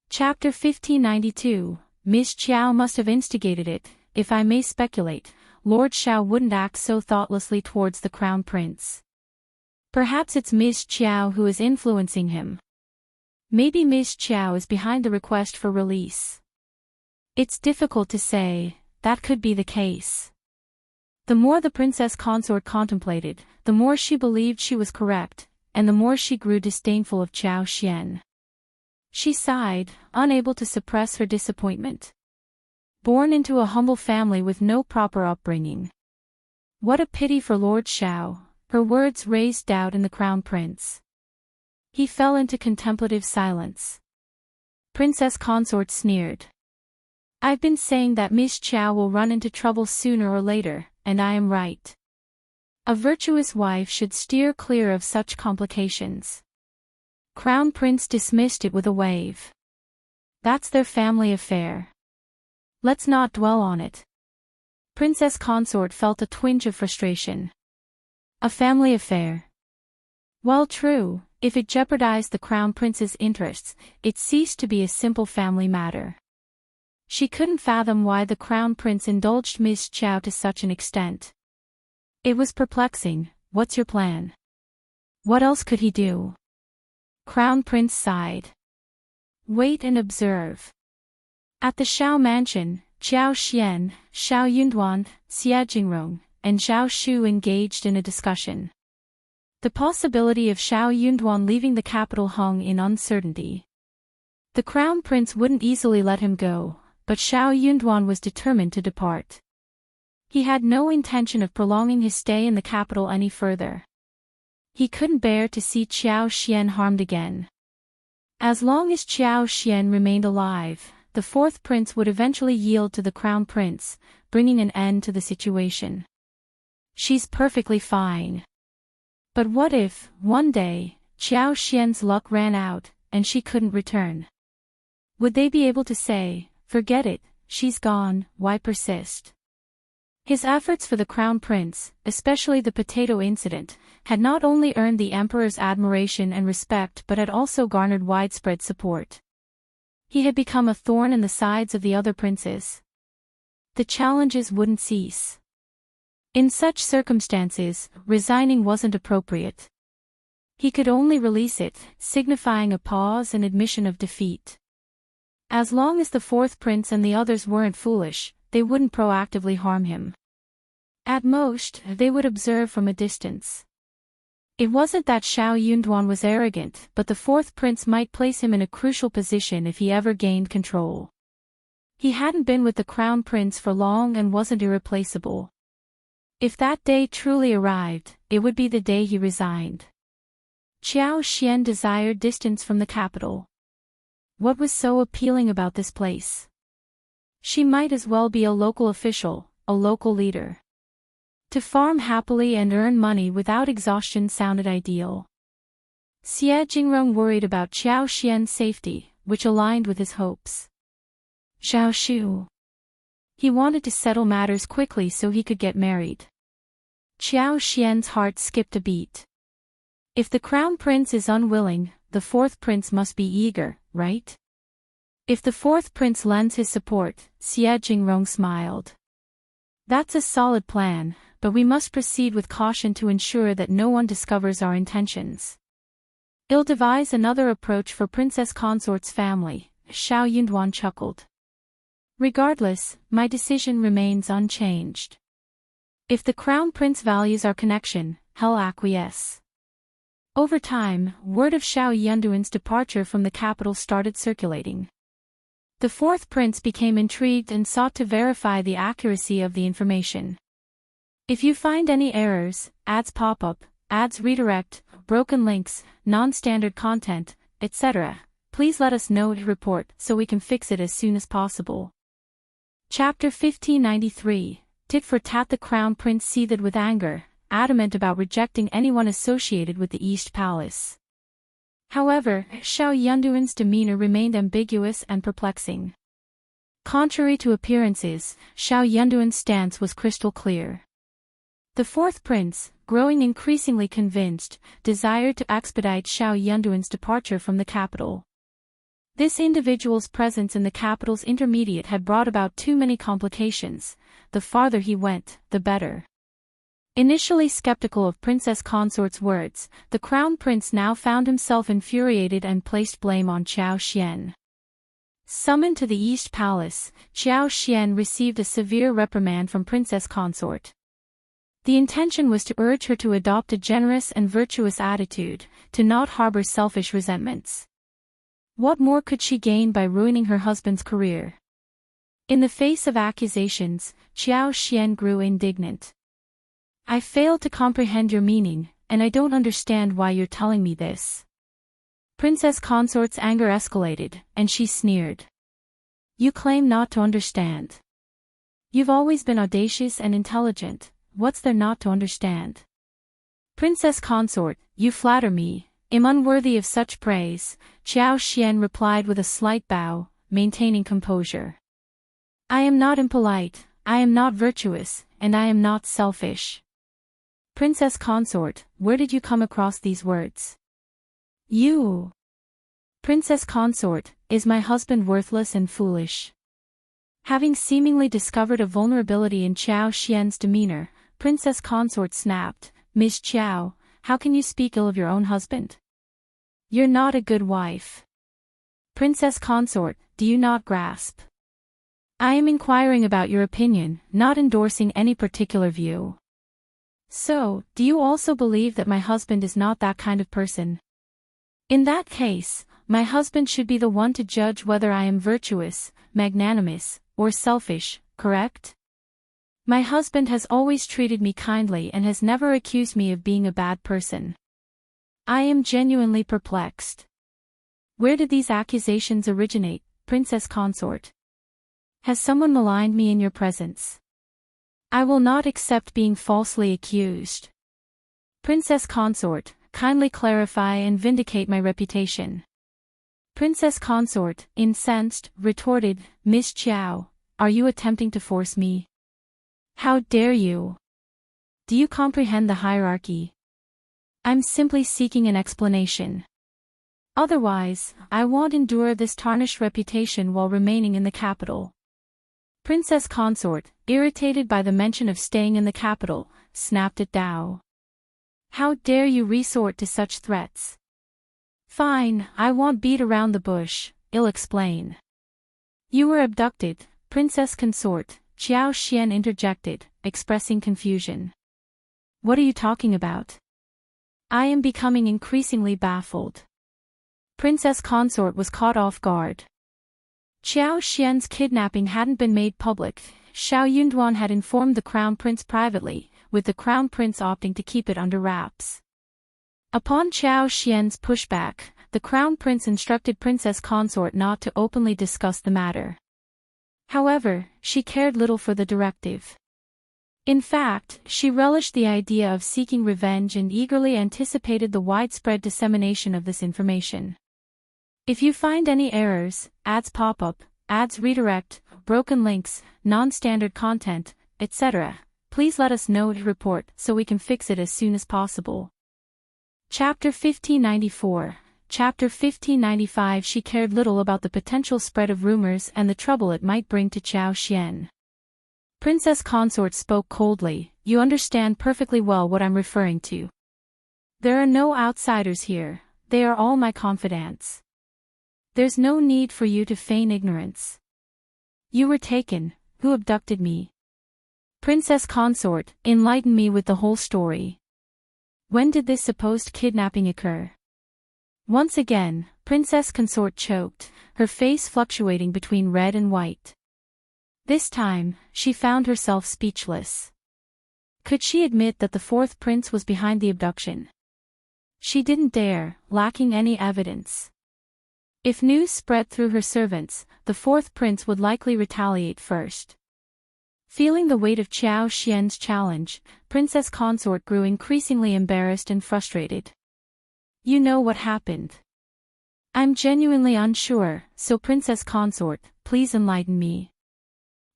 Chapter 1592, Miss Qiao must have instigated it. If I may speculate, Lord Shao wouldn't act so thoughtlessly towards the crown prince. Perhaps it's Miss Qiao who is influencing him. Maybe Miss Qiao is behind the request for release. It's difficult to say, that could be the case. The more the princess consort contemplated, the more she believed she was correct, and the more she grew disdainful of Qiao Xian. She sighed, unable to suppress her disappointment. Born into a humble family with no proper upbringing. What a pity for Lord Shao. Her words raised doubt in the crown prince. He fell into contemplative silence. Princess consort sneered. "I've been saying that Miss Qiao will run into trouble sooner or later, and I am right. A virtuous wife should steer clear of such complications." Crown prince dismissed it with a wave. "That's their family affair. Let's not dwell on it." Princess consort felt a twinge of frustration. A family affair. While true, if it jeopardized the crown prince's interests, it ceased to be a simple family matter. She couldn't fathom why the crown prince indulged Miss Qiao to such an extent. It was perplexing. "What's your plan? What else could he do?" Crown prince sighed. "Wait and observe." At the Shao mansion, Qiao Xian, Shao Yunduan, Xia Jingrong, and Zhao Shu engaged in a discussion. The possibility of Shao Yunduan leaving the capital hung in uncertainty. The crown prince wouldn't easily let him go, but Shao Yunduan was determined to depart. He had no intention of prolonging his stay in the capital any further. He couldn't bear to see Qiao Xian harmed again. As long as Qiao Xian remained alive, the fourth prince would eventually yield to the crown prince, bringing an end to the situation. She's perfectly fine. But what if, one day, Qiao Xian's luck ran out, and she couldn't return? Would they be able to say, "Forget it, she's gone, why persist?" His efforts for the crown prince, especially the potato incident, had not only earned the emperor's admiration and respect but had also garnered widespread support. He had become a thorn in the sides of the other princes. The challenges wouldn't cease. In such circumstances, resigning wasn't appropriate. He could only release it, signifying a pause and admission of defeat. As long as the fourth prince and the others weren't foolish, they wouldn't proactively harm him. At most, they would observe from a distance. It wasn't that Shao Yunduan was arrogant, but the fourth prince might place him in a crucial position if he ever gained control. He hadn't been with the crown prince for long and wasn't irreplaceable. If that day truly arrived, it would be the day he resigned. Qiao Xian desired distance from the capital. What was so appealing about this place? She might as well be a local official, a local leader. To farm happily and earn money without exhaustion sounded ideal. Xie Jingrong worried about Qiao Xian's safety, which aligned with his hopes. Zhao Shu. He wanted to settle matters quickly so he could get married. Qiao Xian's heart skipped a beat. If the crown prince is unwilling, the fourth prince must be eager, right? If the fourth prince lends his support, Xie Jingrong smiled. That's a solid plan, but we must proceed with caution to ensure that no one discovers our intentions. I'll devise another approach for Princess Consort's family, Shao Yunduan chuckled. Regardless, my decision remains unchanged. If the crown prince values our connection, he'll acquiesce. Over time, word of Shao Yunduan's departure from the capital started circulating. The fourth prince became intrigued and sought to verify the accuracy of the information. If you find any errors, ads pop up, ads redirect, broken links, non-standard content, etc., please let us know to report so we can fix it as soon as possible. Chapter 1593, Tit for Tat. The crown prince seethed with anger, adamant about rejecting anyone associated with the East Palace. However, Shao Yunduan's demeanor remained ambiguous and perplexing. Contrary to appearances, Shao Yunduan's stance was crystal clear. The fourth prince, growing increasingly convinced, desired to expedite Shao Yunduan's departure from the capital. This individual's presence in the capital's intermediate had brought about too many complications. The farther he went, the better. Initially skeptical of Princess Consort's words, the crown prince now found himself infuriated and placed blame on Qiao Xian. Summoned to the East Palace, Qiao Xian received a severe reprimand from Princess Consort. The intention was to urge her to adopt a generous and virtuous attitude, to not harbor selfish resentments. What more could she gain by ruining her husband's career? In the face of accusations, Qiao Xian grew indignant. I fail to comprehend your meaning, and I don't understand why you're telling me this. Princess Consort's anger escalated, and she sneered. You claim not to understand. You've always been audacious and intelligent, what's there not to understand? Princess Consort, you flatter me, am unworthy of such praise, Qiao Xian replied with a slight bow, maintaining composure. I am not impolite, I am not virtuous, and I am not selfish. Princess Consort, where did you come across these words? You. Princess Consort, is my husband worthless and foolish? Having seemingly discovered a vulnerability in Qiao Xian's demeanor, Princess Consort snapped, Miss Qiao, how can you speak ill of your own husband? You're not a good wife. Princess Consort, do you not grasp? I am inquiring about your opinion, not endorsing any particular view. So, do you also believe that my husband is not that kind of person? In that case, my husband should be the one to judge whether I am virtuous, magnanimous, or selfish, correct? My husband has always treated me kindly and has never accused me of being a bad person. I am genuinely perplexed. Where did these accusations originate, Princess Consort? Has someone maligned me in your presence? I will not accept being falsely accused. Princess Consort, kindly clarify and vindicate my reputation. Princess Consort, incensed, retorted, Miss Qiao, are you attempting to force me? How dare you? Do you comprehend the hierarchy? I'm simply seeking an explanation. Otherwise, I won't endure this tarnished reputation while remaining in the capital. Princess Consort, irritated by the mention of staying in the capital, snapped at Zhao. How dare you resort to such threats? Fine, I won't beat around the bush, I'll explain. You were abducted, Princess Consort, Qiao Xian interjected, expressing confusion. What are you talking about? I am becoming increasingly baffled. Princess Consort was caught off guard. Qiao Xian's kidnapping hadn't been made public. Shao Yunduan had informed the Crown Prince privately, with the Crown Prince opting to keep it under wraps. Upon Qiao Xian's pushback, the Crown Prince instructed Princess Consort not to openly discuss the matter. However, she cared little for the directive. In fact, she relished the idea of seeking revenge and eagerly anticipated the widespread dissemination of this information. If you find any errors, ads pop up, ads redirect, broken links, non-standard content, etc., please let us know to report so we can fix it as soon as possible. Chapter 1594. Chapter 1595. She cared little about the potential spread of rumors and the trouble it might bring to Qiao Xian. Princess Consort spoke coldly, you understand perfectly well what I'm referring to. There are no outsiders here, they are all my confidants. There's no need for you to feign ignorance. You were taken, who abducted me? Princess Consort, enlighten me with the whole story. When did this supposed kidnapping occur? Once again, Princess Consort choked, her face fluctuating between red and white. This time, she found herself speechless. Could she admit that the fourth prince was behind the abduction? She didn't dare, lacking any evidence. If news spread through her servants, the fourth prince would likely retaliate first. Feeling the weight of Qiao Xian's challenge, Princess Consort grew increasingly embarrassed and frustrated. You know what happened. I'm genuinely unsure, so Princess Consort, please enlighten me.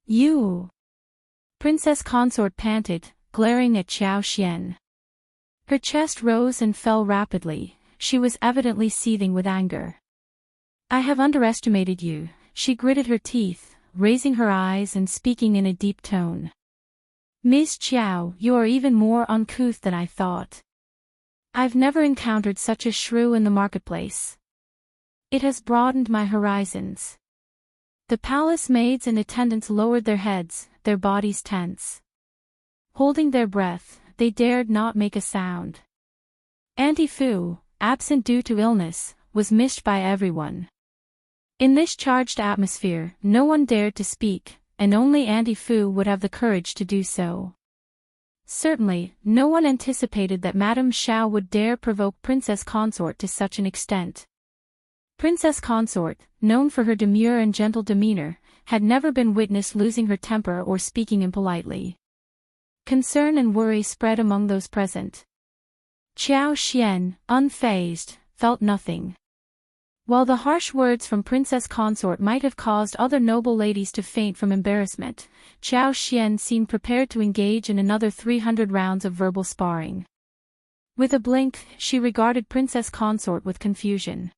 You. Princess Consort panted, glaring at Qiao Xian. Her chest rose and fell rapidly, she was evidently seething with anger. I have underestimated you, she gritted her teeth, raising her eyes and speaking in a deep tone. Ms. Qiao, you are even more uncouth than I thought. I've never encountered such a shrew in the marketplace. It has broadened my horizons. The palace maids and attendants lowered their heads, their bodies tense. Holding their breath, they dared not make a sound. Auntie Fu, absent due to illness, was missed by everyone. In this charged atmosphere, no one dared to speak, and only Auntie Fu would have the courage to do so. Certainly, no one anticipated that Madame Shao would dare provoke Princess Consort to such an extent. Princess Consort, known for her demure and gentle demeanor, had never been witnessed losing her temper or speaking impolitely. Concern and worry spread among those present. Qiao Xian, unfazed, felt nothing. While the harsh words from Princess Consort might have caused other noble ladies to faint from embarrassment, Qiao Xian seemed prepared to engage in another 300 rounds of verbal sparring. With a blink, she regarded Princess Consort with confusion.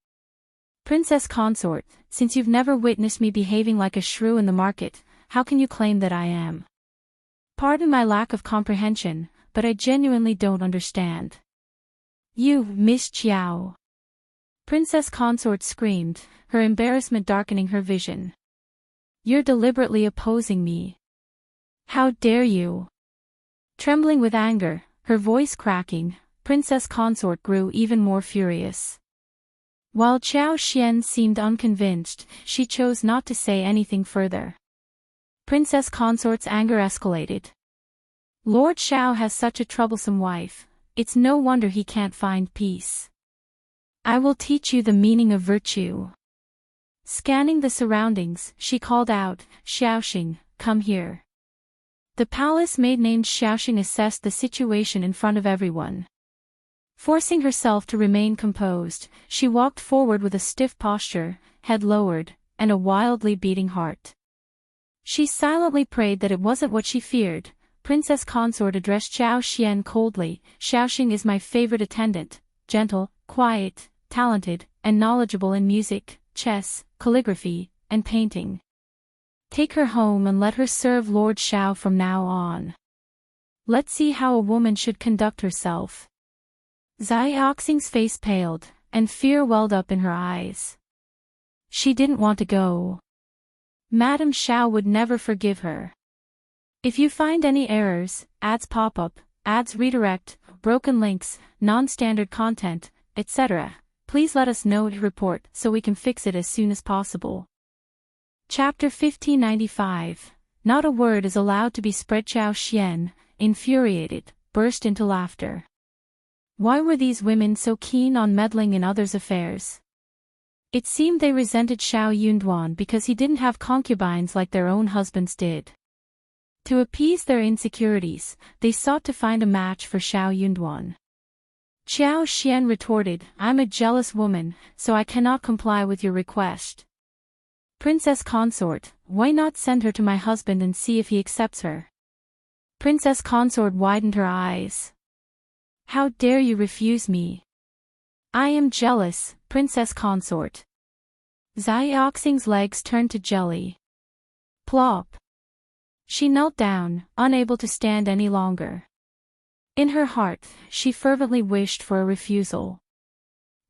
Princess Consort, since you've never witnessed me behaving like a shrew in the market, how can you claim that I am? Pardon my lack of comprehension, but I genuinely don't understand. You, Miss Qiao. Princess Consort screamed, her embarrassment darkening her vision. You're deliberately opposing me. How dare you? Trembling with anger, her voice cracking, Princess Consort grew even more furious. While Qiao Xian seemed unconvinced, she chose not to say anything further. Princess Consort's anger escalated. Lord Shao has such a troublesome wife, it's no wonder he can't find peace. I will teach you the meaning of virtue. Scanning the surroundings, she called out, Xiaoxing, come here. The palace maid named Xiaoxing assessed the situation in front of everyone. Forcing herself to remain composed, she walked forward with a stiff posture, head lowered, and a wildly beating heart. She silently prayed that it wasn't what she feared. Princess Consort addressed Qiao Xian coldly, Xiaoxing is my favorite attendant, gentle, quiet, talented, and knowledgeable in music, chess, calligraphy, and painting. Take her home and let her serve Lord Shao from now on. Let's see how a woman should conduct herself. Zhao face paled, and fear welled up in her eyes. She didn't want to go. Madame Shao would never forgive her. If you find any errors, ads pop up, ads redirect, broken links, non-standard content, etc., please let us know to report so we can fix it as soon as possible. Chapter 1595. Not a word is allowed to be spread. Qiao Xian, infuriated, burst into laughter. Why were these women so keen on meddling in others' affairs? It seemed they resented Shao Yunduan because he didn't have concubines like their own husbands did. To appease their insecurities, they sought to find a match for Shao Yunduan. Qiao Xian retorted, I'm a jealous woman, so I cannot comply with your request. Princess Consort, why not send her to my husband and see if he accepts her? Princess Consort widened her eyes. How dare you refuse me? I am jealous, Princess Consort. Zhao legs turned to jelly. Plop. She knelt down, unable to stand any longer. In her heart, she fervently wished for a refusal.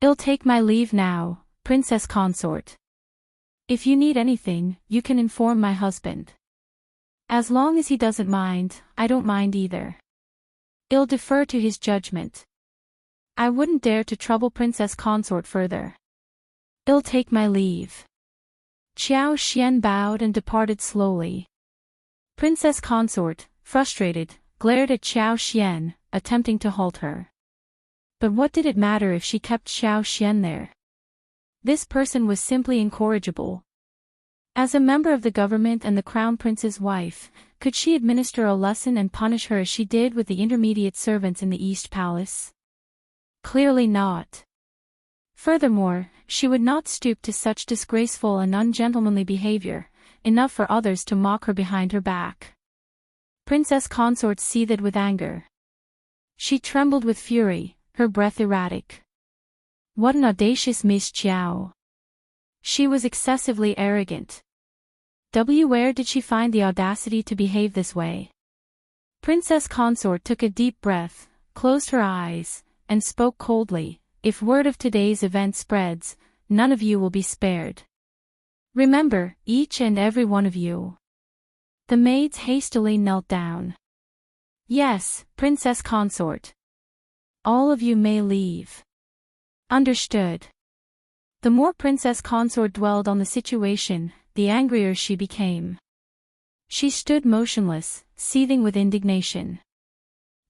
I'll take my leave now, Princess Consort. If you need anything, you can inform my husband. As long as he doesn't mind, I don't mind either. I'll defer to his judgment. I wouldn't dare to trouble Princess Consort further. I'll take my leave. Qiao Xian bowed and departed slowly. Princess Consort, frustrated, glared at Qiao Xian, attempting to halt her. But what did it matter if she kept Qiao Xian there? This person was simply incorrigible. As a member of the government and the crown prince's wife, could she administer a lesson and punish her as she did with the intermediate servants in the East Palace? Clearly not. Furthermore, she would not stoop to such disgraceful and ungentlemanly behavior, enough for others to mock her behind her back. Princess Consort seethed with anger. She trembled with fury, her breath erratic. What an audacious Miss Qiao! She was excessively arrogant. Where did she find the audacity to behave this way? Princess Consort took a deep breath, closed her eyes, and spoke coldly, if word of today's event spreads, none of you will be spared. Remember, each and every one of you. The maids hastily knelt down. Yes, Princess Consort. All of you may leave. Understood. The more Princess Consort dwelled on the situation, the angrier she became. She stood motionless, seething with indignation.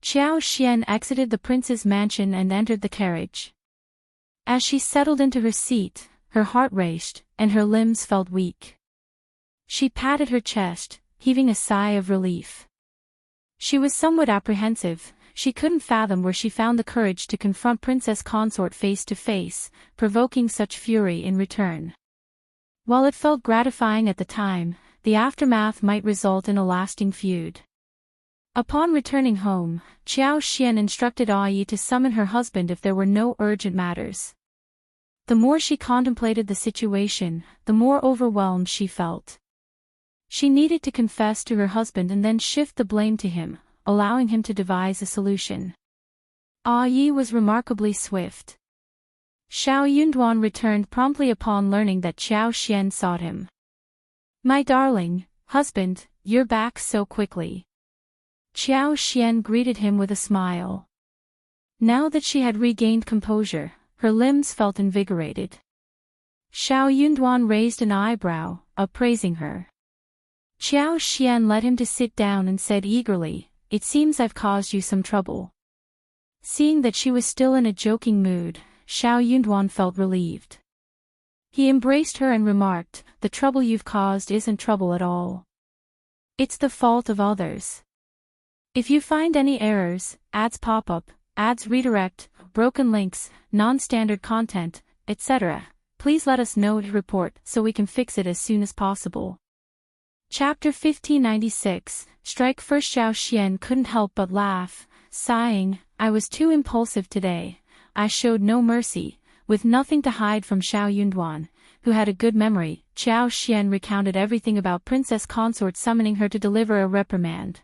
Qiao Xian exited the prince's mansion and entered the carriage. As she settled into her seat, her heart raced, and her limbs felt weak. She patted her chest, heaving a sigh of relief. She was somewhat apprehensive. She couldn't fathom where she found the courage to confront Princess Consort face to face, provoking such fury in return. While it felt gratifying at the time, the aftermath might result in a lasting feud. Upon returning home, Qiao Xian instructed Yi to summon her husband if there were no urgent matters. The more she contemplated the situation, the more overwhelmed she felt. She needed to confess to her husband and then shift the blame to him, allowing him to devise a solution. Yi was remarkably swift. Shao Yunduan returned promptly upon learning that Qiao Xian sought him. My darling, husband, you're back so quickly. Qiao Xian greeted him with a smile. Now that she had regained composure, her limbs felt invigorated. Shao Yunduan raised an eyebrow, appraising her. Qiao Xian led him to sit down and said eagerly, It seems I've caused you some trouble. Seeing that she was still in a joking mood, Shao Yunduan felt relieved. He embraced her and remarked, The trouble you've caused isn't trouble at all. It's the fault of others. If you find any errors, ads pop up, ads redirect, broken links, non-standard content, etc., please let us know to report so we can fix it as soon as possible. Chapter 1596, Strike First. Qiao Xian couldn't help but laugh, sighing, I was too impulsive today. I showed no mercy. With nothing to hide from Shao Yunduan, who had a good memory, Qiao Xian recounted everything about Princess Consort summoning her to deliver a reprimand.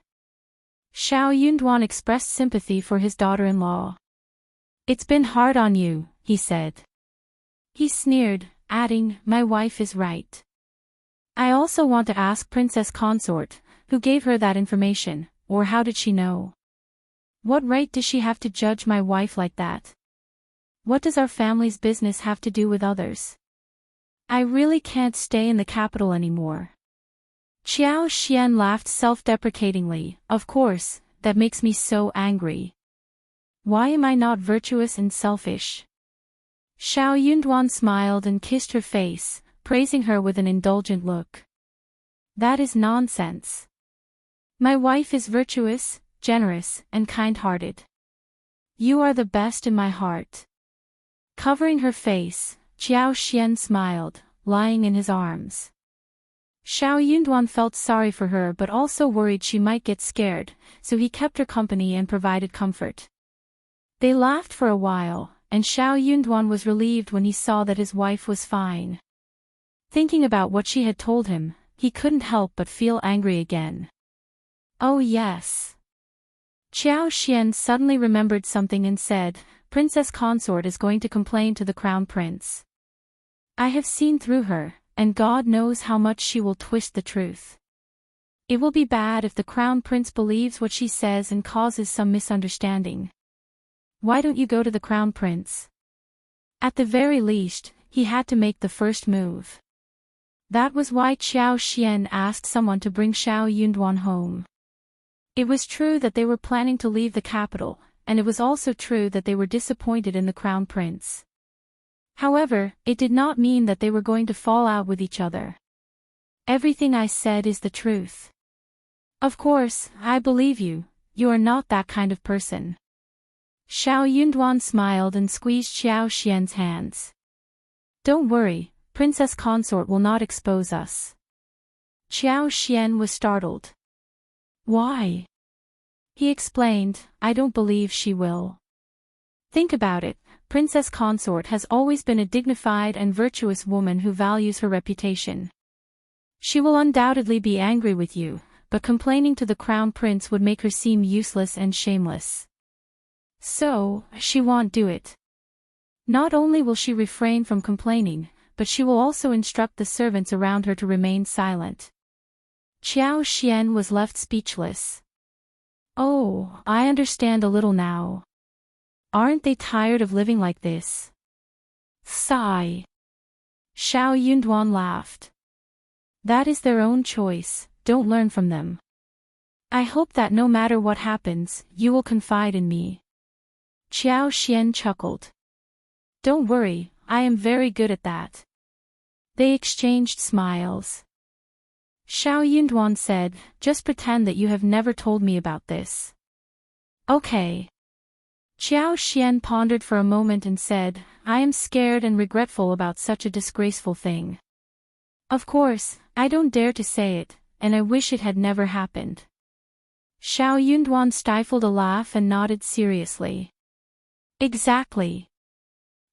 Shao Yunduan expressed sympathy for his daughter-in-law. "It's been hard on you," he said. He sneered, adding, "My wife is right. I also want to ask Princess Consort, who gave her that information, or how did she know? What right does she have to judge my wife like that? What does our family's business have to do with others? I really can't stay in the capital anymore." Qiao Xian laughed self-deprecatingly. "Of course, that makes me so angry. Why am I not virtuous and selfish?" Shao Yunduan smiled and kissed her face, praising her with an indulgent look. "That is nonsense. My wife is virtuous, generous, and kind-hearted. You are the best in my heart." Covering her face, Qiao Xian smiled, lying in his arms. Shao Yunduan felt sorry for her but also worried she might get scared, so he kept her company and provided comfort. They laughed for a while, and Shao Yunduan was relieved when he saw that his wife was fine. Thinking about what she had told him, he couldn't help but feel angry again. "Oh yes." Qiao Xian suddenly remembered something and said, "Princess Consort is going to complain to the Crown Prince. I have seen through her, and God knows how much she will twist the truth. It will be bad if the Crown Prince believes what she says and causes some misunderstanding. Why don't you go to the Crown Prince?" At the very least, he had to make the first move. That was why Qiao Xian asked someone to bring Shao Yunduan home. It was true that they were planning to leave the capital, and it was also true that they were disappointed in the Crown Prince. However, it did not mean that they were going to fall out with each other. "Everything I said is the truth. Of course, I believe you, you are not that kind of person." Shao Yunduan smiled and squeezed Qiao Xian's hands. "Don't worry, Princess Consort will not expose us." Qiao Xian was startled. "Why?" He explained, "I don't believe she will. Think about it, Princess Consort has always been a dignified and virtuous woman who values her reputation. She will undoubtedly be angry with you, but complaining to the Crown Prince would make her seem useless and shameless. So, she won't do it. Not only will she refrain from complaining, but she will also instruct the servants around her to remain silent." Qiao Xian was left speechless. "Oh, I understand a little now. Aren't they tired of living like this?" Sigh. Shao Yunduan laughed. "That is their own choice, don't learn from them. I hope that no matter what happens, you will confide in me." Qiao Xian chuckled. "Don't worry, I am very good at that." They exchanged smiles. Shao Yunduan said, "Just pretend that you have never told me about this." "Okay." Qiao Xian pondered for a moment and said, "I am scared and regretful about such a disgraceful thing. Of course, I don't dare to say it, and I wish it had never happened." Shao Yunduan stifled a laugh and nodded seriously. "Exactly.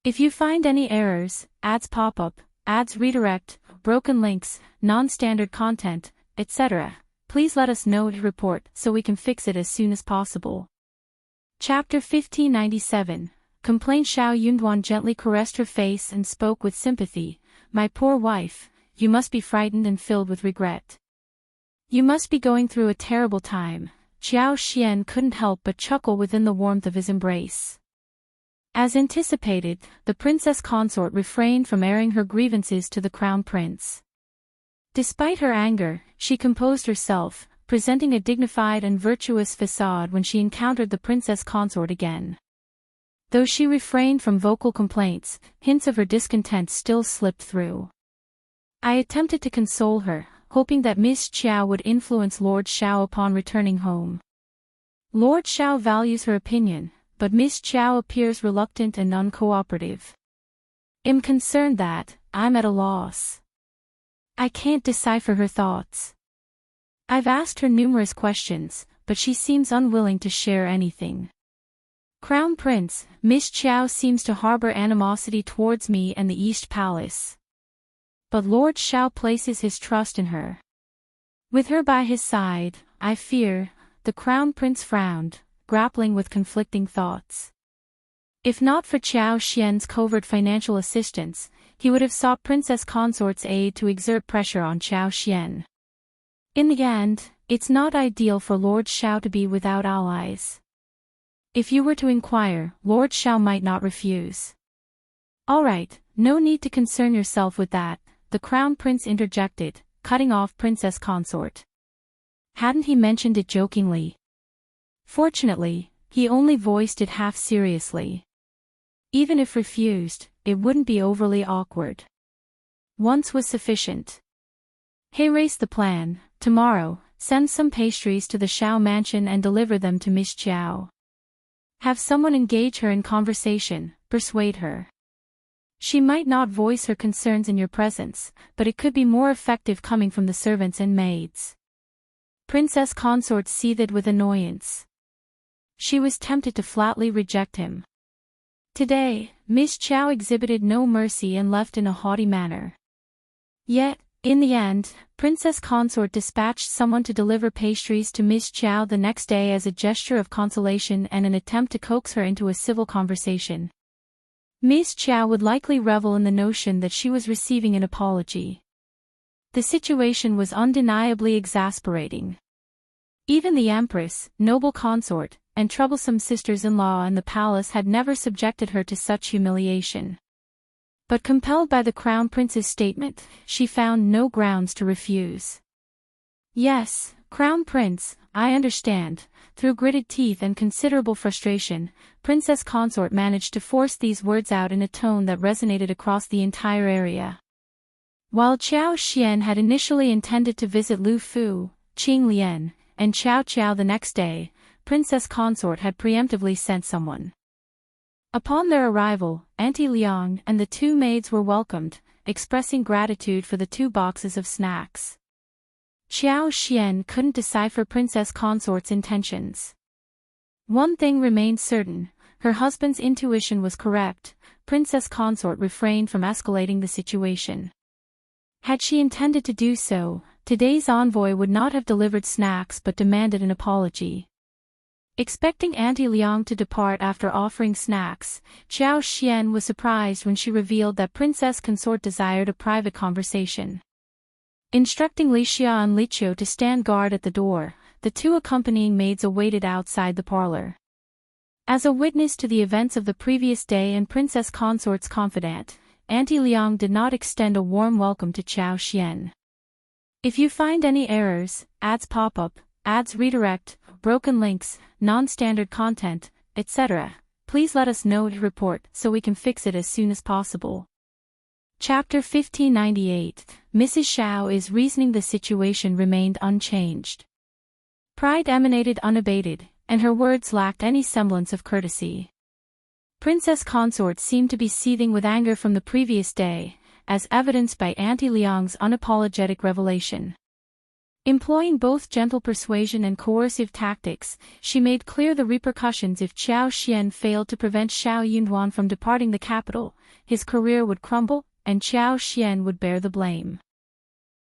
If you find any errors, ads pop up, ads redirect, broken links, non-standard content, etc., please let us know to report so we can fix it as soon as possible." Chapter 1597. Complaint. Shao Yunduan gently caressed her face and spoke with sympathy. "My poor wife, you must be frightened and filled with regret. You must be going through a terrible time." Qiao Xian couldn't help but chuckle within the warmth of his embrace. As anticipated, the princess consort refrained from airing her grievances to the crown prince. Despite her anger, she composed herself, presenting a dignified and virtuous facade when she encountered the princess consort again. Though she refrained from vocal complaints, hints of her discontent still slipped through. I attempted to console her, hoping that Miss Qiao would influence Lord Shao upon returning home. Lord Shao values her opinion, but Miss Qiao appears reluctant and uncooperative. I'm concerned that I'm at a loss. I can't decipher her thoughts. I've asked her numerous questions, but she seems unwilling to share anything. Crown Prince, Miss Qiao seems to harbor animosity towards me and the East Palace. but Lord Shao places his trust in her. With her by his side, I fear, the Crown Prince frowned, grappling with conflicting thoughts. If not for Qiao Xian's covert financial assistance, he would have sought Princess Consort's aid to exert pressure on Qiao Xian. In the end, it's not ideal for Lord Shao to be without allies. If you were to inquire, Lord Shao might not refuse. All right, no need to concern yourself with that, the Crown Prince interjected, cutting off Princess Consort. Hadn't he mentioned it jokingly? Fortunately, he only voiced it half seriously. Even if refused, it wouldn't be overly awkward. Once was sufficient. Hey, race the plan, tomorrow, send some pastries to the Shao mansion and deliver them to Miss Qiao. Have someone engage her in conversation, persuade her. She might not voice her concerns in your presence, but it could be more effective coming from the servants and maids. Princess Consort seethed with annoyance. She was tempted to flatly reject him. Today, Miss Qiao exhibited no mercy and left in a haughty manner. Yet, in the end, Princess Consort dispatched someone to deliver pastries to Miss Qiao the next day as a gesture of consolation and an attempt to coax her into a civil conversation. Miss Qiao would likely revel in the notion that she was receiving an apology. The situation was undeniably exasperating. Even the Empress, noble consort, and troublesome sisters-in-law in the palace had never subjected her to such humiliation. But compelled by the Crown Prince's statement, she found no grounds to refuse. Yes, Crown Prince, I understand. Through gritted teeth and considerable frustration, Princess Consort managed to force these words out in a tone that resonated across the entire area. While Qiao Xian had initially intended to visit Lu Fu, Qing Lian, and Qiao Qiao the next day, Princess Consort had preemptively sent someone. Upon their arrival, Auntie Liang and the two maids were welcomed, expressing gratitude for the 2 boxes of snacks. Qiao Xian couldn't decipher Princess Consort's intentions. One thing remained certain, her husband's intuition was correct. Princess Consort refrained from escalating the situation. Had she intended to do so, today's envoy would not have delivered snacks but demanded an apology. Expecting Auntie Liang to depart after offering snacks, Qiao Xian was surprised when she revealed that Princess Consort desired a private conversation. Instructing Li Xia and Li Qiao to stand guard at the door, the 2 accompanying maids awaited outside the parlor. As a witness to the events of the previous day and Princess Consort's confidant, Auntie Liang did not extend a warm welcome to Qiao Xian. If you find any errors, ads pop up, ads redirect, broken links, non-standard content, etc., please let us know to report so we can fix it as soon as possible. Chapter 1598, Mrs. Shao is reasoning. The situation remained unchanged. Pride emanated unabated, and her words lacked any semblance of courtesy. Princess Consort seemed to be seething with anger from the previous day, as evidenced by Auntie Liang's unapologetic revelation. Employing both gentle persuasion and coercive tactics, she made clear the repercussions if Qiao Xian failed to prevent Shao Yunduan from departing the capital. His career would crumble, and Qiao Xian would bear the blame.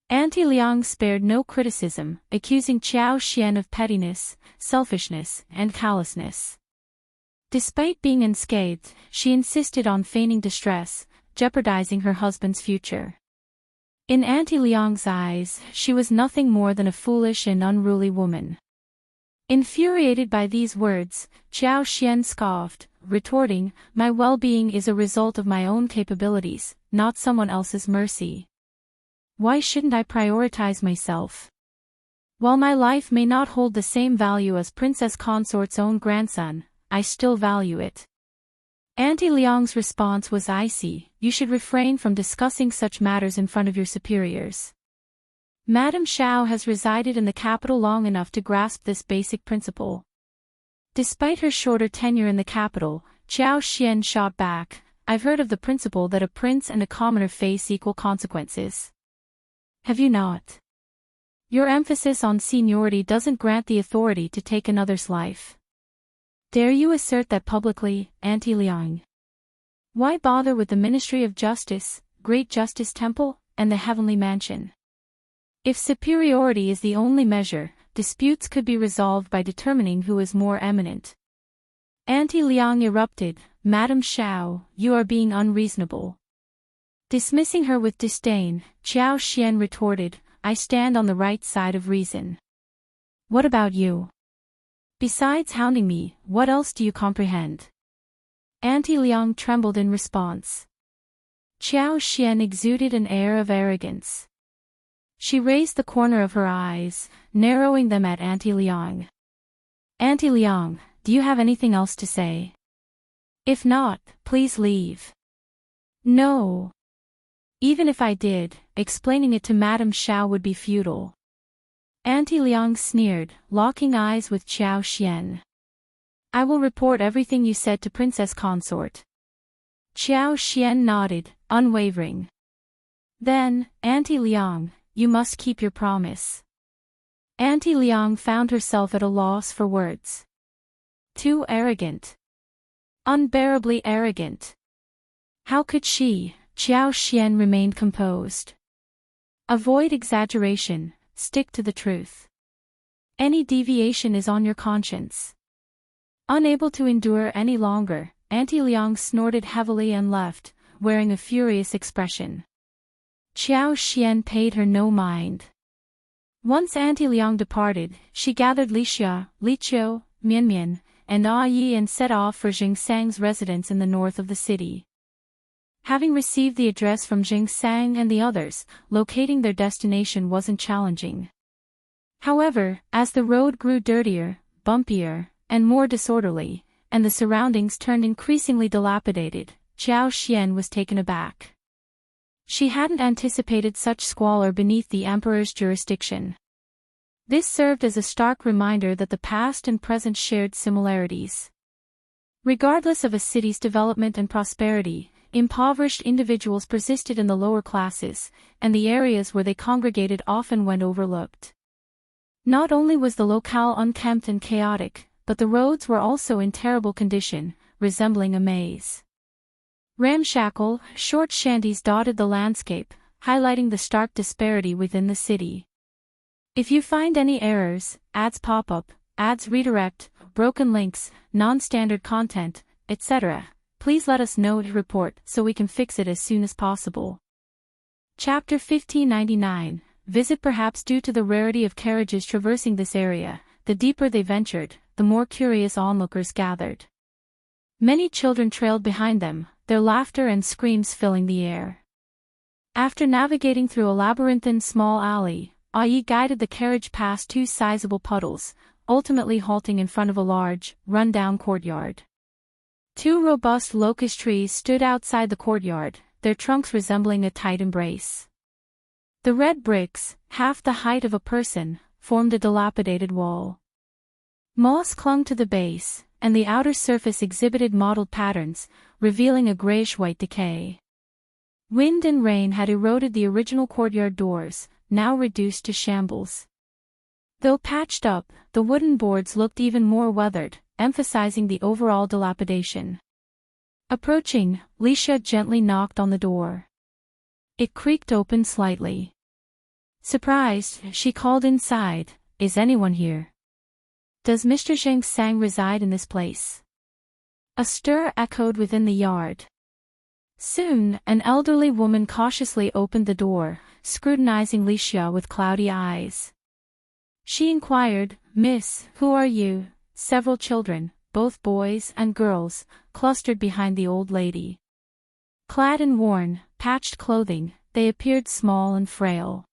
Auntie Liang spared no criticism, accusing Qiao Xian of pettiness, selfishness, and callousness. Despite being unscathed, she insisted on feigning distress, jeopardizing her husband's future. In Auntie Liang's eyes, she was nothing more than a foolish and unruly woman. Infuriated by these words, Qiao Xian scoffed, retorting, "My well-being is a result of my own capabilities, not someone else's mercy. Why shouldn't I prioritize myself? While my life may not hold the same value as Princess Consort's own grandson, I still value it." Auntie Liang's response was icy. "You should refrain from discussing such matters in front of your superiors." Madame Shao has resided in the capital long enough to grasp this basic principle. Despite her shorter tenure in the capital, Qiao Xian shot back, "I've heard of the principle that a prince and a commoner face equal consequences. Have you not? Your emphasis on seniority doesn't grant the authority to take another's life. Dare you assert that publicly, Auntie Liang? Why bother with the Ministry of Justice, Great Justice Temple, and the heavenly mansion. If superiority is the only measure, disputes could be resolved by determining who is more eminent. Auntie Liang erupted, "Madam Shao, you are being unreasonable." Dismissing her with disdain, Qiao Xian retorted, "I stand on the right side of reason. What about you? Besides hounding me, what else do you comprehend?" Auntie Liang trembled in response. Qiao Xian exuded an air of arrogance. She raised the corner of her eyes, narrowing them at Auntie Liang. "Auntie Liang, do you have anything else to say? If not, please leave." "No. Even if I did, explaining it to Madame Shao would be futile." Auntie Liang sneered, locking eyes with Qiao Xian. "I will report everything you said to Princess Consort." Qiao Xian nodded, unwavering. "Then, Auntie Liang, you must keep your promise." Auntie Liang found herself at a loss for words. Too arrogant. Unbearably arrogant. How could she? Qiao Xian remained composed. "Avoid exaggeration, stick to the truth. Any deviation is on your conscience." Unable to endure any longer, Auntie Liang snorted heavily and left, wearing a furious expression. Qiao Xian paid her no mind. Once Auntie Liang departed, she gathered Li Xia, Li Qiao, Mian Mian, and Ah Yi and set off for Jing Sang's residence in the north of the city. Having received the address from Jing Sang and the others, locating their destination wasn't challenging. However, as the road grew dirtier, bumpier, and more disorderly, and the surroundings turned increasingly dilapidated, Qiao Xian was taken aback. She hadn't anticipated such squalor beneath the emperor's jurisdiction. This served as a stark reminder that the past and present shared similarities. Regardless of a city's development and prosperity, impoverished individuals persisted in the lower classes, and the areas where they congregated often went overlooked. Not only was the locale unkempt and chaotic, but the roads were also in terrible condition, resembling a maze. Ramshackle, short shanties dotted the landscape, highlighting the stark disparity within the city. If you find any errors, ads pop up, ads redirect, broken links, non-standard content, etc., please let us know to report so we can fix it as soon as possible. Chapter 1599. Visit. Perhaps due to the rarity of carriages traversing this area, the deeper they ventured, the more curious onlookers gathered. Many children trailed behind them, their laughter and screams filling the air. After navigating through a labyrinthine small alley, Ah Yi guided the carriage past two sizable puddles, ultimately halting in front of a large, run-down courtyard. Two robust locust trees stood outside the courtyard, their trunks resembling a tight embrace. The red bricks, half the height of a person, formed a dilapidated wall. Moss clung to the base, and the outer surface exhibited mottled patterns, revealing a grayish-white decay. Wind and rain had eroded the original courtyard doors, now reduced to shambles. Though patched up, the wooden boards looked even more weathered, emphasizing the overall dilapidation. Approaching, Li Xia gently knocked on the door. It creaked open slightly. Surprised, she called inside, "Is anyone here? Does Mr. Zheng Sang reside in this place?" A stir echoed within the yard. Soon, an elderly woman cautiously opened the door, scrutinizing Li Xia with cloudy eyes. She inquired, "Miss, who are you?" Several children, both boys and girls, clustered behind the old lady. Clad in worn, patched clothing, they appeared small and frail.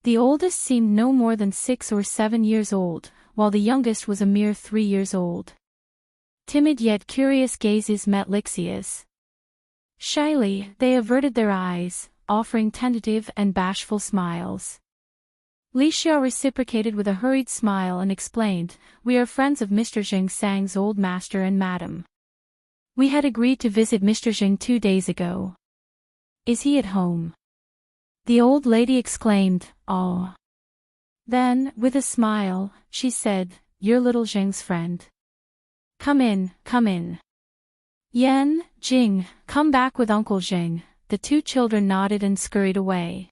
The oldest seemed no more than 6 or 7 years old, while the youngest was a mere 3 years old. Timid yet curious gazes met Lixia's. Shyly, they averted their eyes, offering tentative and bashful smiles. Li Xia reciprocated with a hurried smile and explained, "We are friends of Mr. Zheng Sang's old master and madam. We had agreed to visit Mr. Zheng 2 days ago. Is he at home?" The old lady exclaimed, "Oh." Then, with a smile, she said, "You're little Zheng's friend. Come in, come in. Yan, Jing, come back with Uncle Zheng, the two children nodded and scurried away.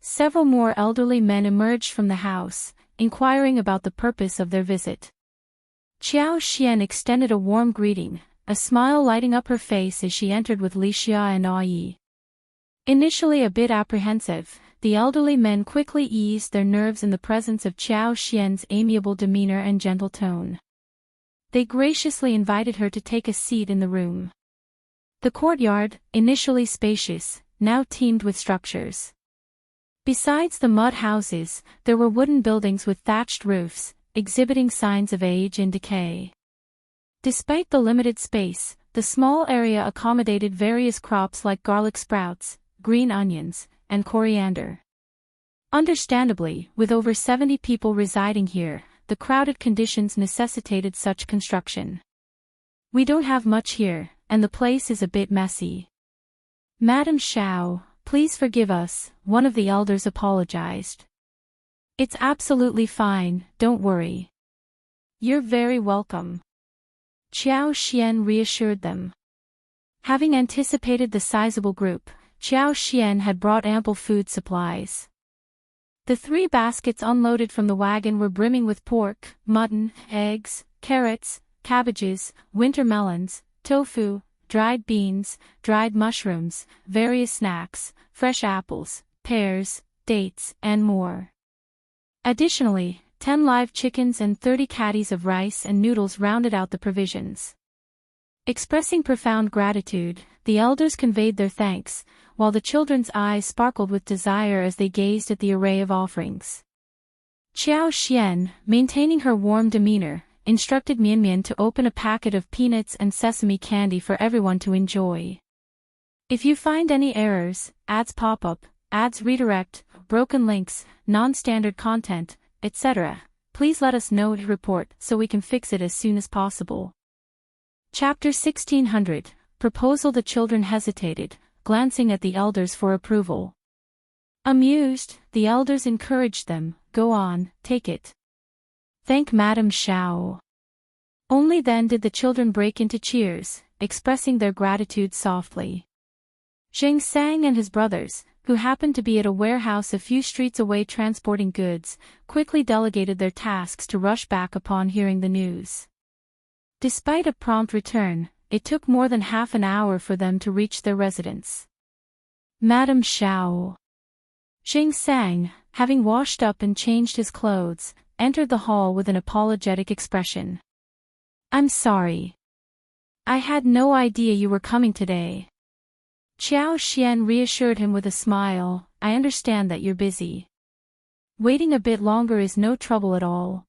Several more elderly men emerged from the house, inquiring about the purpose of their visit. Qiao Xian extended a warm greeting, a smile lighting up her face as she entered with Li Xia and Yi. Initially a bit apprehensive, the elderly men quickly eased their nerves in the presence of Qiao Xian's amiable demeanor and gentle tone. They graciously invited her to take a seat in the room. The courtyard, initially spacious, now teemed with structures. Besides the mud houses, there were wooden buildings with thatched roofs, exhibiting signs of age and decay. Despite the limited space, the small area accommodated various crops like garlic sprouts, green onions, and coriander. Understandably, with over 70 people residing here, the crowded conditions necessitated such construction. We don't have much here, and the place is a bit messy. Madam Shao, please forgive us, one of the elders apologized. It's absolutely fine, don't worry. You're very welcome. Qiao Xian reassured them. Having anticipated the sizable group, Qiao Xian had brought ample food supplies. The 3 baskets unloaded from the wagon were brimming with pork, mutton, eggs, carrots, cabbages, winter melons, tofu, dried beans, dried mushrooms, various snacks, fresh apples, pears, dates, and more. Additionally, 10 live chickens and 30 caddies of rice and noodles rounded out the provisions. Expressing profound gratitude, the elders conveyed their thanks, while the children's eyes sparkled with desire as they gazed at the array of offerings. Qiao Xian, maintaining her warm demeanor, instructed Mian to open a packet of peanuts and sesame candy for everyone to enjoy. If you find any errors, ads pop up, ads redirect, broken links, non-standard content, etc., please let us know to report so we can fix it as soon as possible. Chapter 1600, Proposal. The children hesitated, glancing at the elders for approval. Amused, the elders encouraged them, go on, take it. Thank Madam Shao. Only then did the children break into cheers, expressing their gratitude softly. Zheng Sang and his brothers, who happened to be at a warehouse a few streets away transporting goods, quickly delegated their tasks to rush back upon hearing the news. Despite a prompt return, it took more than half an hour for them to reach their residence. Madam Shao. Zheng Sang, having washed up and changed his clothes, entered the hall with an apologetic expression. I'm sorry. I had no idea you were coming today. Qiao Xian reassured him with a smile, I understand that you're busy. Waiting a bit longer is no trouble at all.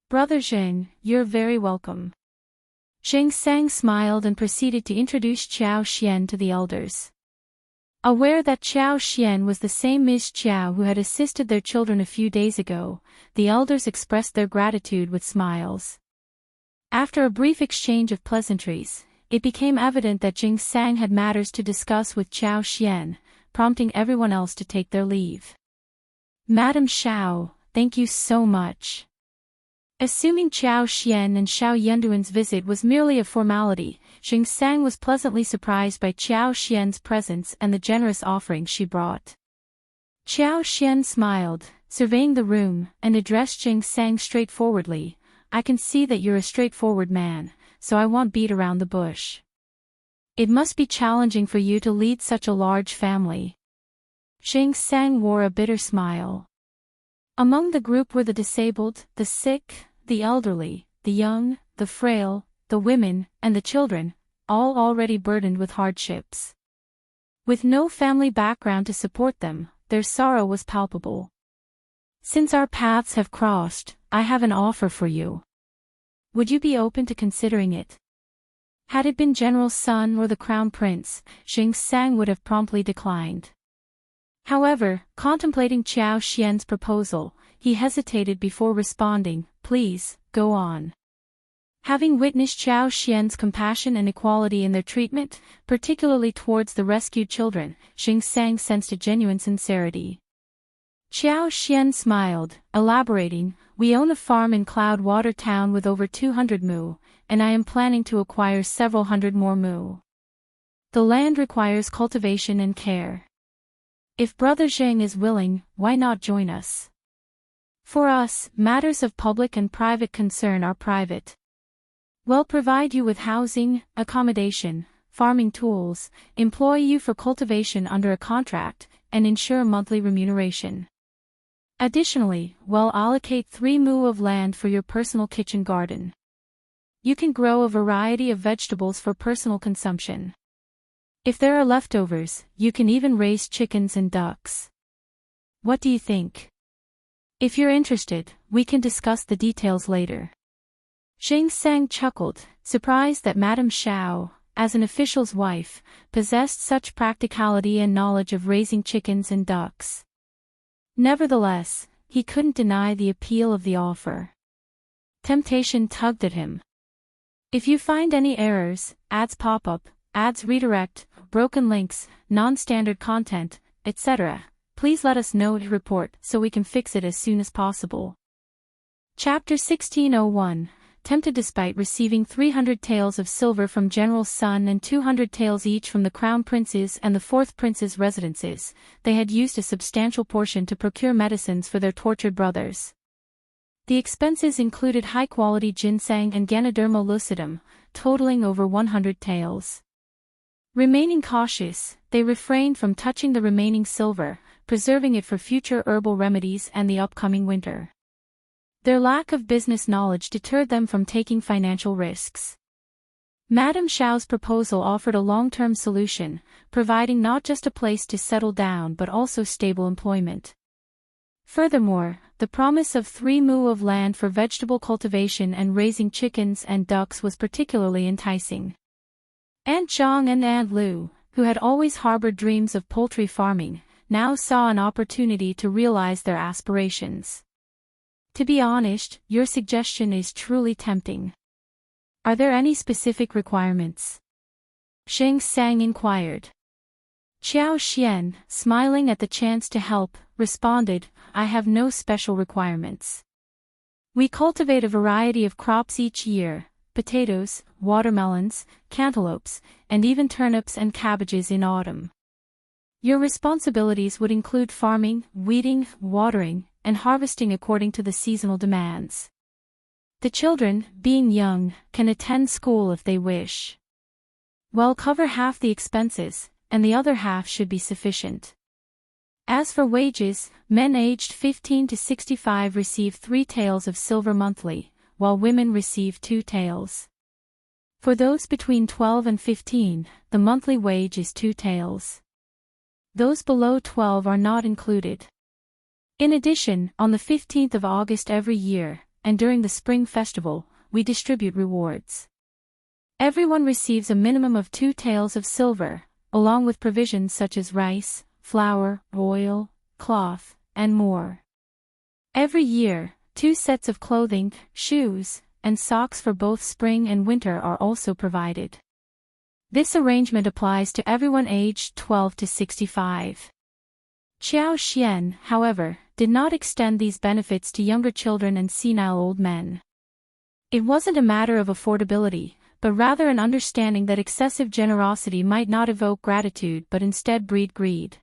Brother Zheng, you're very welcome. Zheng Sang smiled and proceeded to introduce Qiao Xian to the elders. Aware that Qiao Xian was the same Ms. Qiao who had assisted their children a few days ago, the elders expressed their gratitude with smiles. After a brief exchange of pleasantries, it became evident that Zheng Sang had matters to discuss with Qiao Xian, prompting everyone else to take their leave. Madam Shao, thank you so much. Assuming Qiao Xian and Shao Yunduan's visit was merely a formality, Zheng Sang was pleasantly surprised by Qiao Xian's presence and the generous offerings she brought. Qiao Xian smiled, surveying the room, and addressed Zheng Sang straightforwardly, I can see that you're a straightforward man, so I won't beat around the bush. It must be challenging for you to lead such a large family. Zheng Sang wore a bitter smile. Among the group were the disabled, the sick, the elderly, the young, the frail, the women, and the children, all already burdened with hardships. With no family background to support them, their sorrow was palpable. Since our paths have crossed, I have an offer for you. Would you be open to considering it? Had it been General Sun or the Crown Prince, Zheng Sang would have promptly declined. However, contemplating Qiao Xian's proposal, he hesitated before responding, please, go on. Having witnessed Qiao Xian's compassion and equality in their treatment, particularly towards the rescued children, Zheng Sang sensed a genuine sincerity. Qiao Xian smiled, elaborating, we own a farm in Cloudwater Town with over 200 mu, and I am planning to acquire several hundred more mu. The land requires cultivation and care. If Brother Zheng is willing, why not join us? For us, matters of public and private concern are private. We'll provide you with housing, accommodation, farming tools, employ you for cultivation under a contract, and ensure monthly remuneration. Additionally, we'll allocate 3 mu of land for your personal kitchen garden. You can grow a variety of vegetables for personal consumption. If there are leftovers, you can even raise chickens and ducks. What do you think? If you're interested, we can discuss the details later. Zheng Sang chuckled, surprised that Madame Shao, as an official's wife, possessed such practicality and knowledge of raising chickens and ducks. Nevertheless, he couldn't deny the appeal of the offer. Temptation tugged at him. If you find any errors, ads pop up, ads redirect, broken links, non-standard content, etc., please let us know to report so we can fix it as soon as possible. Chapter 1601. Tempted. Despite receiving 300 taels of silver from General Sun and 200 taels each from the Crown Prince's and the 4th Prince's residences, they had used a substantial portion to procure medicines for their tortured brothers. The expenses included high-quality ginseng and Ganoderma lucidum, totaling over 100 taels. Remaining cautious, they refrained from touching the remaining silver, preserving it for future herbal remedies and the upcoming winter. Their lack of business knowledge deterred them from taking financial risks. Madame Shao's proposal offered a long-term solution, providing not just a place to settle down but also stable employment. Furthermore, the promise of 3 mu of land for vegetable cultivation and raising chickens and ducks was particularly enticing. Aunt Zhang and Aunt Lu, who had always harbored dreams of poultry farming, now saw an opportunity to realize their aspirations. To be honest, your suggestion is truly tempting. Are there any specific requirements? Zheng Sang inquired. Qiao Xian, smiling at the chance to help, responded, I have no special requirements. We cultivate a variety of crops each year, potatoes, watermelons, cantaloupes, and even turnips and cabbages in autumn. Your responsibilities would include farming, weeding, watering, and harvesting according to the seasonal demands. The children, being young, can attend school if they wish. We'll cover half the expenses, and the other half should be sufficient. As for wages, men aged 15 to 65 receive 3 taels of silver monthly, while women receive 2 taels. For those between 12 and 15, the monthly wage is 2 taels. Those below 12 are not included. In addition, on the 15th of August every year, and during the Spring Festival, we distribute rewards. Everyone receives a minimum of 2 taels of silver, along with provisions such as rice, flour, oil, cloth, and more. Every year, 2 sets of clothing, shoes, and socks for both spring and winter are also provided. This arrangement applies to everyone aged 12 to 65. Qiao Xian, however, did not extend these benefits to younger children and senile old men. It wasn't a matter of affordability, but rather an understanding that excessive generosity might not evoke gratitude but instead breed greed.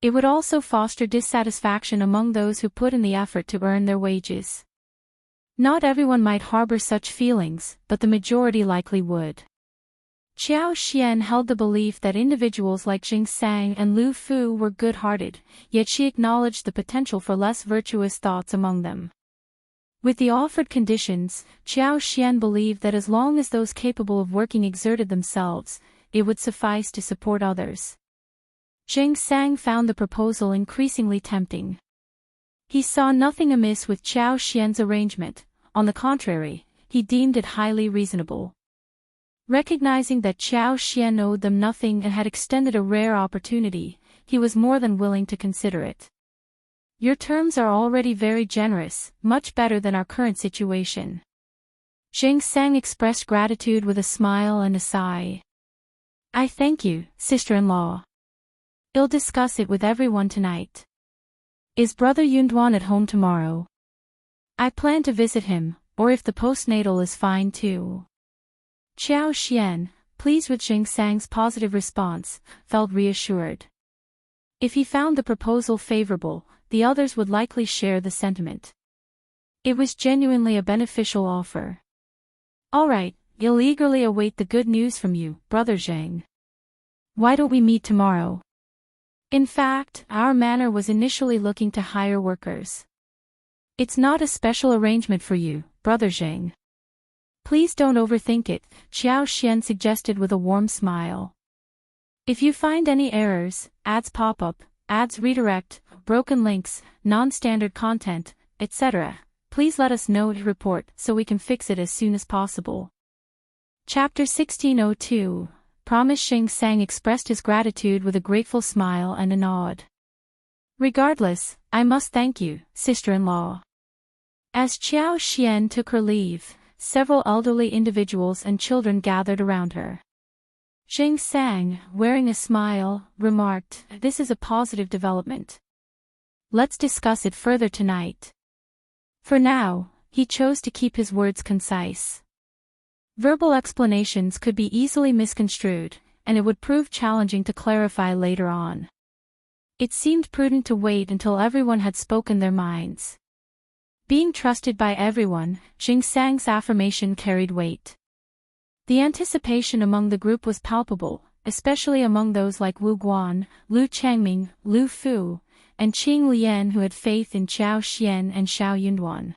It would also foster dissatisfaction among those who put in the effort to earn their wages. Not everyone might harbor such feelings, but the majority likely would. Qiao Xian held the belief that individuals like Zheng Sang and Lu Fu were good-hearted, yet she acknowledged the potential for less virtuous thoughts among them. With the offered conditions, Qiao Xian believed that as long as those capable of working exerted themselves, it would suffice to support others. Zheng Sang found the proposal increasingly tempting. He saw nothing amiss with Qiao Xian's arrangement, on the contrary, he deemed it highly reasonable. Recognizing that Qiao Xian owed them nothing and had extended a rare opportunity, he was more than willing to consider it. Your terms are already very generous, much better than our current situation. Zheng Sang expressed gratitude with a smile and a sigh. I thank you, sister-in-law. I'll discuss it with everyone tonight. Is Brother Yunduan at home tomorrow? I plan to visit him, or if the postnatal is fine too. Qiao Xian, pleased with Jing Sang's positive response, felt reassured. If he found the proposal favorable, the others would likely share the sentiment. It was genuinely a beneficial offer. All right, I'll eagerly await the good news from you, Brother Zhang. Why don't we meet tomorrow? In fact, our manor was initially looking to hire workers. It's not a special arrangement for you, Brother Zhang. Please don't overthink it, Qiao Xian suggested with a warm smile. If you find any errors, ads pop up, ads redirect, broken links, non-standard content, etc., please let us know and report so we can fix it as soon as possible. Chapter 1602. Promise. Jing Sang expressed his gratitude with a grateful smile and a nod. Regardless, I must thank you, sister-in-law. As Qiao Xian took her leave, several elderly individuals and children gathered around her. Jing Sang, wearing a smile, remarked, "This is a positive development. Let's discuss it further tonight." For now, he chose to keep his words concise. Verbal explanations could be easily misconstrued, and it would prove challenging to clarify later on. It seemed prudent to wait until everyone had spoken their minds. Being trusted by everyone, Jing Sang's affirmation carried weight. The anticipation among the group was palpable, especially among those like Wu Guan, Lu Changming, Lu Fu, and Qing Lian who had faith in Qiao Xian and Shao Yunduan.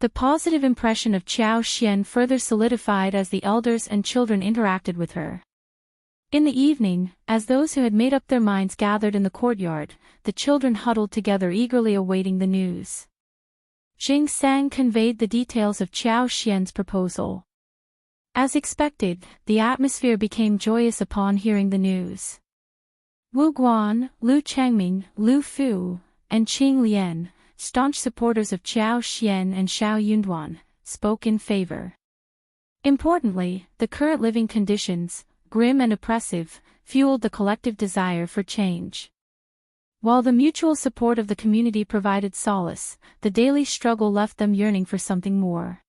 The positive impression of Qiao Xian further solidified as the elders and children interacted with her. In the evening, as those who had made up their minds gathered in the courtyard, the children huddled together eagerly awaiting the news. Jing Sang conveyed the details of Qiao Xian's proposal. As expected, the atmosphere became joyous upon hearing the news. Wu Guan, Lu Changming, Lu Fu, and Qing Lian, staunch supporters of Qiao Xian and Shao Yunduan, spoke in favor. Importantly, the current living conditions, grim and oppressive, fueled the collective desire for change. While the mutual support of the community provided solace, the daily struggle left them yearning for something more.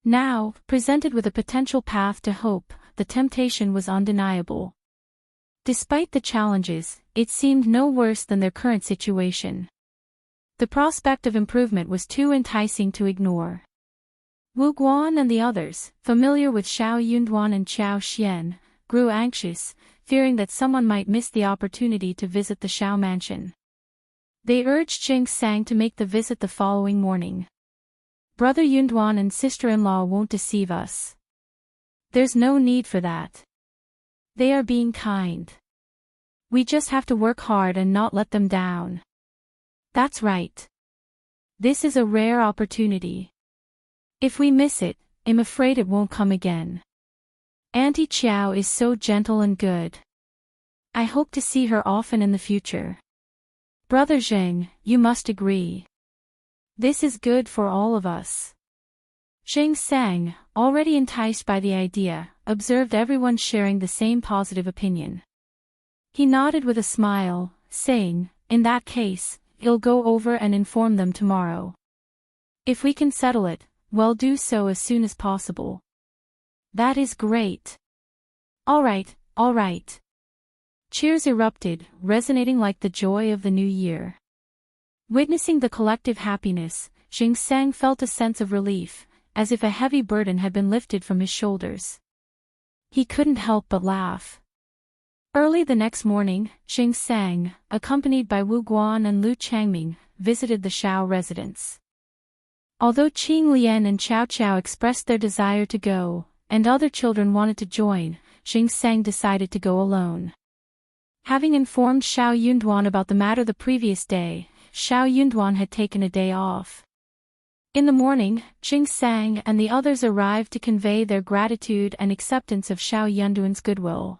Now, presented with a potential path to hope, the temptation was undeniable. Despite the challenges, it seemed no worse than their current situation. The prospect of improvement was too enticing to ignore. Wu Guan and the others, familiar with Shao Yunduan and Qiao Xian, grew anxious, fearing that someone might miss the opportunity to visit the Shao mansion. They urged Jing Sang to make the visit the following morning. Brother Yunduan and sister-in-law won't deceive us. There's no need for that. They are being kind. We just have to work hard and not let them down. That's right. This is a rare opportunity. If we miss it, I'm afraid it won't come again. Auntie Qiao is so gentle and good. I hope to see her often in the future. Brother Zheng, you must agree. This is good for all of us. Jing Sang, already enticed by the idea, observed everyone sharing the same positive opinion. He nodded with a smile, saying, "In that case, I'll go over and inform them tomorrow. If we can settle it, we'll do so as soon as possible." That is great. All right, all right. Cheers erupted, resonating like the joy of the new year. Witnessing the collective happiness, Jing Sang felt a sense of relief, as if a heavy burden had been lifted from his shoulders. He couldn't help but laugh. Early the next morning, Jing Sang, accompanied by Wu Guan and Lu Changming, visited the Shao residence. Although Qing Lian and Qiao Qiao expressed their desire to go, and other children wanted to join, Jing Sang decided to go alone. Having informed Shao Yunduan about the matter the previous day, Shao Yunduan had taken a day off. In the morning, Jing Sang and the others arrived to convey their gratitude and acceptance of Shao Yunduan's goodwill.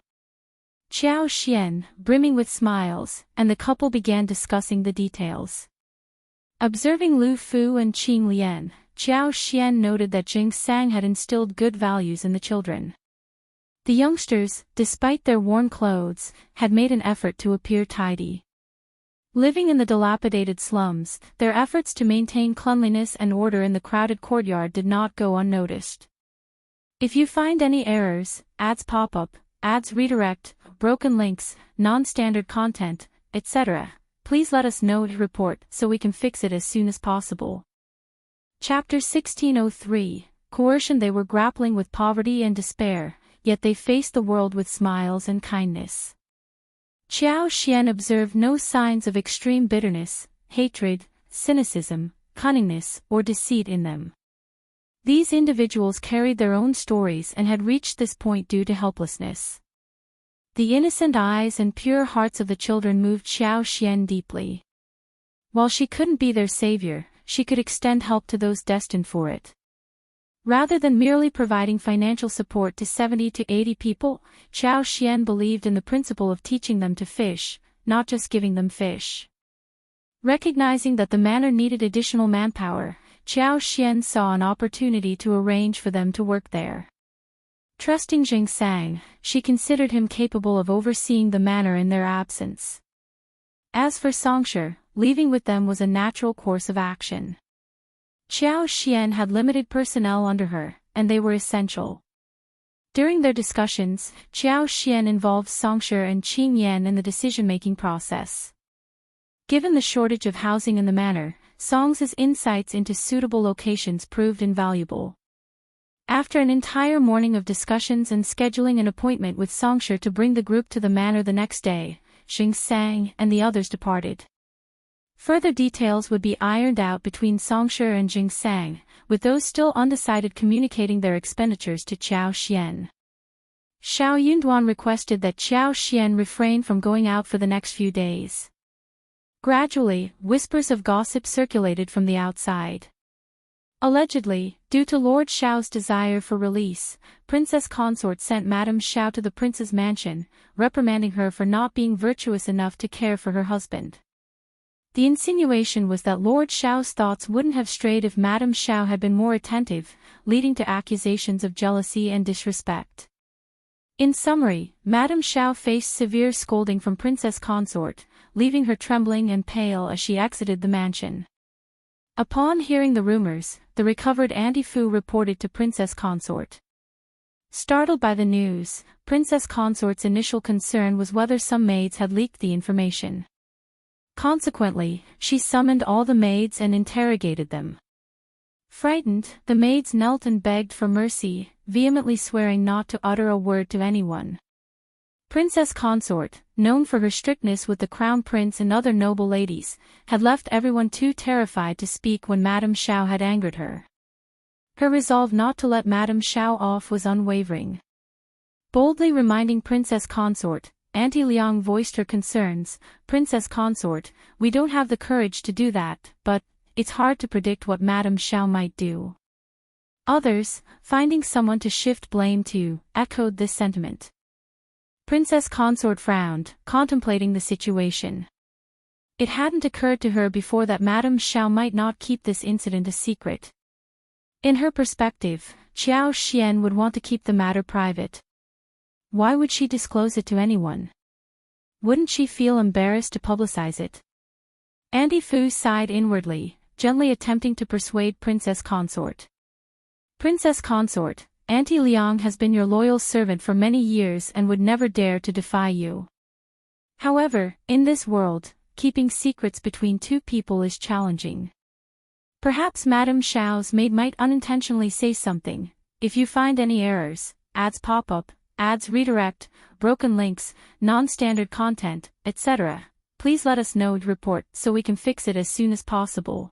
Qiao Xian, brimming with smiles, and the couple began discussing the details. Observing Lu Fu and Qing Lian, Qiao Xian noted that Jing Sang had instilled good values in the children. The youngsters, despite their worn clothes, had made an effort to appear tidy. Living in the dilapidated slums, their efforts to maintain cleanliness and order in the crowded courtyard did not go unnoticed. If you find any errors, ads pop up, ads redirect, broken links, non-standard content, etc., please let us know to report so we can fix it as soon as possible. Chapter 1603, Coercion. They were grappling with poverty and despair, yet they faced the world with smiles and kindness. Qiao Xian observed no signs of extreme bitterness, hatred, cynicism, cunningness, or deceit in them. These individuals carried their own stories and had reached this point due to helplessness. The innocent eyes and pure hearts of the children moved Qiao Xian deeply. While she couldn't be their savior, she could extend help to those destined for it. Rather than merely providing financial support to 70 to 80 people, Qiao Xian believed in the principle of teaching them to fish, not just giving them fish. Recognizing that the manor needed additional manpower, Qiao Xian saw an opportunity to arrange for them to work there. Trusting Jing Sang, she considered him capable of overseeing the manor in their absence. As for Songshi, leaving with them was a natural course of action. Qiao Xian had limited personnel under her, and they were essential. During their discussions, Qiao Xian involved Songshi and Qing Yan in the decision-making process. Given the shortage of housing in the manor, Song's insights into suitable locations proved invaluable. After an entire morning of discussions and scheduling an appointment with Songshi to bring the group to the manor the next day, Jing Sang and the others departed. Further details would be ironed out between Songshi and Jing Sang, with those still undecided communicating their expenditures to Qiao Xian. Shao Yunduan requested that Qiao Xian refrain from going out for the next few days. Gradually, whispers of gossip circulated from the outside. Allegedly, due to Lord Shao's desire for release, Princess Consort sent Madame Shao to the prince's mansion, reprimanding her for not being virtuous enough to care for her husband. The insinuation was that Lord Shao's thoughts wouldn't have strayed if Madame Shao had been more attentive, leading to accusations of jealousy and disrespect. In summary, Madame Shao faced severe scolding from Princess Consort, leaving her trembling and pale as she exited the mansion. Upon hearing the rumors, the recovered Auntie Fu reported to Princess Consort. Startled by the news, Princess Consort's initial concern was whether some maids had leaked the information. Consequently, she summoned all the maids and interrogated them. Frightened, the maids knelt and begged for mercy, vehemently swearing not to utter a word to anyone. Princess Consort, known for her strictness with the Crown Prince and other noble ladies, had left everyone too terrified to speak when Madame Shao had angered her. Her resolve not to let Madame Shao off was unwavering. Boldly reminding Princess Consort, Auntie Liang voiced her concerns. Princess Consort, we don't have the courage to do that, but it's hard to predict what Madame Shao might do. Others, finding someone to shift blame to, echoed this sentiment. Princess Consort frowned, contemplating the situation. It hadn't occurred to her before that Madame Shao might not keep this incident a secret. In her perspective, Qiao Xian would want to keep the matter private. Why would she disclose it to anyone? Wouldn't she feel embarrassed to publicize it? Auntie Fu sighed inwardly, gently attempting to persuade Princess Consort. Princess Consort, Auntie Liang has been your loyal servant for many years and would never dare to defy you. However, in this world, keeping secrets between two people is challenging. Perhaps Madame Shao's maid might unintentionally say something. If you find any errors, ads pop up, ads redirect, broken links, non-standard content, etc., please let us know to report so we can fix it as soon as possible.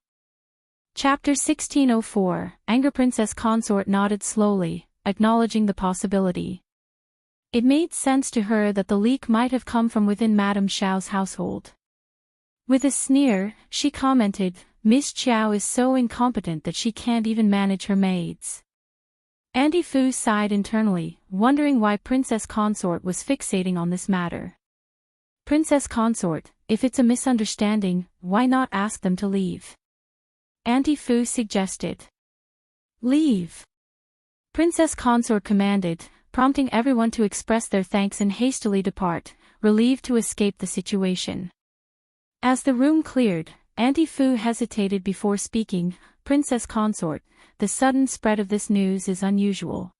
Chapter 1604, Anger. Princess Consort nodded slowly, acknowledging the possibility. It made sense to her that the leak might have come from within Madame Shao's household. With a sneer, she commented, Miss Qiao is so incompetent that she can't even manage her maids. Auntie Fu sighed internally, wondering why Princess Consort was fixating on this matter. Princess Consort, if it's a misunderstanding, why not ask them to leave? Auntie Fu suggested. Leave. Princess Consort commanded, prompting everyone to express their thanks and hastily depart, relieved to escape the situation. As the room cleared, Auntie Fu hesitated before speaking. Princess Consort, the sudden spread of this news is unusual.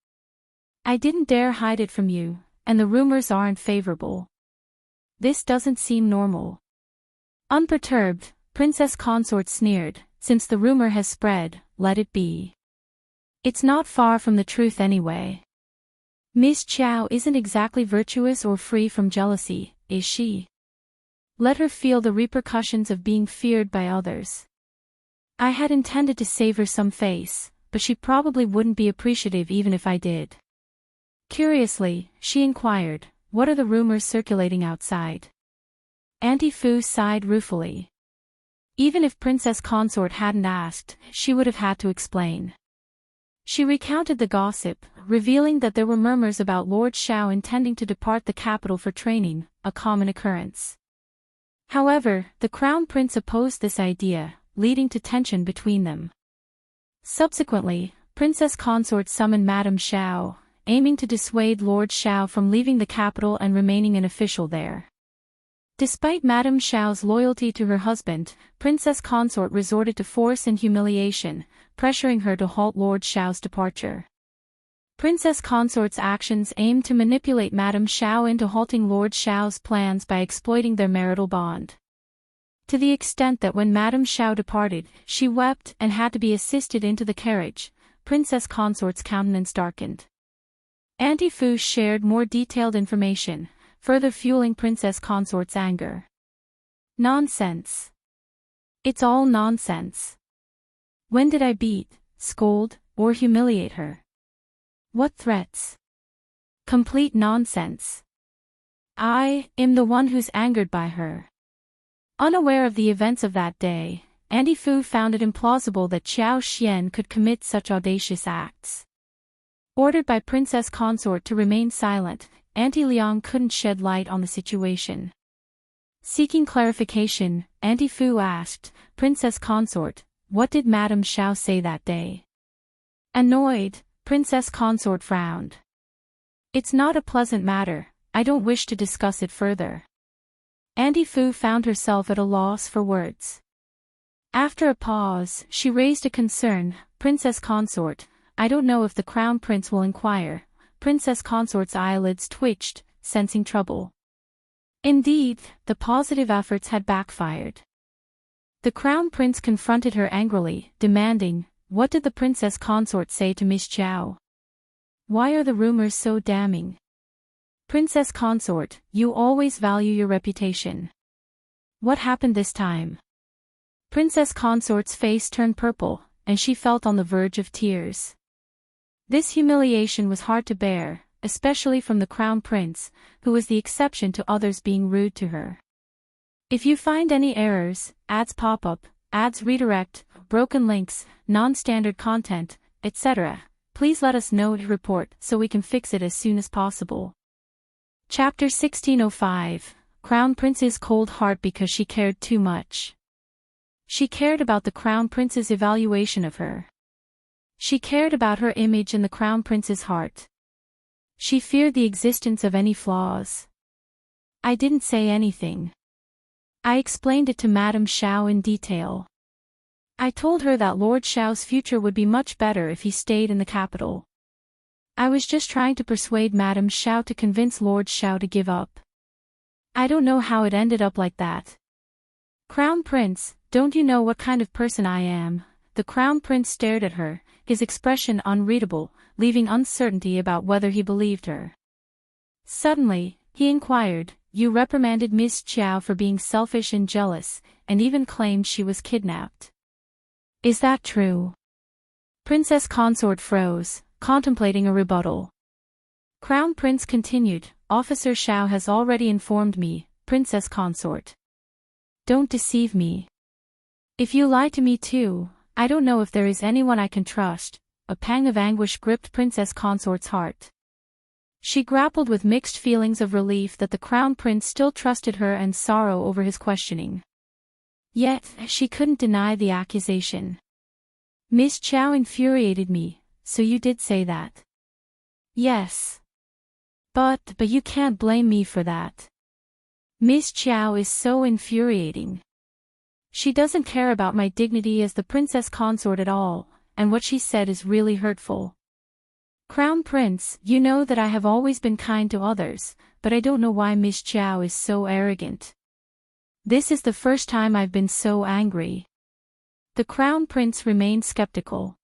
I didn't dare hide it from you, and the rumors aren't favorable. This doesn't seem normal. Unperturbed, Princess Consort sneered, since the rumor has spread, let it be. It's not far from the truth anyway. Miss Qiao isn't exactly virtuous or free from jealousy, is she? Let her feel the repercussions of being feared by others. I had intended to save her some face, but she probably wouldn't be appreciative even if I did. Curiously, she inquired, what are the rumors circulating outside? Auntie Fu sighed ruefully. Even if Princess Consort hadn't asked, she would have had to explain. She recounted the gossip, revealing that there were murmurs about Lord Shao intending to depart the capital for training, a common occurrence. However, the Crown Prince opposed this idea, leading to tension between them. Subsequently, Princess Consort summoned Madame Shao, aiming to dissuade Lord Shao from leaving the capital and remaining an official there. Despite Madame Shao's loyalty to her husband, Princess Consort resorted to force and humiliation, pressuring her to halt Lord Shao's departure. Princess Consort's actions aimed to manipulate Madame Shao into halting Lord Shao's plans by exploiting their marital bond. To the extent that when Madame Shao departed, she wept and had to be assisted into the carriage, Princess Consort's countenance darkened. Auntie Fu shared more detailed information, further fueling Princess Consort's anger. Nonsense. It's all nonsense. When did I beat, scold, or humiliate her? What threats? Complete nonsense. I am the one who's angered by her. Unaware of the events of that day, Auntie Fu found it implausible that Qiao Xian could commit such audacious acts. Ordered by Princess Consort to remain silent, Auntie Liang couldn't shed light on the situation. Seeking clarification, Auntie Fu asked, Princess Consort, what did Madame Shao say that day? Annoyed, Princess Consort frowned. It's not a pleasant matter, I don't wish to discuss it further. Auntie Fu found herself at a loss for words. After a pause, she raised a concern, Princess Consort, I don't know if the Crown Prince will inquire. Princess Consort's eyelids twitched, sensing trouble. Indeed, the positive efforts had backfired. The Crown Prince confronted her angrily, demanding, what did the Princess Consort say to Miss Zhao? Why are the rumors so damning? Princess Consort, you always value your reputation. What happened this time? Princess Consort's face turned purple, and she felt on the verge of tears. This humiliation was hard to bear, especially from the Crown Prince, who was the exception to others being rude to her. If you find any errors, ads pop up, ads redirect, broken links, non-standard content, etc., please let us know to report so we can fix it as soon as possible. Chapter 1605, Crown Prince's Cold Heart because she cared too much. She cared about the Crown Prince's evaluation of her. She cared about her image in the Crown Prince's heart. She feared the existence of any flaws. I didn't say anything. I explained it to Madame Shao in detail. I told her that Lord Shao's future would be much better if he stayed in the capital. I was just trying to persuade Madame Shao to convince Lord Shao to give up. I don't know how it ended up like that. Crown Prince, don't you know what kind of person I am? The Crown Prince stared at her, his expression unreadable, leaving uncertainty about whether he believed her. Suddenly, he inquired, you reprimanded Miss Qiao for being selfish and jealous, and even claimed she was kidnapped. Is that true? Princess Consort froze, contemplating a rebuttal. Crown Prince continued, Officer Shao has already informed me, Princess Consort. Don't deceive me. If you lie to me too, I don't know if there is anyone I can trust. A pang of anguish gripped Princess Consort's heart. She grappled with mixed feelings of relief that the Crown Prince still trusted her and sorrow over his questioning. Yet, she couldn't deny the accusation. Miss Qiao infuriated me, so you did say that. Yes. But you can't blame me for that. Miss Qiao is so infuriating. She doesn't care about my dignity as the Princess Consort at all, and what she said is really hurtful. Crown Prince, you know that I have always been kind to others, but I don't know why Miss Qiao is so arrogant. This is the first time I've been so angry. The Crown Prince remained skeptical.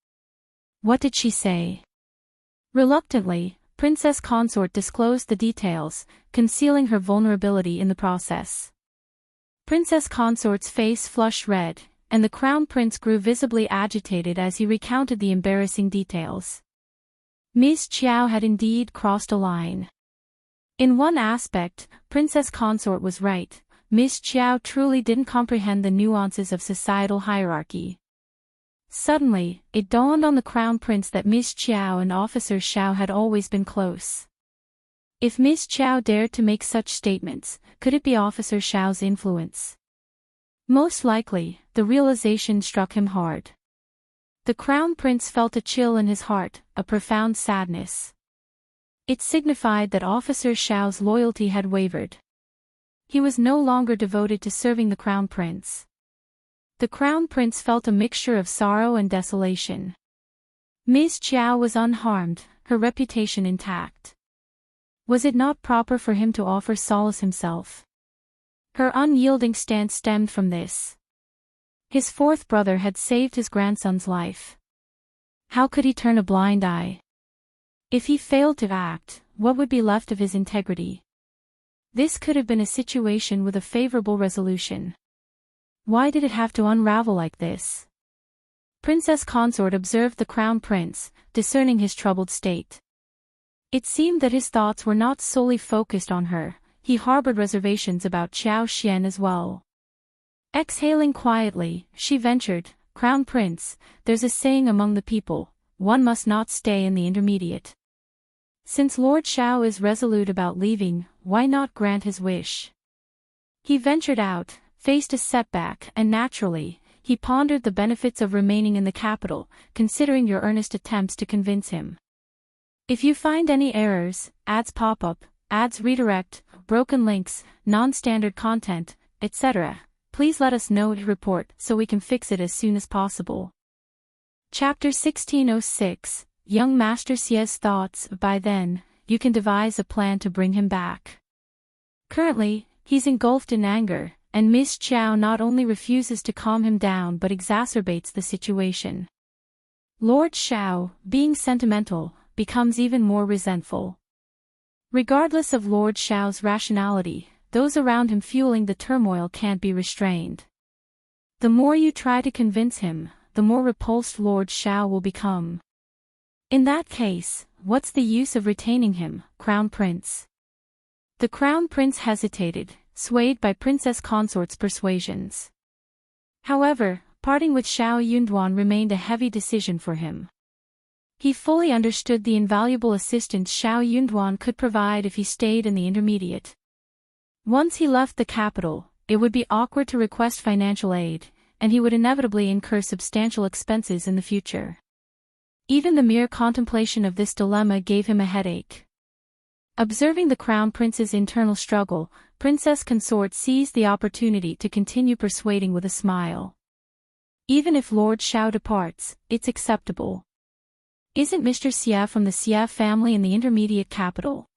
What did she say? Reluctantly, Princess Consort disclosed the details, concealing her vulnerability in the process. Princess Consort's face flushed red, and the Crown Prince grew visibly agitated as he recounted the embarrassing details. Miss Qiao had indeed crossed a line. In one aspect, Princess Consort was right. Miss Qiao truly didn't comprehend the nuances of societal hierarchy. Suddenly, it dawned on the Crown Prince that Miss Qiao and Officer Shao had always been close. If Miss Qiao dared to make such statements, could it be Officer Shao's influence? Most likely, the realization struck him hard. The Crown Prince felt a chill in his heart, a profound sadness. It signified that Officer Shao's loyalty had wavered. He was no longer devoted to serving the Crown Prince. The Crown Prince felt a mixture of sorrow and desolation. Miss Qiao was unharmed, her reputation intact. Was it not proper for him to offer solace himself? Her unyielding stance stemmed from this. His fourth brother had saved his grandson's life. How could he turn a blind eye? If he failed to act, what would be left of his integrity? This could have been a situation with a favorable resolution. Why did it have to unravel like this? Princess Consort observed the Crown Prince, discerning his troubled state. It seemed that his thoughts were not solely focused on her, he harbored reservations about Qiao Xian as well. Exhaling quietly, she ventured, Crown Prince, there's a saying among the people, one must not stay in the intermediate. Since Lord Shao is resolute about leaving, why not grant his wish? He ventured out, faced a setback, and naturally, he pondered the benefits of remaining in the capital, considering your earnest attempts to convince him. If you find any errors, ads pop up, ads redirect, broken links, non-standard content, etc., please let us know to report so we can fix it as soon as possible. Chapter 1606, Young Master Xie's Thoughts. By then, you can devise a plan to bring him back. Currently, he's engulfed in anger, and Miss Qiao not only refuses to calm him down but exacerbates the situation. Lord Shao, being sentimental, becomes even more resentful. Regardless of Lord Shao's rationality, those around him fueling the turmoil can't be restrained. The more you try to convince him, the more repulsed Lord Shao will become. In that case, what's the use of retaining him, Crown Prince? The Crown Prince hesitated, swayed by Princess Consort's persuasions. However, parting with Shao Yunduan remained a heavy decision for him. He fully understood the invaluable assistance Shao Yunduan could provide if he stayed in the intermediate. Once he left the capital, it would be awkward to request financial aid, and he would inevitably incur substantial expenses in the future. Even the mere contemplation of this dilemma gave him a headache. Observing the Crown Prince's internal struggle, Princess Consort seized the opportunity to continue persuading with a smile. Even if Lord Shao departs, it's acceptable. Isn't Mr. Xie from the Xie family in the intermediate capital?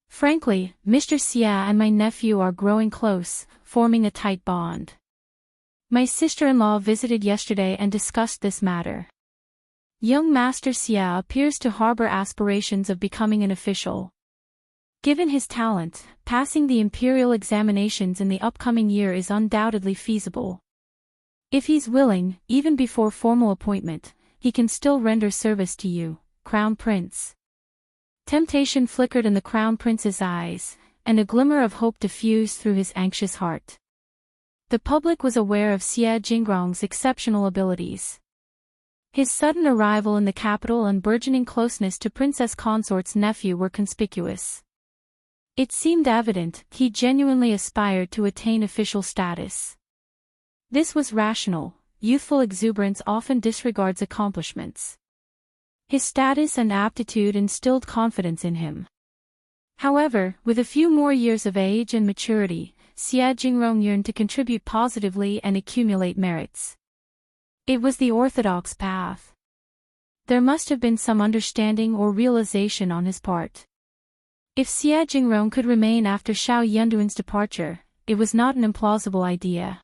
Frankly, Mr. Xie and my nephew are growing close, forming a tight bond. My sister-in-law visited yesterday and discussed this matter. Young Master Xie appears to harbor aspirations of becoming an official. Given his talent, passing the imperial examinations in the upcoming year is undoubtedly feasible. If he's willing, even before formal appointment, he can still render service to you, Crown Prince. Temptation flickered in the Crown Prince's eyes, and a glimmer of hope diffused through his anxious heart. The public was aware of Xie Jingrong's exceptional abilities. His sudden arrival in the capital and burgeoning closeness to Princess Consort's nephew were conspicuous. It seemed evident he genuinely aspired to attain official status. This was rational. Youthful exuberance often disregards accomplishments. His status and aptitude instilled confidence in him. However, with a few more years of age and maturity, Xie Jingrong yearned to contribute positively and accumulate merits. It was the orthodox path. There must have been some understanding or realization on his part. If Xie Jingrong could remain after Shao Yunduan's departure, it was not an implausible idea.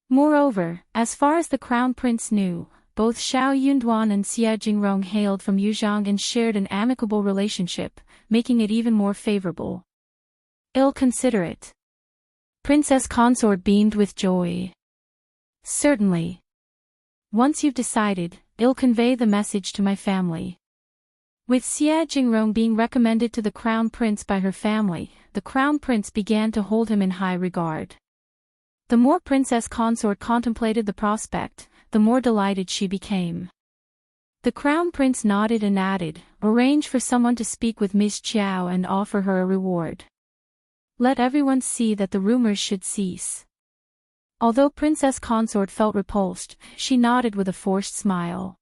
Moreover, as far as the Crown Prince knew, both Shao Yunduan and Xie Jingrong hailed from Yuzhang and shared an amicable relationship, making it even more favorable. I'll consider it. Princess Consort beamed with joy. Certainly. Once you've decided, I'll convey the message to my family. With Xie Jingrong being recommended to the Crown Prince by her family, the Crown Prince began to hold him in high regard. The more Princess Consort contemplated the prospect, the more delighted she became. The Crown Prince nodded and added, "Arrange for someone to speak with Miss Qiao and offer her a reward. Let everyone see that the rumors should cease." Although Princess Consort felt repulsed, she nodded with a forced smile.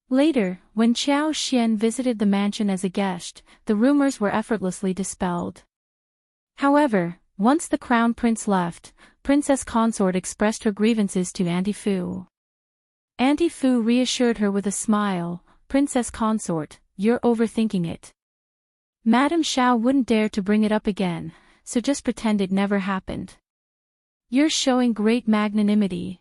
Later, when Qiao Xian visited the mansion as a guest, the rumors were effortlessly dispelled. However, once the Crown Prince left, Princess Consort expressed her grievances to Auntie Fu. Auntie Fu reassured her with a smile, "Princess Consort, you're overthinking it. Madame Shao wouldn't dare to bring it up again, so just pretend it never happened. You're showing great magnanimity."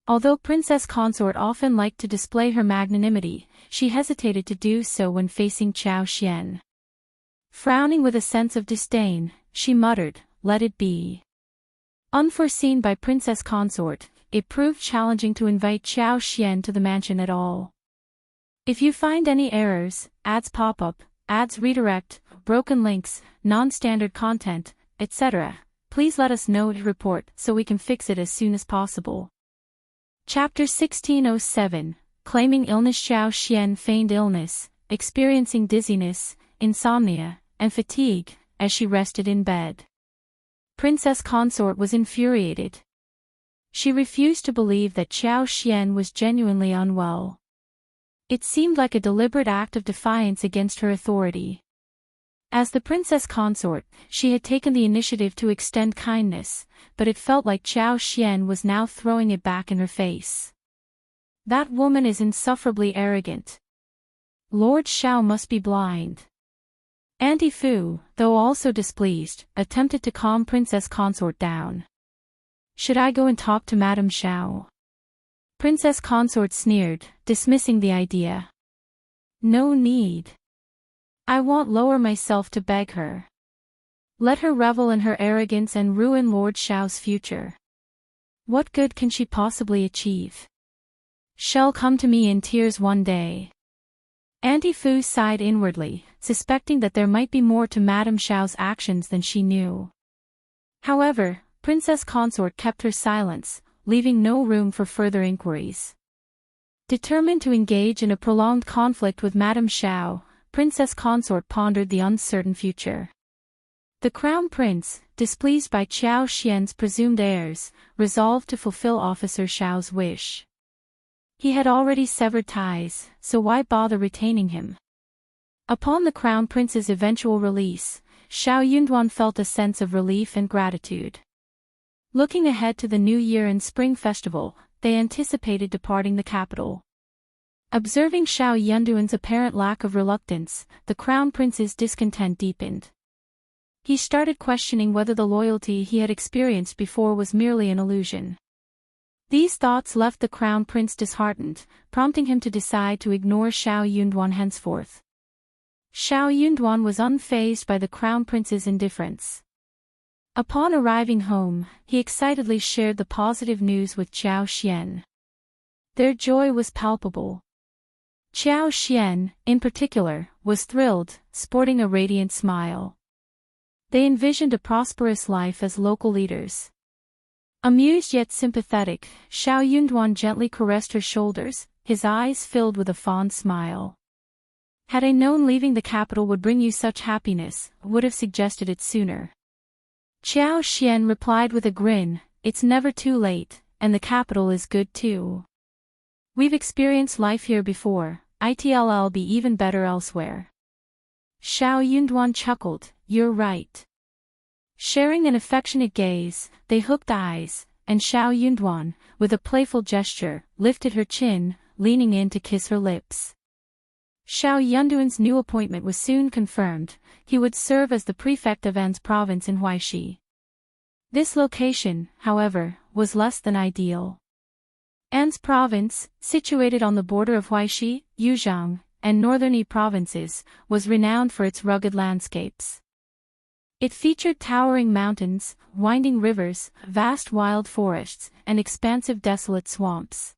Although Princess Consort often liked to display her magnanimity, she hesitated to do so when facing Qiao Xian. Frowning with a sense of disdain, she muttered, "Let it be." Unforeseen by Princess Consort, it proved challenging to invite Qiao Xian to the mansion at all. If you find any errors, ads pop up, ads redirect, broken links, non-standard content, etc., please let us know to report so we can fix it as soon as possible. Chapter 1607, Claiming Illness. Qiao Xian feigned illness, experiencing dizziness, insomnia, and fatigue, as she rested in bed. Princess Consort was infuriated. She refused to believe that Qiao Xian was genuinely unwell. It seemed like a deliberate act of defiance against her authority. As the Princess Consort, she had taken the initiative to extend kindness, but it felt like Qiao Xian was now throwing it back in her face. That woman is insufferably arrogant. Lord Shao must be blind. Auntie Fu, though also displeased, attempted to calm Princess Consort down. "Should I go and talk to Madame Shao?" Princess Consort sneered, dismissing the idea. "No need. I won't lower myself to beg her. Let her revel in her arrogance and ruin Lord Shao's future. What good can she possibly achieve? She'll come to me in tears one day." Auntie Fu sighed inwardly, suspecting that there might be more to Madame Shao's actions than she knew. However, Princess Consort kept her silence, leaving no room for further inquiries. Determined to engage in a prolonged conflict with Madame Shao, Princess Consort pondered the uncertain future. The Crown Prince, displeased by Qiao Xian's presumed heirs, resolved to fulfill Officer Shao's wish. He had already severed ties, so why bother retaining him? Upon the Crown Prince's eventual release, Shao Yunduan felt a sense of relief and gratitude. Looking ahead to the New Year and Spring Festival, they anticipated departing the capital. Observing Shao Yunduan's apparent lack of reluctance, the Crown Prince's discontent deepened. He started questioning whether the loyalty he had experienced before was merely an illusion. These thoughts left the Crown Prince disheartened, prompting him to decide to ignore Shao Yunduan henceforth. Shao Yunduan was unfazed by the Crown Prince's indifference. Upon arriving home, he excitedly shared the positive news with Qiao Xian. Their joy was palpable. Qiao Xian, in particular, was thrilled, sporting a radiant smile. They envisioned a prosperous life as local leaders. Amused yet sympathetic, Shao Yunduan gently caressed her shoulders, his eyes filled with a fond smile. "Had I known leaving the capital would bring you such happiness, I would have suggested it sooner." Qiao Xian replied with a grin, "It's never too late, and the capital is good too. We've experienced life here before, it'll be even better elsewhere." Shao Yunduan chuckled, "You're right." Sharing an affectionate gaze, they hooked eyes, and Shao Yunduan, with a playful gesture, lifted her chin, leaning in to kiss her lips. Shao Yunduan's new appointment was soon confirmed. He would serve as the prefect of An's province in Huaishi. This location, however, was less than ideal. An's province, situated on the border of Huaishi, Yuzhang, and northern Yi provinces, was renowned for its rugged landscapes. It featured towering mountains, winding rivers, vast wild forests, and expansive desolate swamps.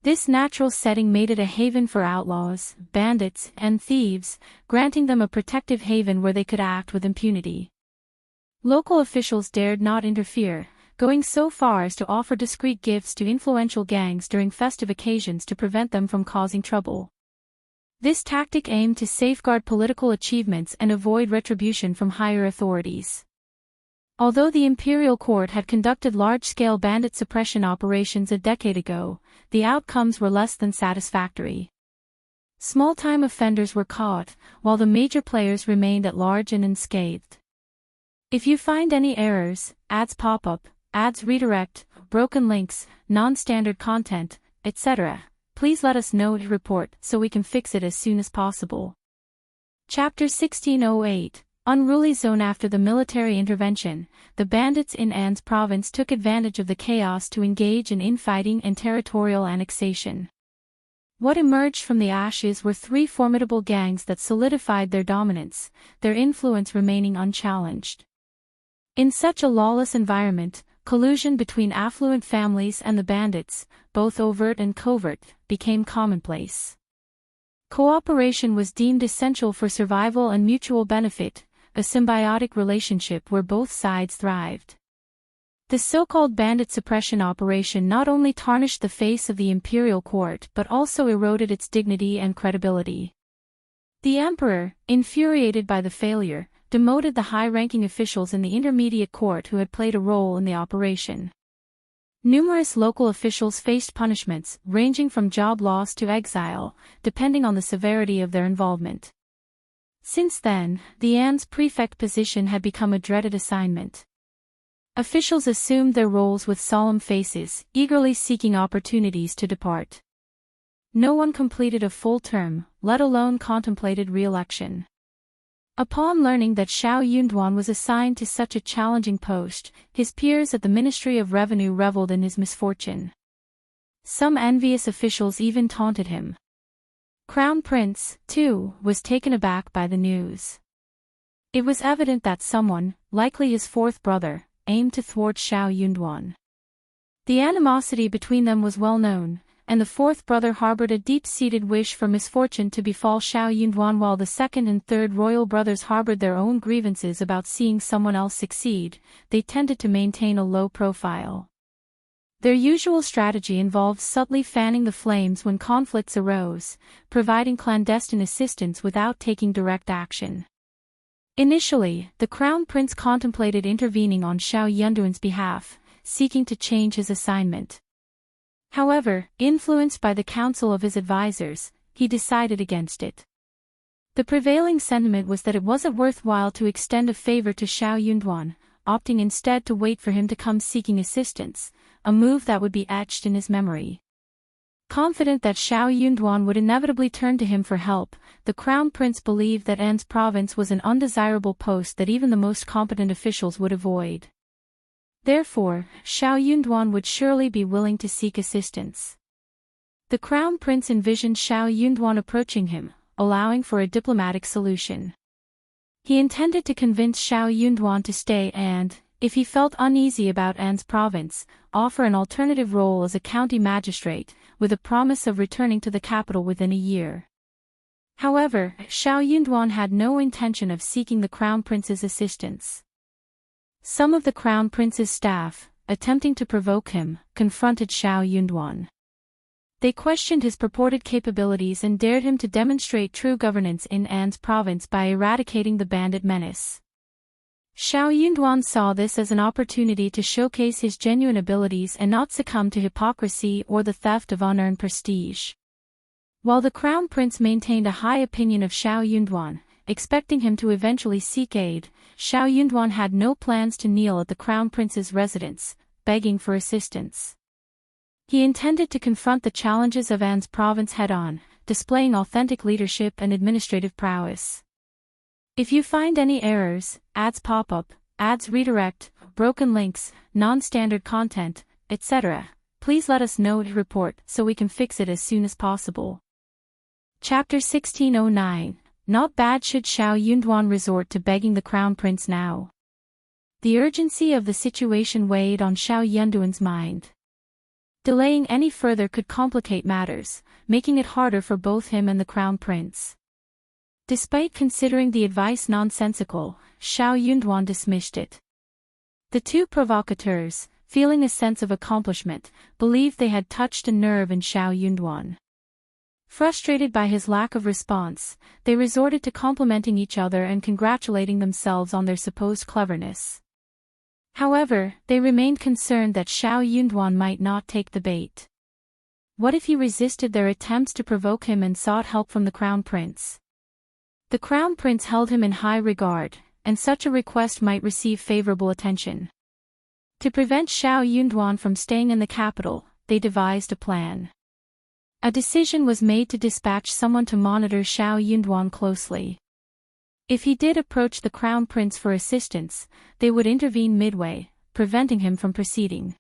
This natural setting made it a haven for outlaws, bandits, and thieves, granting them a protective haven where they could act with impunity. Local officials dared not interfere, going so far as to offer discreet gifts to influential gangs during festive occasions to prevent them from causing trouble. This tactic aimed to safeguard political achievements and avoid retribution from higher authorities. Although the imperial court had conducted large-scale bandit suppression operations a decade ago, the outcomes were less than satisfactory. Small-time offenders were caught, while the major players remained at large and unscathed. If you find any errors, ads pop up, ads redirect, broken links, non-standard content, etc., please let us know to report so we can fix it as soon as possible. Chapter 1608. Unruly Zone. After the military intervention, the bandits in An's province took advantage of the chaos to engage in infighting and territorial annexation. What emerged from the ashes were three formidable gangs that solidified their dominance, their influence remaining unchallenged. In such a lawless environment, collusion between affluent families and the bandits, both overt and covert, became commonplace. Cooperation was deemed essential for survival and mutual benefit, a symbiotic relationship where both sides thrived. The so-called bandit suppression operation not only tarnished the face of the imperial court but also eroded its dignity and credibility. The emperor, infuriated by the failure, demoted the high-ranking officials in the intermediate court who had played a role in the operation. Numerous local officials faced punishments, ranging from job loss to exile, depending on the severity of their involvement. Since then, the An's prefect position had become a dreaded assignment. Officials assumed their roles with solemn faces, eagerly seeking opportunities to depart. No one completed a full term, let alone contemplated re-election. Upon learning that Shao Yunduan was assigned to such a challenging post, his peers at the Ministry of Revenue reveled in his misfortune. Some envious officials even taunted him. Crown Prince, too, was taken aback by the news. It was evident that someone, likely his fourth brother, aimed to thwart Shao Yunduan. The animosity between them was well known, and the fourth brother harbored a deep-seated wish for misfortune to befall Shao Yunduan, while the second and third royal brothers harbored their own grievances about seeing someone else succeed. They tended to maintain a low profile. Their usual strategy involved subtly fanning the flames when conflicts arose, providing clandestine assistance without taking direct action. Initially, the Crown Prince contemplated intervening on Shao Yunduan's behalf, seeking to change his assignment. However, influenced by the counsel of his advisors, he decided against it. The prevailing sentiment was that it wasn't worthwhile to extend a favor to Shao Yunduan, opting instead to wait for him to come seeking assistance, a move that would be etched in his memory. Confident that Shao Yunduan would inevitably turn to him for help, the Crown Prince believed that An's province was an undesirable post that even the most competent officials would avoid. Therefore, Shao Yunduan would surely be willing to seek assistance. The Crown Prince envisioned Shao Yunduan approaching him, allowing for a diplomatic solution. He intended to convince Shao Yunduan to stay and, if he felt uneasy about An's province, offer an alternative role as a county magistrate, with a promise of returning to the capital within a year. However, Shao Yunduan had no intention of seeking the Crown Prince's assistance. Some of the Crown Prince's staff, attempting to provoke him, confronted Shao Yunduan. They questioned his purported capabilities and dared him to demonstrate true governance in An's province by eradicating the bandit menace. Shao Yunduan saw this as an opportunity to showcase his genuine abilities and not succumb to hypocrisy or the theft of unearned prestige. While the Crown Prince maintained a high opinion of Shao Yunduan, expecting him to eventually seek aid, Shao Yunduan had no plans to kneel at the Crown Prince's residence, begging for assistance. He intended to confront the challenges of An's province head-on, displaying authentic leadership and administrative prowess. If you find any errors, ads pop up, ads redirect, broken links, non-standard content, etc., please let us know to report so we can fix it as soon as possible. Chapter 1609. Not bad. Should Shao Yunduan resort to begging the crown prince now? The urgency of the situation weighed on Shao Yunduan's mind. Delaying any further could complicate matters, making it harder for both him and the crown prince. Despite considering the advice nonsensical, Shao Yunduan dismissed it. The two provocateurs, feeling a sense of accomplishment, believed they had touched a nerve in Shao Yunduan. Frustrated by his lack of response, they resorted to complimenting each other and congratulating themselves on their supposed cleverness. However, they remained concerned that Shao Yunduan might not take the bait. What if he resisted their attempts to provoke him and sought help from the crown prince? The crown prince held him in high regard, and such a request might receive favorable attention. To prevent Shao Yunduan from staying in the capital, they devised a plan. A decision was made to dispatch someone to monitor Shao Yunduan closely. If he did approach the crown prince for assistance, they would intervene midway, preventing him from proceeding.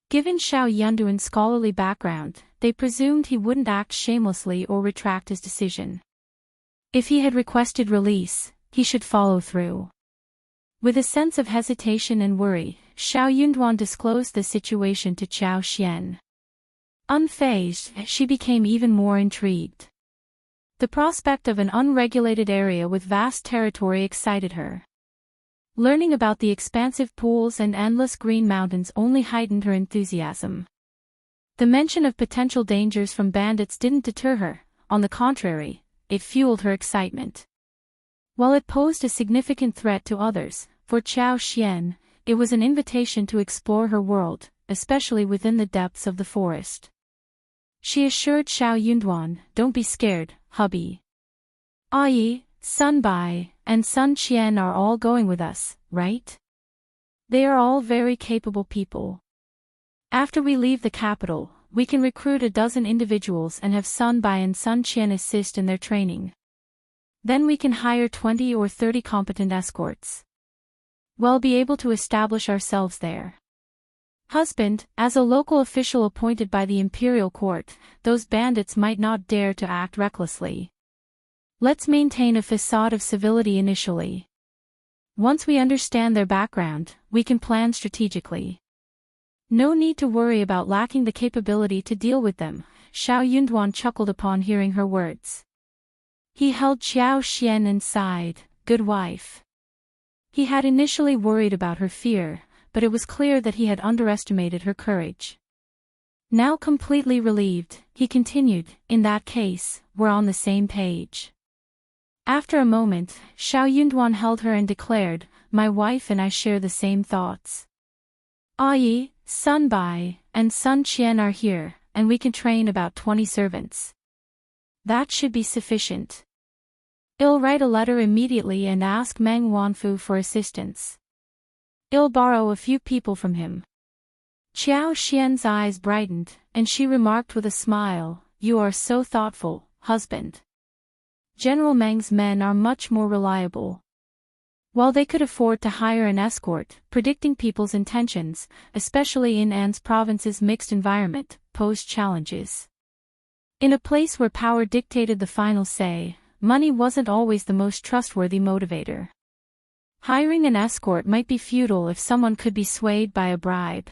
Given Shao Yunduan's scholarly background, they presumed he wouldn't act shamelessly or retract his decision. If he had requested release, he should follow through. With a sense of hesitation and worry, Shao Yunduan disclosed the situation to Qiao Xian. Unfazed, she became even more intrigued. The prospect of an unregulated area with vast territory excited her. Learning about the expansive pools and endless green mountains only heightened her enthusiasm. The mention of potential dangers from bandits didn't deter her, on the contrary, it fueled her excitement. While it posed a significant threat to others, for Qiao Xian, it was an invitation to explore her world, especially within the depths of the forest. She assured Shao Yunduan, "Don't be scared, hubby. Ai, Sun Bai, and Sun Qian are all going with us, right? They are all very capable people. After we leave the capital, we can recruit a dozen individuals and have Sun Bai and Sun Qian assist in their training. Then we can hire 20 or 30 competent escorts. We'll be able to establish ourselves there. Husband, as a local official appointed by the imperial court, those bandits might not dare to act recklessly. Let's maintain a facade of civility initially. Once we understand their background, we can plan strategically. No need to worry about lacking the capability to deal with them." Shao Yunduan chuckled upon hearing her words. He held Qiao Xian and sighed, "Good wife." He had initially worried about her fear, but it was clear that he had underestimated her courage. Now completely relieved, he continued, "In that case, we're on the same page." After a moment, Shao Yunduan held her and declared, "My wife and I share the same thoughts. Ai, Sun Bai, and Sun Qian are here, and we can train about 20 servants. That should be sufficient. I'll write a letter immediately and ask Meng Wanfu for assistance. I'll borrow a few people from him." Qiao Xian's eyes brightened, and she remarked with a smile, "You are so thoughtful, husband. General Meng's men are much more reliable." While they could afford to hire an escort, predicting people's intentions, especially in An's province's mixed environment, posed challenges. In a place where power dictated the final say, money wasn't always the most trustworthy motivator. Hiring an escort might be futile if someone could be swayed by a bribe.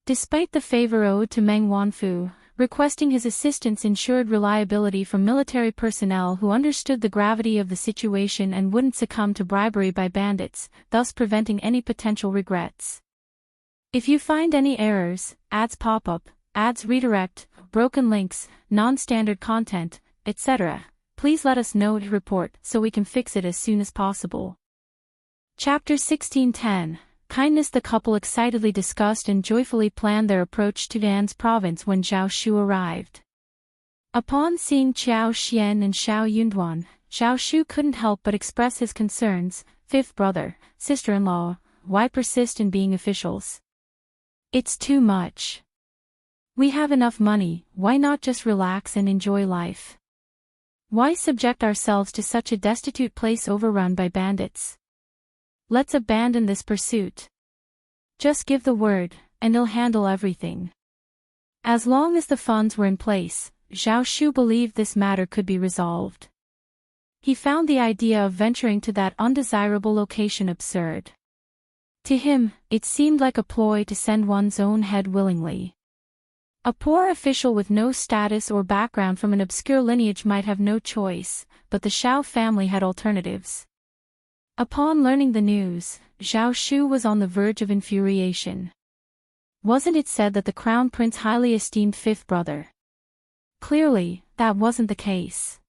Despite the favor owed to Meng Wanfu, requesting his assistance ensured reliability from military personnel who understood the gravity of the situation and wouldn't succumb to bribery by bandits, thus preventing any potential regrets. If you find any errors, ads pop up, ads redirect, broken links, non-standard content, etc., please let us know to report so we can fix it as soon as possible. Chapter 1610. Kindness. The couple excitedly discussed and joyfully planned their approach to An's province when Zhao Shu arrived. Upon seeing Qiao Xian and Shao Yunduan, Zhao Shu couldn't help but express his concerns. "Fifth brother, sister-in-law, why persist in being officials? It's too much. We have enough money, why not just relax and enjoy life? Why subject ourselves to such a destitute place overrun by bandits? Let's abandon this pursuit. Just give the word, and he'll handle everything. As long as the funds were in place, Zhao believed this matter could be resolved. He found the idea of venturing to that undesirable location absurd. To him, it seemed like a ploy to send one's own head willingly. A poor official with no status or background from an obscure lineage might have no choice, but the Shao family had alternatives. Upon learning the news, Zhao was on the verge of infuriation. Wasn't it said that the crown prince highly esteemed fifth brother? Clearly, that wasn't the case.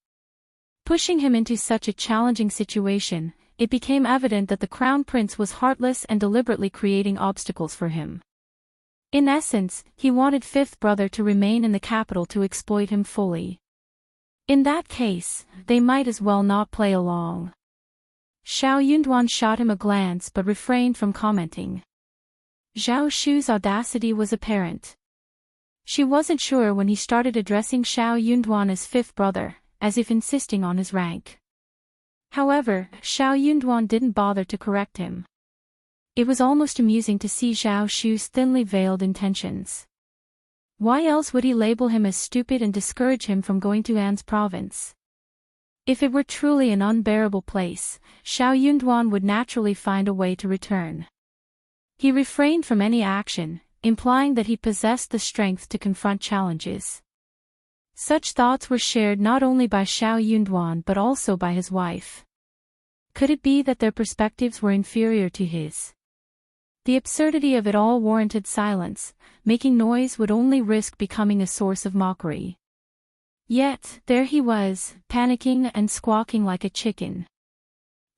Pushing him into such a challenging situation, it became evident that the crown prince was heartless and deliberately creating obstacles for him. In essence, he wanted fifth brother to remain in the capital to exploit him fully. In that case, they might as well not play along. Yunduan shot him a glance but refrained from commenting. Zhao audacity was apparent. She wasn't sure when he started addressing Yunduan as fifth brother, as if insisting on his rank. However, Yunduan didn't bother to correct him. It was almost amusing to see Zhao's thinly veiled intentions. Why else would he label him as stupid and discourage him from going to An's province? If it were truly an unbearable place, Yunduan would naturally find a way to return. He refrained from any action, implying that he possessed the strength to confront challenges. Such thoughts were shared not only by Yunduan but also by his wife. Could it be that their perspectives were inferior to his? The absurdity of it all warranted silence. Making noise would only risk becoming a source of mockery. Yet, there he was, panicking and squawking like a chicken.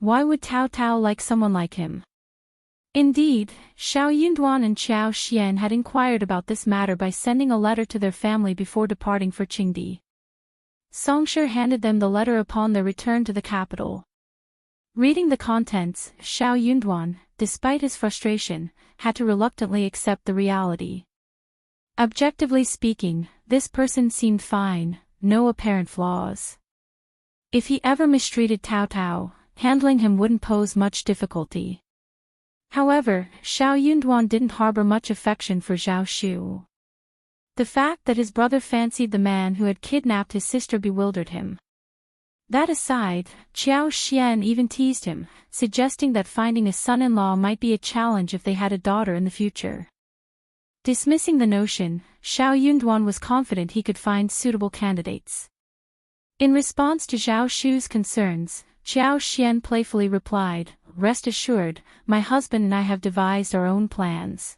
Why would Tao like someone like him? Indeed, Yunduan and Qiao had inquired about this matter by sending a letter to their family before departing for Qingdi. Songshi handed them the letter upon their return to the capital. Reading the contents, Yunduan, despite his frustration, had to reluctantly accept the reality. Objectively speaking, this person seemed fine, no apparent flaws. If he ever mistreated Tao, handling him wouldn't pose much difficulty. However, Yunduan didn't harbor much affection for Zhao. The fact that his brother fancied the man who had kidnapped his sister bewildered him. That aside, Qiao even teased him, suggesting that finding a son-in-law might be a challenge if they had a daughter in the future. Dismissing the notion, Yunduan was confident he could find suitable candidates. In response to Zhao's concerns, Qiao playfully replied, "Rest assured, my husband and I have devised our own plans.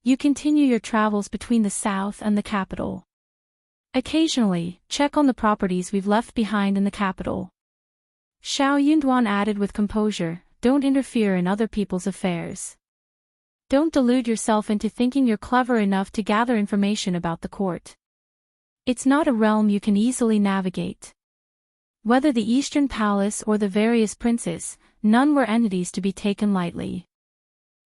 You continue your travels between the south and the capital. Occasionally, check on the properties we've left behind in the capital." Yunduan added with composure, "Don't interfere in other people's affairs. Don't delude yourself into thinking you're clever enough to gather information about the court. It's not a realm you can easily navigate. Whether the Eastern Palace or the various princes, none were entities to be taken lightly.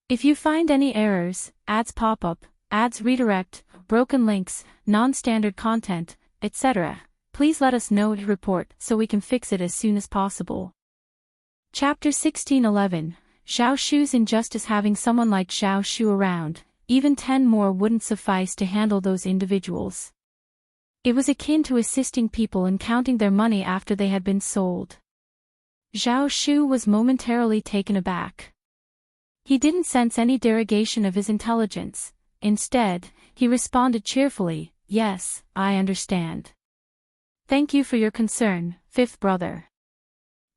If you find any errors, ads pop up, ads redirect, broken links, non-standard content, etc., please let us know to report so we can fix it as soon as possible." Chapter 1611, Zhao's injustice. Having someone like Zhao around, even 10 more wouldn't suffice to handle those individuals. It was akin to assisting people in counting their money after they had been sold. Zhao was momentarily taken aback. He didn't sense any derogation of his intelligence. Instead, he responded cheerfully, "Yes, I understand. Thank you for your concern, fifth brother."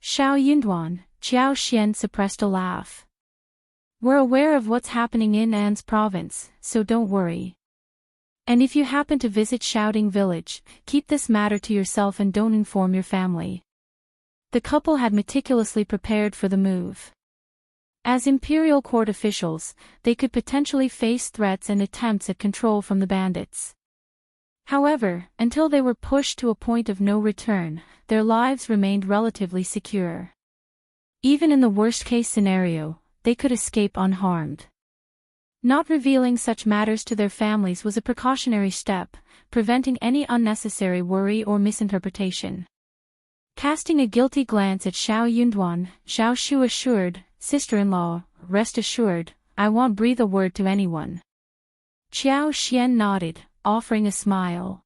Yunduan, Qiao suppressed a laugh. "We're aware of what's happening in An's province, so don't worry. And if you happen to visit Shouting Village, keep this matter to yourself and don't inform your family." The couple had meticulously prepared for the move. As imperial court officials, they could potentially face threats and attempts at control from the bandits. However, until they were pushed to a point of no return, their lives remained relatively secure. Even in the worst-case scenario, they could escape unharmed. Not revealing such matters to their families was a precautionary step, preventing any unnecessary worry or misinterpretation. Casting a guilty glance at Yunduan, Zhao assured, "Sister-in-law, rest assured, I won't breathe a word to anyone." Qiao nodded, offering a smile.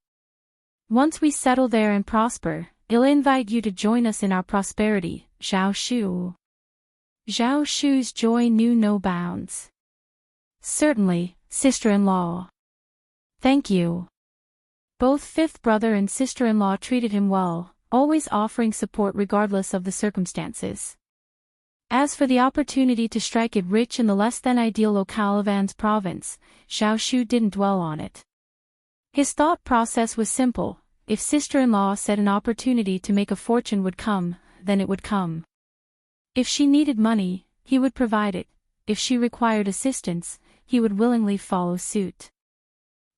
"Once we settle there and prosper, I'll invite you to join us in our prosperity, Zhao." Zhao joy knew no bounds. "Certainly, sister-in-law. Thank you." Both fifth brother and sister-in-law treated him well, always offering support regardless of the circumstances. As for the opportunity to strike it rich in the less-than-ideal locale of An's province, Zhao didn't dwell on it. His thought process was simple: if sister-in-law said an opportunity to make a fortune would come, then it would come. If she needed money, he would provide it. If she required assistance, he would willingly follow suit.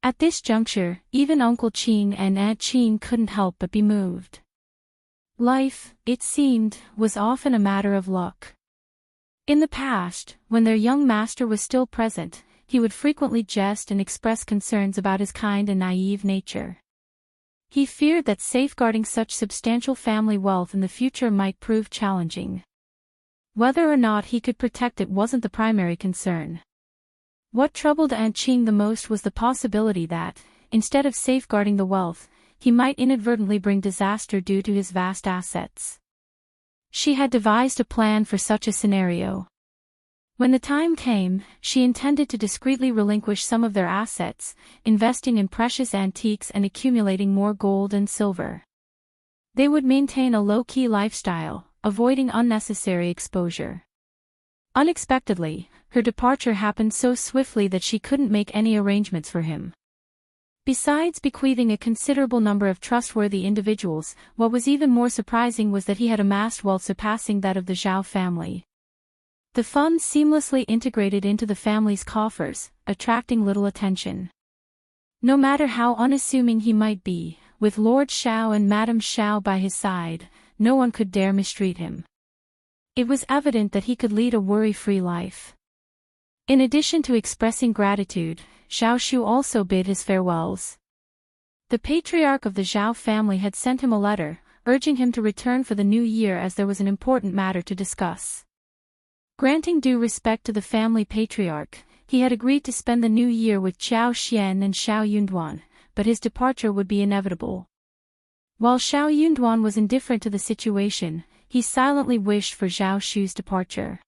At this juncture, even Uncle Qing and Aunt Qing couldn't help but be moved. Life, it seemed, was often a matter of luck. In the past, when their young master was still present, he would frequently jest and express concerns about his kind and naive nature. He feared that safeguarding such substantial family wealth in the future might prove challenging. Whether or not he could protect it wasn't the primary concern. What troubled Aunt Qing the most was the possibility that, instead of safeguarding the wealth, he might inadvertently bring disaster due to his vast assets. She had devised a plan for such a scenario. When the time came, she intended to discreetly relinquish some of their assets, investing in precious antiques and accumulating more gold and silver. They would maintain a low-key lifestyle, avoiding unnecessary exposure. Unexpectedly, her departure happened so swiftly that she couldn't make any arrangements for him. Besides bequeathing a considerable number of trustworthy individuals, what was even more surprising was that he had amassed wealth surpassing that of the Zhao family. The funds seamlessly integrated into the family's coffers, attracting little attention. No matter how unassuming he might be, with Lord Shao and Madame Shao by his side, no one could dare mistreat him. It was evident that he could lead a worry-free life. In addition to expressing gratitude, Zhao also bid his farewells. The patriarch of the Zhao family had sent him a letter, urging him to return for the new year as there was an important matter to discuss. Granting due respect to the family patriarch, he had agreed to spend the new year with Qiao and Shao Yunduan, but his departure would be inevitable. While Shao Yunduan was indifferent to the situation, he silently wished for Zhao's departure.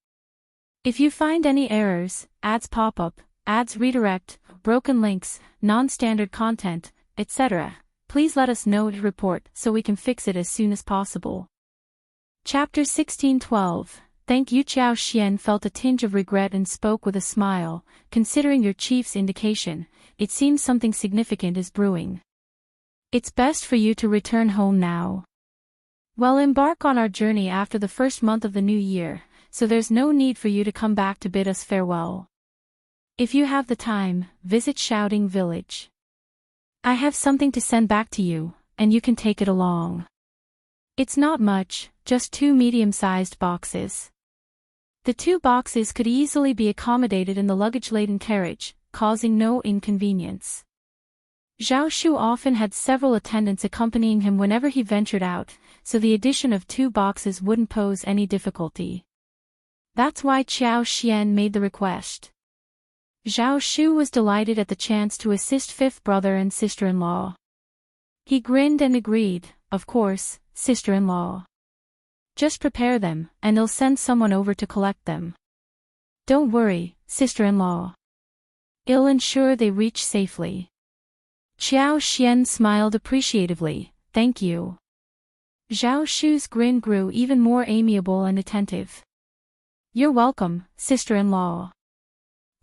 If you find any errors, ads pop up, ads redirect, broken links, non-standard content, etc., please let us know to report so we can fix it as soon as possible. Chapter 16:12. Thank you. Qiao felt a tinge of regret and spoke with a smile. Considering your chief's indication, it seems something significant is brewing. It's best for you to return home now. We'll embark on our journey after the first month of the new year, so there's no need for you to come back to bid us farewell. If you have the time, visit Shouting Village. I have something to send back to you, and you can take it along. It's not much, just 2 medium-sized boxes. The 2 boxes could easily be accommodated in the luggage-laden carriage, causing no inconvenience. Zhao often had several attendants accompanying him whenever he ventured out, so the addition of 2 boxes wouldn't pose any difficulty. That's why Qiao made the request. Zhao was delighted at the chance to assist fifth brother and sister-in-law. He grinned and agreed, "Of course, sister-in-law. Just prepare them, and I'll send someone over to collect them. Don't worry, sister-in-law. I'll ensure they reach safely." Qiao smiled appreciatively, "Thank you." Zhao's grin grew even more amiable and attentive. "You're welcome, sister-in-law."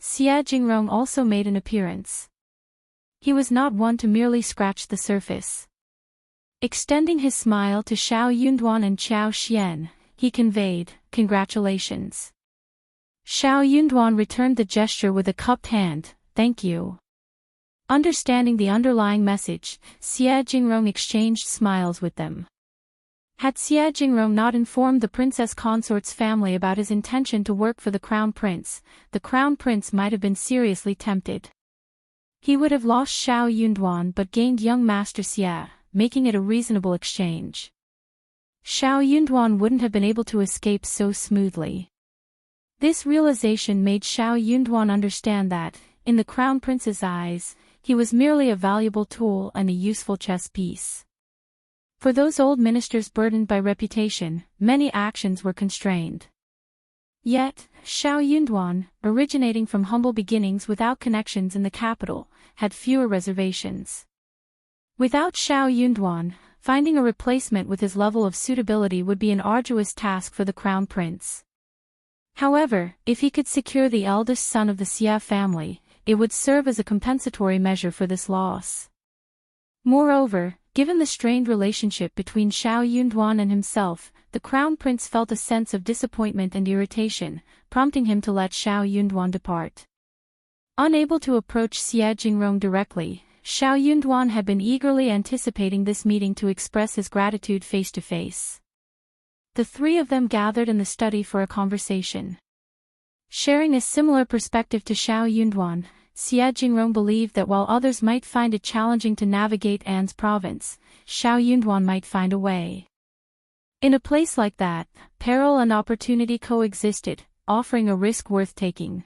Xie Jingrong also made an appearance. He was not one to merely scratch the surface. Extending his smile to Shao Yunduan and Qiao, he conveyed, "Congratulations." Shao Yunduan returned the gesture with a cupped hand, "Thank you." Understanding the underlying message, Xie Jingrong exchanged smiles with them. Had Xie Jingrong not informed the princess consort's family about his intention to work for the crown prince, the crown prince might have been seriously tempted. He would have lost Shao Yunduan but gained young Master Xie, making it a reasonable exchange. Shao Yunduan wouldn't have been able to escape so smoothly. This realization made Shao Yunduan understand that, in the crown prince's eyes, he was merely a valuable tool and a useful chess piece. For those old ministers burdened by reputation, many actions were constrained. Yet, Shao Yunduan, originating from humble beginnings without connections in the capital, had fewer reservations. Without Shao Yunduan, finding a replacement with his level of suitability would be an arduous task for the crown prince. However, if he could secure the eldest son of the Xie family, it would serve as a compensatory measure for this loss. Moreover, given the strained relationship between Shao Yunduan and himself, the crown prince felt a sense of disappointment and irritation, prompting him to let Shao Yunduan depart. Unable to approach Xie Jingrong directly, Shao Yunduan had been eagerly anticipating this meeting to express his gratitude face to face. The three of them gathered in the study for a conversation. Sharing a similar perspective to Shao Yunduan, Xie Jingrong believed that while others might find it challenging to navigate An's province, Shao Yunduan might find a way. In a place like that, peril and opportunity coexisted, offering a risk worth taking.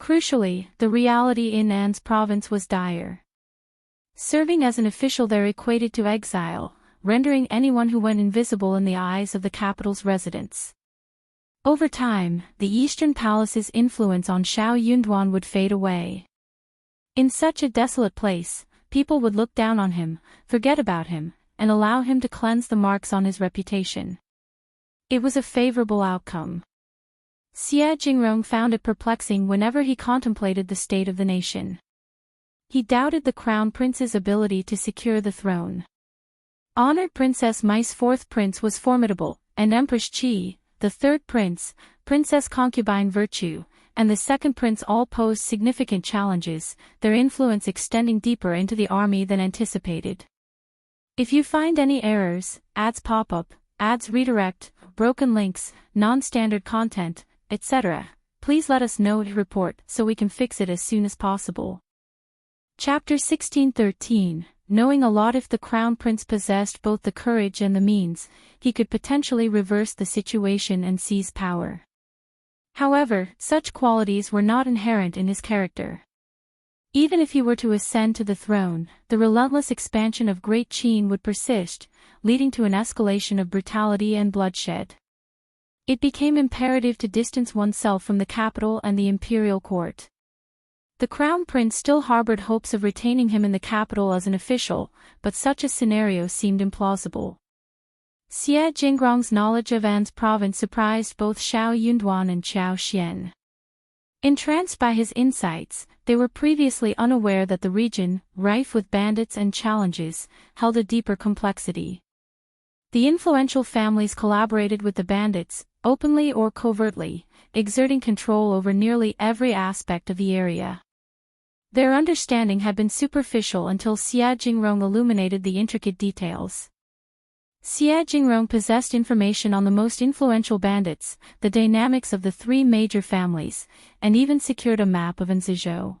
Crucially, the reality in An's province was dire. Serving as an official there equated to exile, rendering anyone who went invisible in the eyes of the capital's residents. Over time, the Eastern Palace's influence on Shao Yunduan would fade away. In such a desolate place, people would look down on him, forget about him, and allow him to cleanse the marks on his reputation. It was a favorable outcome. Xie Jingrong found it perplexing whenever he contemplated the state of the nation. He doubted the crown prince's ability to secure the throne. Honored Princess Mai's fourth prince was formidable, and Empress Qi, the third prince, Princess Concubine Virtue, and the second prince all posed significant challenges, their influence extending deeper into the army than anticipated. If you find any errors, ads pop up, ads redirect, broken links, non-standard content, etc., please let us know to report so we can fix it as soon as possible. Chapter 1613. Knowing a lot. If the crown prince possessed both the courage and the means, he could potentially reverse the situation and seize power. However, such qualities were not inherent in his character. Even if he were to ascend to the throne, the relentless expansion of Great Qin would persist, leading to an escalation of brutality and bloodshed. It became imperative to distance oneself from the capital and the imperial court. The crown prince still harbored hopes of retaining him in the capital as an official, but such a scenario seemed implausible. Xie Jingrong's knowledge of An's province surprised both Shao Yunduan and Qiao Xian. Entranced by his insights, they were previously unaware that the region, rife with bandits and challenges, held a deeper complexity. The influential families collaborated with the bandits, openly or covertly, exerting control over nearly every aspect of the area. Their understanding had been superficial until Xie Jingrong illuminated the intricate details. Xie Jingrong possessed information on the most influential bandits, the dynamics of the three major families, and even secured a map of Anzizhou.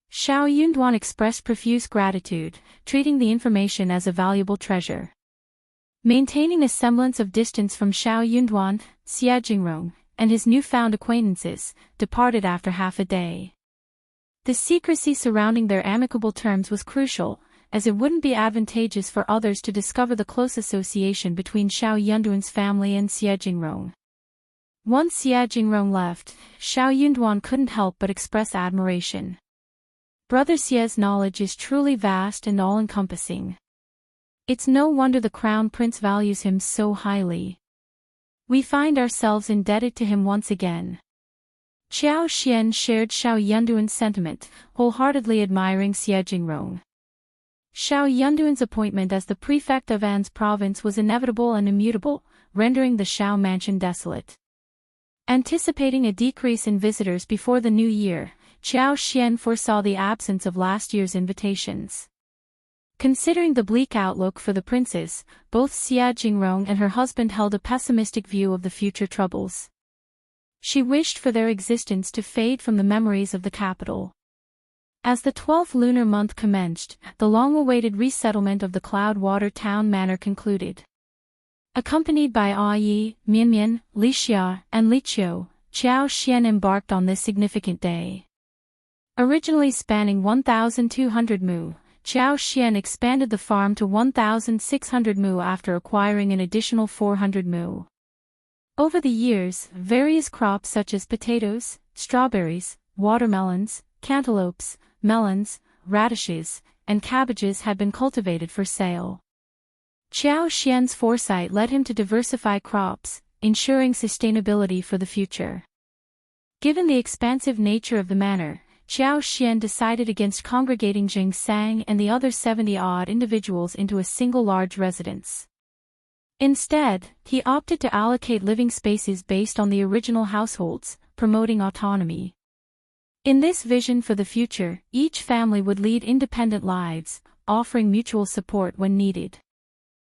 Shao Yunduan expressed profuse gratitude, treating the information as a valuable treasure. Maintaining a semblance of distance from Shao Yunduan, Xie Jingrong, and his newfound acquaintances, departed after half a day. The secrecy surrounding their amicable terms was crucial, as it wouldn't be advantageous for others to discover the close association between Shao Yunduan's family and Xie Jingrong. Once Xie Jingrong left, Shao Yunduan couldn't help but express admiration. Brother Xie's knowledge is truly vast and all-encompassing. It's no wonder the crown prince values him so highly. We find ourselves indebted to him once again. Qiao Xian shared Shao Yunduan's sentiment, wholeheartedly admiring Xie Jingrong. Shao Yunduan's appointment as the prefect of An's province was inevitable and immutable, rendering the Shao mansion desolate. Anticipating a decrease in visitors before the new year, Qiao Xian foresaw the absence of last year's invitations. Considering the bleak outlook for the princes, both Xia Jingrong and her husband held a pessimistic view of the future troubles. She wished for their existence to fade from the memories of the capital. As the 12th lunar month commenced, the long-awaited resettlement of the Cloudwater town manor concluded. Accompanied by A Yi, Mianmian, Li Xia, and Li Qiao, Qiao Xian embarked on this significant day. Originally spanning 1,200 mu, Qiao Xian expanded the farm to 1,600 mu after acquiring an additional 400 mu. Over the years, various crops such as potatoes, strawberries, watermelons, cantaloupes, melons, radishes, and cabbages had been cultivated for sale. Qiao Xian's foresight led him to diversify crops, ensuring sustainability for the future. Given the expansive nature of the manor, Qiao Xian decided against congregating Jing Sang and the other 70-odd individuals into a single large residence. Instead, he opted to allocate living spaces based on the original households, promoting autonomy. In this vision for the future, each family would lead independent lives, offering mutual support when needed.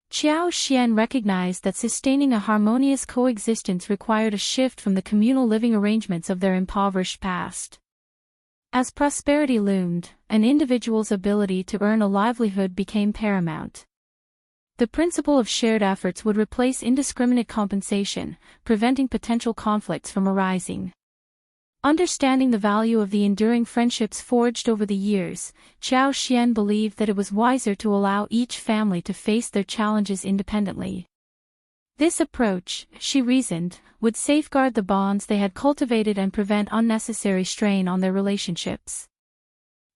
Qiao Xian recognized that sustaining a harmonious coexistence required a shift from the communal living arrangements of their impoverished past. As prosperity loomed, an individual's ability to earn a livelihood became paramount. The principle of shared efforts would replace indiscriminate compensation, preventing potential conflicts from arising. Understanding the value of the enduring friendships forged over the years, Qiao Xian believed that it was wiser to allow each family to face their challenges independently. This approach, she reasoned, would safeguard the bonds they had cultivated and prevent unnecessary strain on their relationships.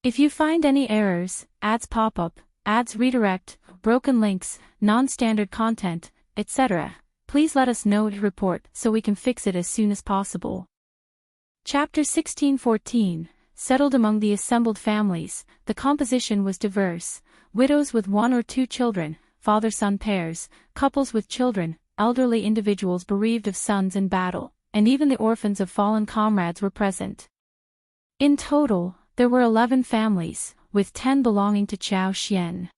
If you find any errors, ads pop up, ads redirect, broken links, non-standard content, etc., please let us know to report so we can fix it as soon as possible. Chapter 1614, Settled among the assembled families, the composition was diverse: widows with one or two children, father-son pairs, couples with children, elderly individuals bereaved of sons in battle, and even the orphans of fallen comrades were present. In total, there were 11 families, with 10 belonging to Qiao Xian.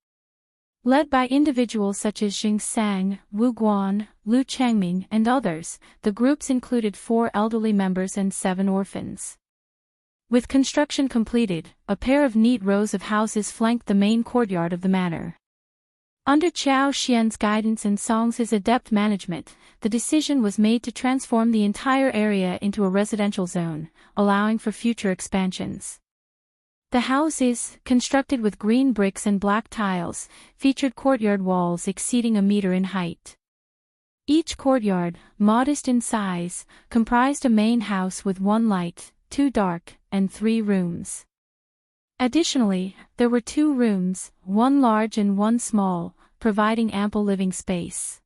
Led by individuals such as Jing Sang, Wu Guan, Lu Changming, and others, the groups included 4 elderly members and 7 orphans. With construction completed, a pair of neat rows of houses flanked the main courtyard of the manor. Under Qiao Xian's guidance and Song's adept management, the decision was made to transform the entire area into a residential zone, allowing for future expansions. The houses, constructed with green bricks and black tiles, featured courtyard walls exceeding a meter in height. Each courtyard, modest in size, comprised a main house with 1 light, 2 dark, and 3 rooms. Additionally, there were 2 rooms, 1 large and 1 small, providing ample living space.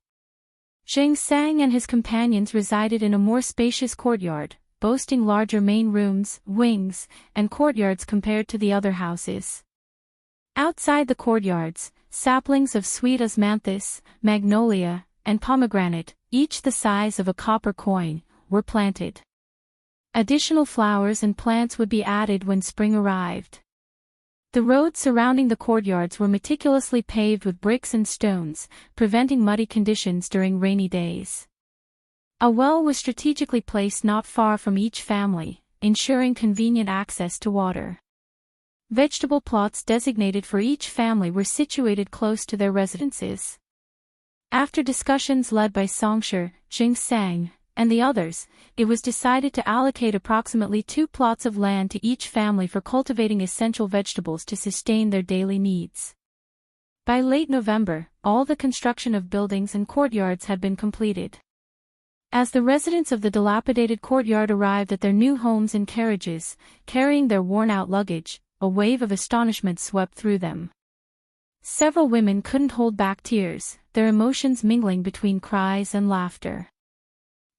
Jing Sang and his companions resided in a more spacious courtyard, boasting larger main rooms, wings, and courtyards compared to the other houses. Outside the courtyards, saplings of sweet osmanthus, magnolia, and pomegranate, each the size of a copper coin, were planted. Additional flowers and plants would be added when spring arrived. The roads surrounding the courtyards were meticulously paved with bricks and stones, preventing muddy conditions during rainy days. A well was strategically placed not far from each family, ensuring convenient access to water. Vegetable plots designated for each family were situated close to their residences. After discussions led by Songshi, Jing Sang, and the others, it was decided to allocate approximately 2 plots of land to each family for cultivating essential vegetables to sustain their daily needs. By late November, all the construction of buildings and courtyards had been completed. As the residents of the dilapidated courtyard arrived at their new homes in carriages, carrying their worn-out luggage, a wave of astonishment swept through them. Several women couldn't hold back tears, their emotions mingling between cries and laughter.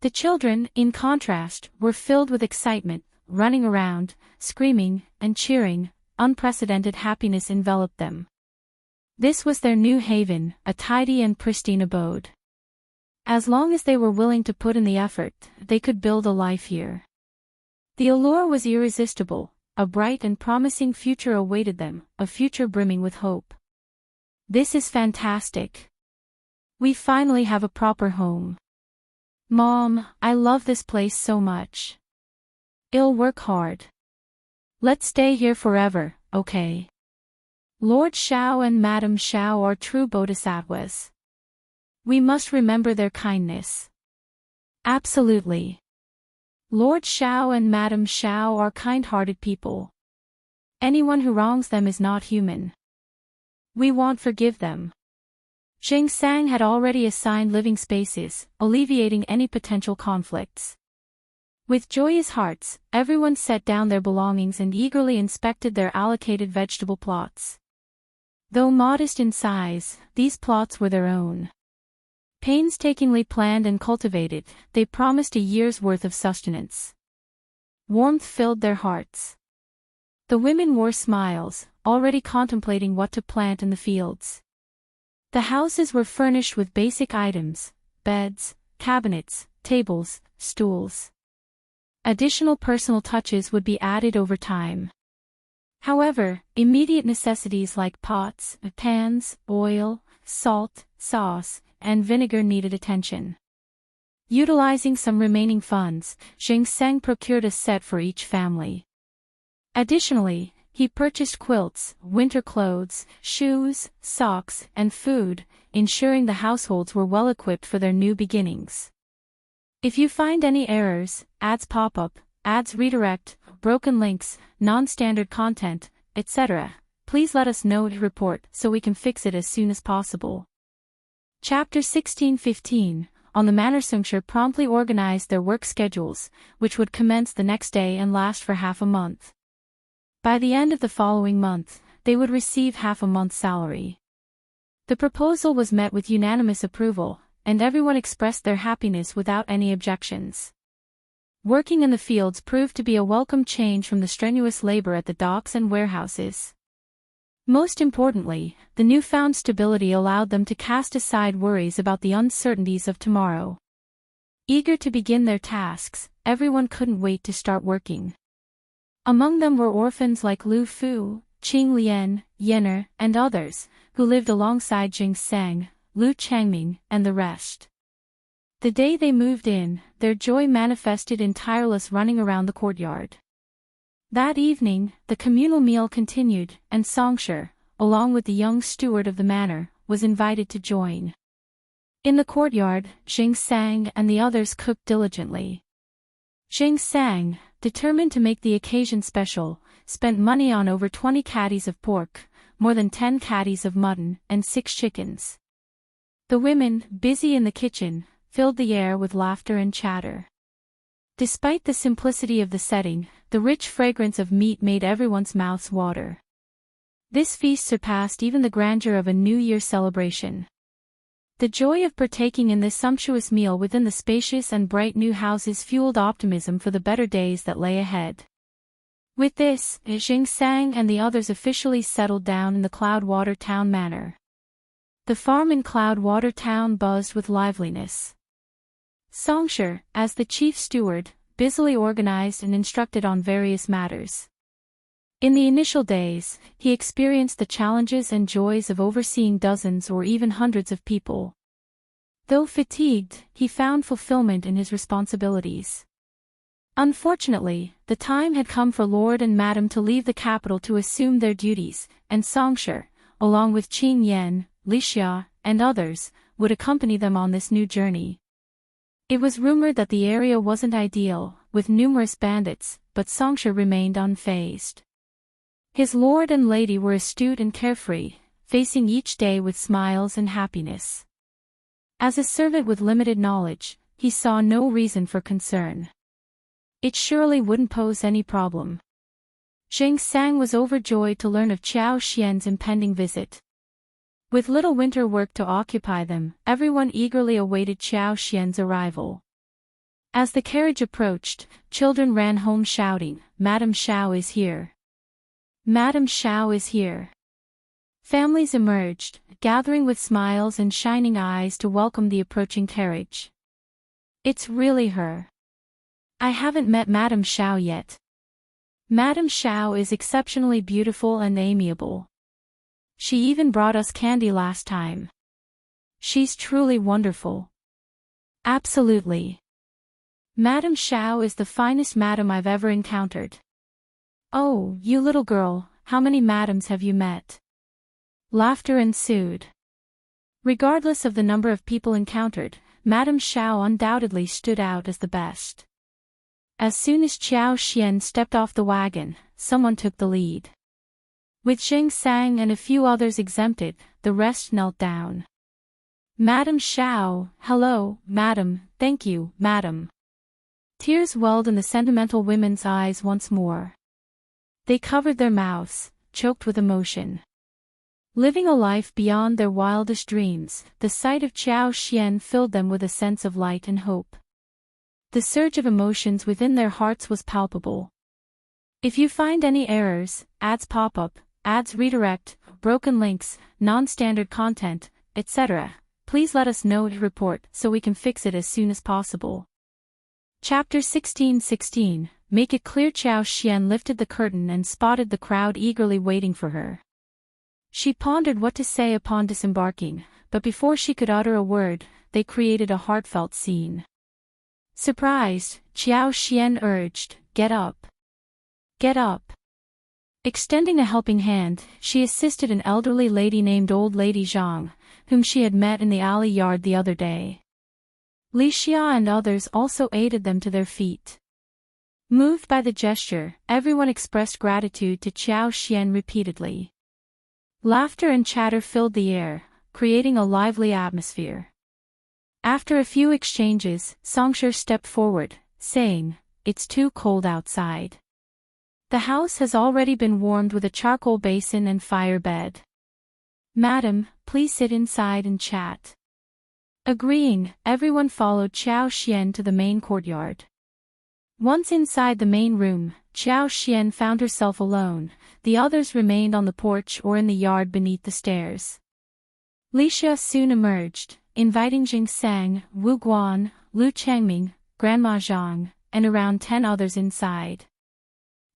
The children, in contrast, were filled with excitement, running around, screaming, and cheering. Unprecedented happiness enveloped them. This was their new haven, a tidy and pristine abode. As long as they were willing to put in the effort, they could build a life here. The allure was irresistible. A bright and promising future awaited them, a future brimming with hope. This is fantastic. We finally have a proper home. Mom, I love this place so much. I'll work hard. Let's stay here forever, okay? Lord Shao and Madam Shao are true bodhisattvas. We must remember their kindness. Absolutely. Lord Shao and Madam Shao are kind-hearted people. Anyone who wrongs them is not human. We won't forgive them. Xing Sang had already assigned living spaces, alleviating any potential conflicts. With joyous hearts, everyone set down their belongings and eagerly inspected their allocated vegetable plots. Though modest in size, these plots were their own. Painstakingly planned and cultivated, they promised a year's worth of sustenance. Warmth filled their hearts. The women wore smiles, already contemplating what to plant in the fields. The houses were furnished with basic items: beds, cabinets, tables, stools. Additional personal touches would be added over time. However, immediate necessities like pots, pans, oil, salt, sauce, and vinegar needed attention. Utilizing some remaining funds, Xing Sang procured a set for each family. Additionally, he purchased quilts, winter clothes, shoes, socks, and food, ensuring the households were well equipped for their new beginnings. If you find any errors, ads pop up, ads redirect, broken links, non-standard content, etc., please let us know and report so we can fix it as soon as possible. Chapter 16:15. On the Manor. Sungshur promptly organized their work schedules, which would commence the next day and last for half a month. By the end of the following month, they would receive half a month's salary. The proposal was met with unanimous approval, and everyone expressed their happiness without any objections. Working in the fields proved to be a welcome change from the strenuous labor at the docks and warehouses. Most importantly, the newfound stability allowed them to cast aside worries about the uncertainties of tomorrow. Eager to begin their tasks, everyone couldn't wait to start working. Among them were orphans like Lu Fu, Qing Lian, Yener, and others, who lived alongside Xing Sang, Lu Changming, and the rest. The day they moved in, their joy manifested in tireless running around the courtyard. That evening, the communal meal continued, and Songshur, along with the young steward of the manor, was invited to join. In the courtyard, Xing Sang and the others cooked diligently. Xing Sang, determined to make the occasion special, spent money on over 20 caddies of pork, more than 10 caddies of mutton, and 6 chickens. The women, busy in the kitchen, filled the air with laughter and chatter. Despite the simplicity of the setting, the rich fragrance of meat made everyone's mouths water. This feast surpassed even the grandeur of a New Year celebration. The joy of partaking in this sumptuous meal within the spacious and bright new houses fueled optimism for the better days that lay ahead. With this, Xing Sang and the others officially settled down in the Cloudwater Town Manor. The farm in Cloudwater Town buzzed with liveliness. Songshur, as the chief steward, busily organized and instructed on various matters. In the initial days, he experienced the challenges and joys of overseeing dozens or even hundreds of people. Though fatigued, he found fulfillment in his responsibilities. Unfortunately, the time had come for Lord and Madam to leave the capital to assume their duties, and Songshur, along with Qing Yan, Li Xia, and others, would accompany them on this new journey. It was rumored that the area wasn't ideal, with numerous bandits, but Songshur remained unfazed. His lord and lady were astute and carefree, facing each day with smiles and happiness. As a servant with limited knowledge, he saw no reason for concern. It surely wouldn't pose any problem. Xing Sang was overjoyed to learn of Qiao Xian's impending visit. With little winter work to occupy them, everyone eagerly awaited Qiao Xian's arrival. As the carriage approached, children ran home shouting, "Madam Shao is here! Madam Shao is here!" Families emerged, gathering with smiles and shining eyes to welcome the approaching carriage. "It's really her. I haven't met Madam Shao yet. Madam Shao is exceptionally beautiful and amiable. She even brought us candy last time. She's truly wonderful. Absolutely. Madam Shao is the finest madam I've ever encountered. Oh, you little girl, how many madams have you met? Laughter ensued. Regardless of the number of people encountered, Madam Shao undoubtedly stood out as the best. As soon as Qiao Xian stepped off the wagon, someone took the lead. With Xing Sang and a few others exempted, the rest knelt down. Madam Shao, hello, madam, thank you, madam. Tears welled in the sentimental women's eyes once more. They covered their mouths, choked with emotion. Living a life beyond their wildest dreams, the sight of Qiao Xian filled them with a sense of light and hope. The surge of emotions within their hearts was palpable. If you find any errors, ads pop up, ads redirect, broken links, non-standard content, etc., please let us know to report so we can fix it as soon as possible. Chapter 16:16. Make it clear. Qiao Xian lifted the curtain and spotted the crowd eagerly waiting for her. She pondered what to say upon disembarking, but before she could utter a word, they created a heartfelt scene. Surprised, Qiao Xian urged, "Get up. Get up." Extending a helping hand, she assisted an elderly lady named Old Lady Zhang, whom she had met in the alley yard the other day. Li Xia and others also aided them to their feet. Moved by the gesture, everyone expressed gratitude to Qiao Xian repeatedly. Laughter and chatter filled the air, creating a lively atmosphere. After a few exchanges, Songshi stepped forward, saying, "It's too cold outside. The house has already been warmed with a charcoal basin and fire bed. Madam, please sit inside and chat." Agreeing, everyone followed Qiao Xian to the main courtyard. Once inside the main room, Qiao Xian found herself alone. The others remained on the porch or in the yard beneath the stairs. Li Xia soon emerged, inviting Jing Sang, Wu Guan, Lu Changming, Grandma Zhang, and around 10 others inside.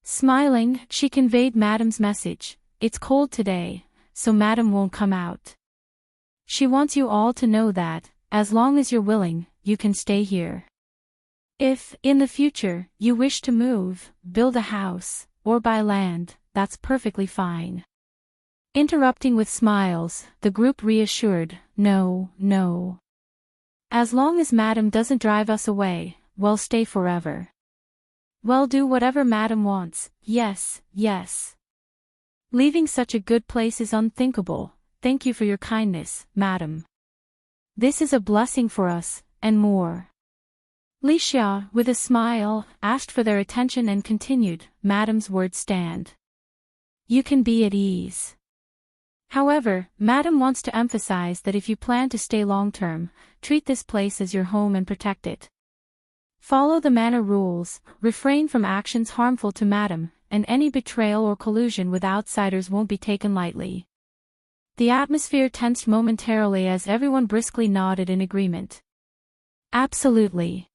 Smiling, she conveyed Madam's message: "It's cold today, so Madam won't come out. She wants you all to know that, as long as you're willing, you can stay here. If, in the future, you wish to move, build a house, or buy land, that's perfectly fine." Interrupting with smiles, the group reassured, "No, no. As long as Madam doesn't drive us away, we'll stay forever. We'll do whatever Madam wants, yes, yes. Leaving such a good place is unthinkable. Thank you for your kindness, Madam. This is a blessing for us, and more." Li Xia, with a smile, asked for their attention and continued, "Madam's words stand. You can be at ease. However, Madam wants to emphasize that if you plan to stay long-term, treat this place as your home and protect it. Follow the manor rules, refrain from actions harmful to Madam, and any betrayal or collusion with outsiders won't be taken lightly." The atmosphere tensed momentarily as everyone briskly nodded in agreement. "Absolutely.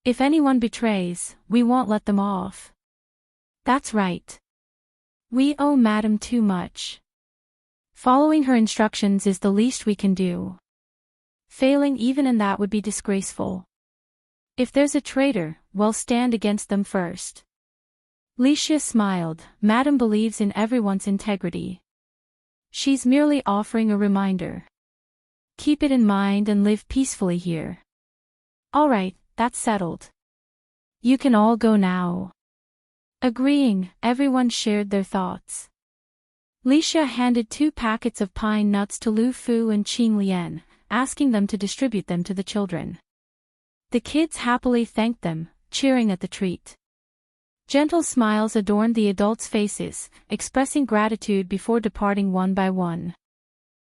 If anyone betrays, we won't let them off. That's right. We owe Madam too much. Following her instructions is the least we can do. Failing even in that would be disgraceful. If there's a traitor, we'll stand against them first." Li Xia smiled. Madam believes in everyone's integrity. She's merely offering a reminder. Keep it in mind and live peacefully here. All right, that's settled. You can all go now. Agreeing, everyone shared their thoughts. Li Xia handed 2 packets of pine nuts to Lu Fu and Qing Lian, asking them to distribute them to the children. The kids happily thanked them, cheering at the treat. Gentle smiles adorned the adults' faces, expressing gratitude before departing one by one.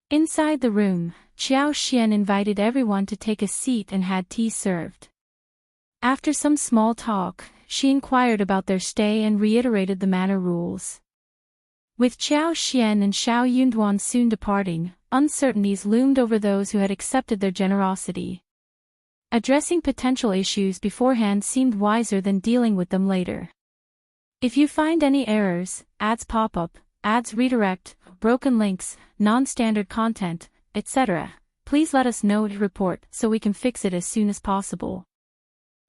Inside the room, Qiao Xian invited everyone to take a seat and had tea served. After some small talk, she inquired about their stay and reiterated the manor rules. With Qiao Xian and Shao Yunduan soon departing, uncertainties loomed over those who had accepted their generosity. Addressing potential issues beforehand seemed wiser than dealing with them later. If you find any errors, ads pop up, ads redirect, broken links, non-standard content, etc. Please let us know to report so we can fix it as soon as possible.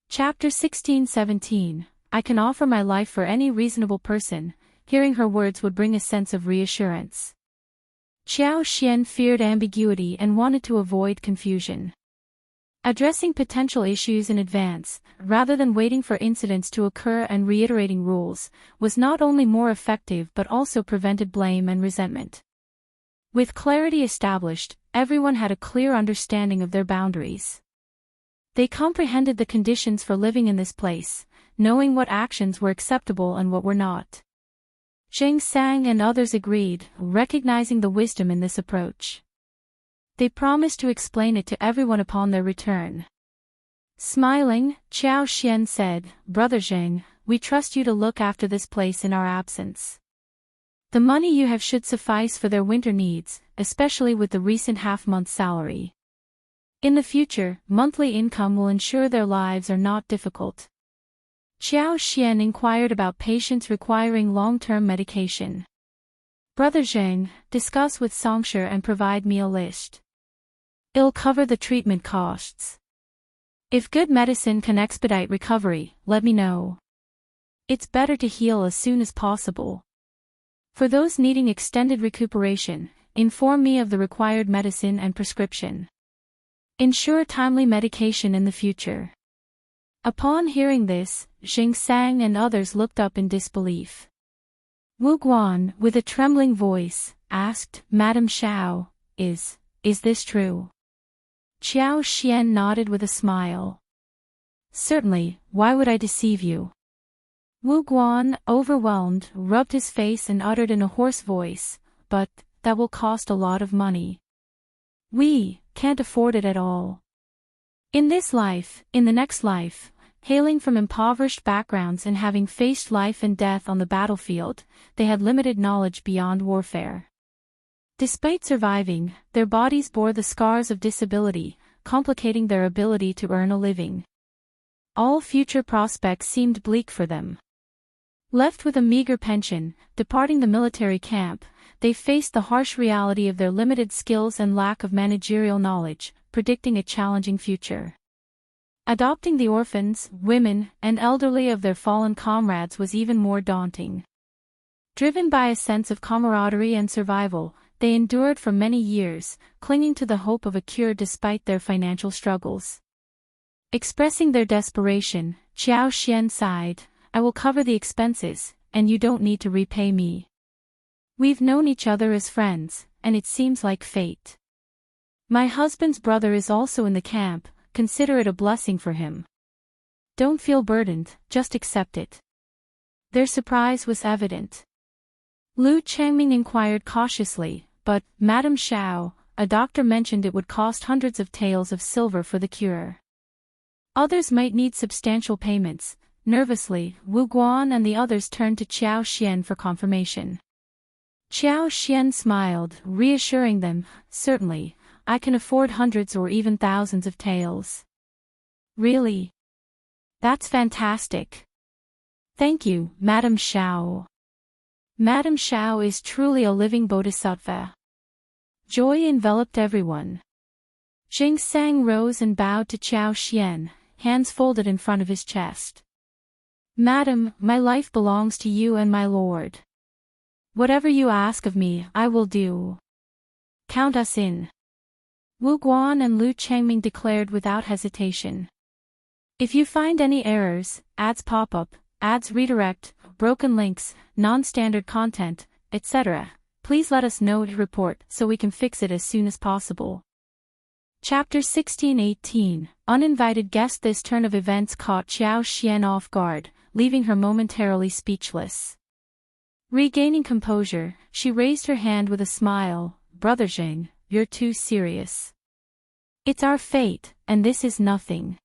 Chapter 16-17. I can offer my life for any reasonable person. Hearing her words would bring a sense of reassurance. Qiao Xian feared ambiguity and wanted to avoid confusion. Addressing potential issues in advance, rather than waiting for incidents to occur and reiterating rules, was not only more effective but also prevented blame and resentment. With clarity established, everyone had a clear understanding of their boundaries. They comprehended the conditions for living in this place, knowing what actions were acceptable and what were not. Zheng Sang and others agreed, recognizing the wisdom in this approach. They promised to explain it to everyone upon their return. Smiling, Qiao Xian said, "Brother Zheng, we trust you to look after this place in our absence. The money you have should suffice for their winter needs, especially with the recent half-month salary. In the future, monthly income will ensure their lives are not difficult." Qiao Xian inquired about patients requiring long-term medication. "Brother Zheng, discuss with Songshe and provide me a list. It'll cover the treatment costs. If good medicine can expedite recovery, let me know. It's better to heal as soon as possible. For those needing extended recuperation, inform me of the required medicine and prescription. Ensure timely medication in the future." Upon hearing this, Zheng Sang and others looked up in disbelief. Wu Guan, with a trembling voice, asked, "Madam Shao, is this true?" Qiao Xian nodded with a smile. "Certainly, why would I deceive you?" Wu Guan, overwhelmed, rubbed his face and uttered in a hoarse voice, "But that will cost a lot of money. We can't afford it at all." In this life, in the next life, hailing from impoverished backgrounds and having faced life and death on the battlefield, they had limited knowledge beyond warfare. Despite surviving, their bodies bore the scars of disability, complicating their ability to earn a living. All future prospects seemed bleak for them. Left with a meager pension, departing the military camp, they faced the harsh reality of their limited skills and lack of managerial knowledge, predicting a challenging future. Adopting the orphans, women, and elderly of their fallen comrades was even more daunting. Driven by a sense of camaraderie and survival, they endured for many years, clinging to the hope of a cure despite their financial struggles. Expressing their desperation, Qiao Xian sighed, "I will cover the expenses, and you don't need to repay me. We've known each other as friends, and it seems like fate. My husband's brother is also in the camp, consider it a blessing for him. Don't feel burdened, just accept it." Their surprise was evident. Lu Changming inquired cautiously, "But, Madam Shao, a doctor mentioned it would cost hundreds of taels of silver for the cure. Others might need substantial payments." Nervously, Wu Guan and the others turned to Qiao Xian for confirmation. Qiao Xian smiled, reassuring them, "Certainly, I can afford hundreds or even thousands of taels." "Really? That's fantastic. Thank you, Madam Shao. Madam Shao is truly a living bodhisattva." Joy enveloped everyone. Zheng Sang rose and bowed to Qiao Xian, hands folded in front of his chest. "Madam, my life belongs to you and my lord. Whatever you ask of me, I will do. Count us in." Wu Guan and Lu Changming declared without hesitation. "If you find any errors, ads pop up, ads redirect, broken links, non-standard content, etc., please let us know to report so we can fix it as soon as possible." Chapter 16-18. Uninvited guest. This turn of events caught Qiao Xian off guard, leaving her momentarily speechless. Regaining composure, she raised her hand with a smile, "Brother Zheng, you're too serious. It's our fate, and this is nothing.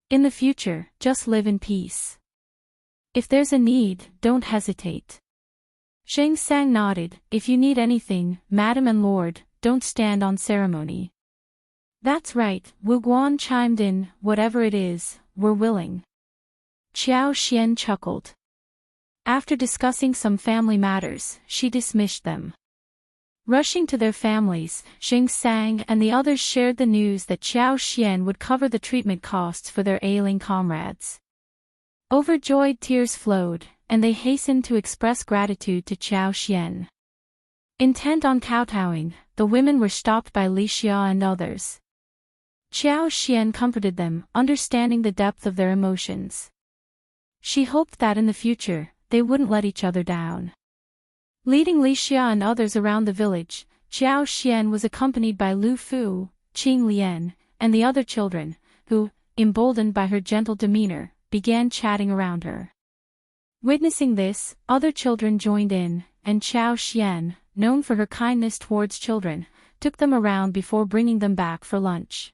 In the future, just live in peace. If there's a need, don't hesitate." Zheng Sang nodded, "If you need anything, Madam and Lord, don't stand on ceremony." "That's right," Wu Guan chimed in, "whatever it is, we're willing." Qiao Xian chuckled. After discussing some family matters, she dismissed them. Rushing to their families, Xing Sang and the others shared the news that Qiao Xian would cover the treatment costs for their ailing comrades. Overjoyed tears flowed, and they hastened to express gratitude to Qiao Xian. Intent on kowtowing, the women were stopped by Li Xia and others. Qiao Xian comforted them, understanding the depth of their emotions. She hoped that in the future, they wouldn't let each other down. Leading Li Xia and others around the village, Qiao Xian was accompanied by Lu Fu, Qing Lian, and the other children, who, emboldened by her gentle demeanor, began chatting around her. Witnessing this, other children joined in, and Qiao Xian, known for her kindness towards children, took them around before bringing them back for lunch.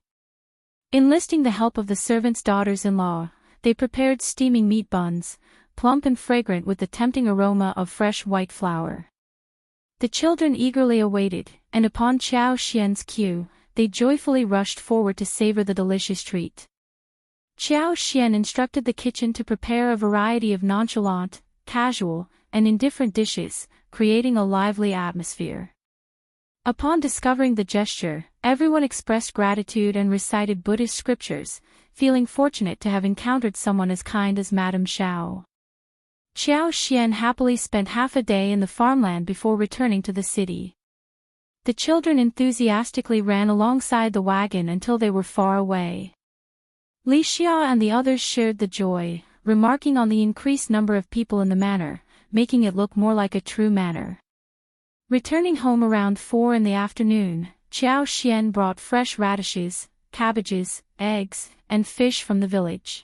Enlisting the help of the servants' daughters-in-law, they prepared steaming meat buns, plump and fragrant with the tempting aroma of fresh white flour. The children eagerly awaited, and upon Qiao Xian's cue, they joyfully rushed forward to savor the delicious treat. Qiao Xian instructed the kitchen to prepare a variety of nonchalant, casual, and indifferent dishes, creating a lively atmosphere. Upon discovering the gesture, everyone expressed gratitude and recited Buddhist scriptures, feeling fortunate to have encountered someone as kind as Madame Shao. Qiao Xian happily spent half a day in the farmland before returning to the city. The children enthusiastically ran alongside the wagon until they were far away. Li Xia and the others shared the joy, remarking on the increased number of people in the manor, making it look more like a true manor. Returning home around 4 in the afternoon, Qiao Xian brought fresh radishes, cabbages, eggs, and fish from the village.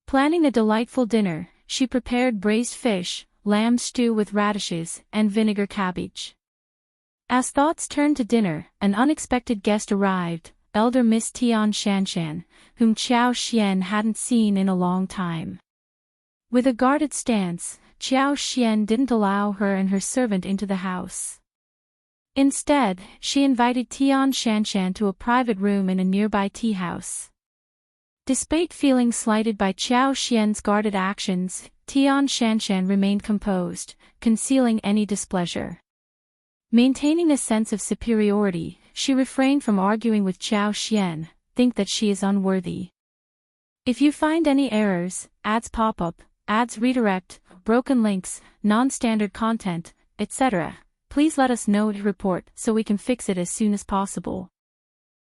Planning a delightful dinner, she prepared braised fish, lamb stew with radishes, and vinegar cabbage. As thoughts turned to dinner, an unexpected guest arrived, elder Miss Tian Shanshan, whom Qiao Xian hadn't seen in a long time. With a guarded stance, Qiao Xian didn't allow her and her servant into the house. Instead, she invited Tian Shanshan to a private room in a nearby tea house. Despite feeling slighted by Qiao Xian's guarded actions, Tian Shanshan remained composed, concealing any displeasure. Maintaining a sense of superiority, she refrained from arguing with Qiao Xian, think that she is unworthy. If you find any errors, ads pop up, ads redirect, broken links, non-standard content, etc., please let us know to report so we can fix it as soon as possible.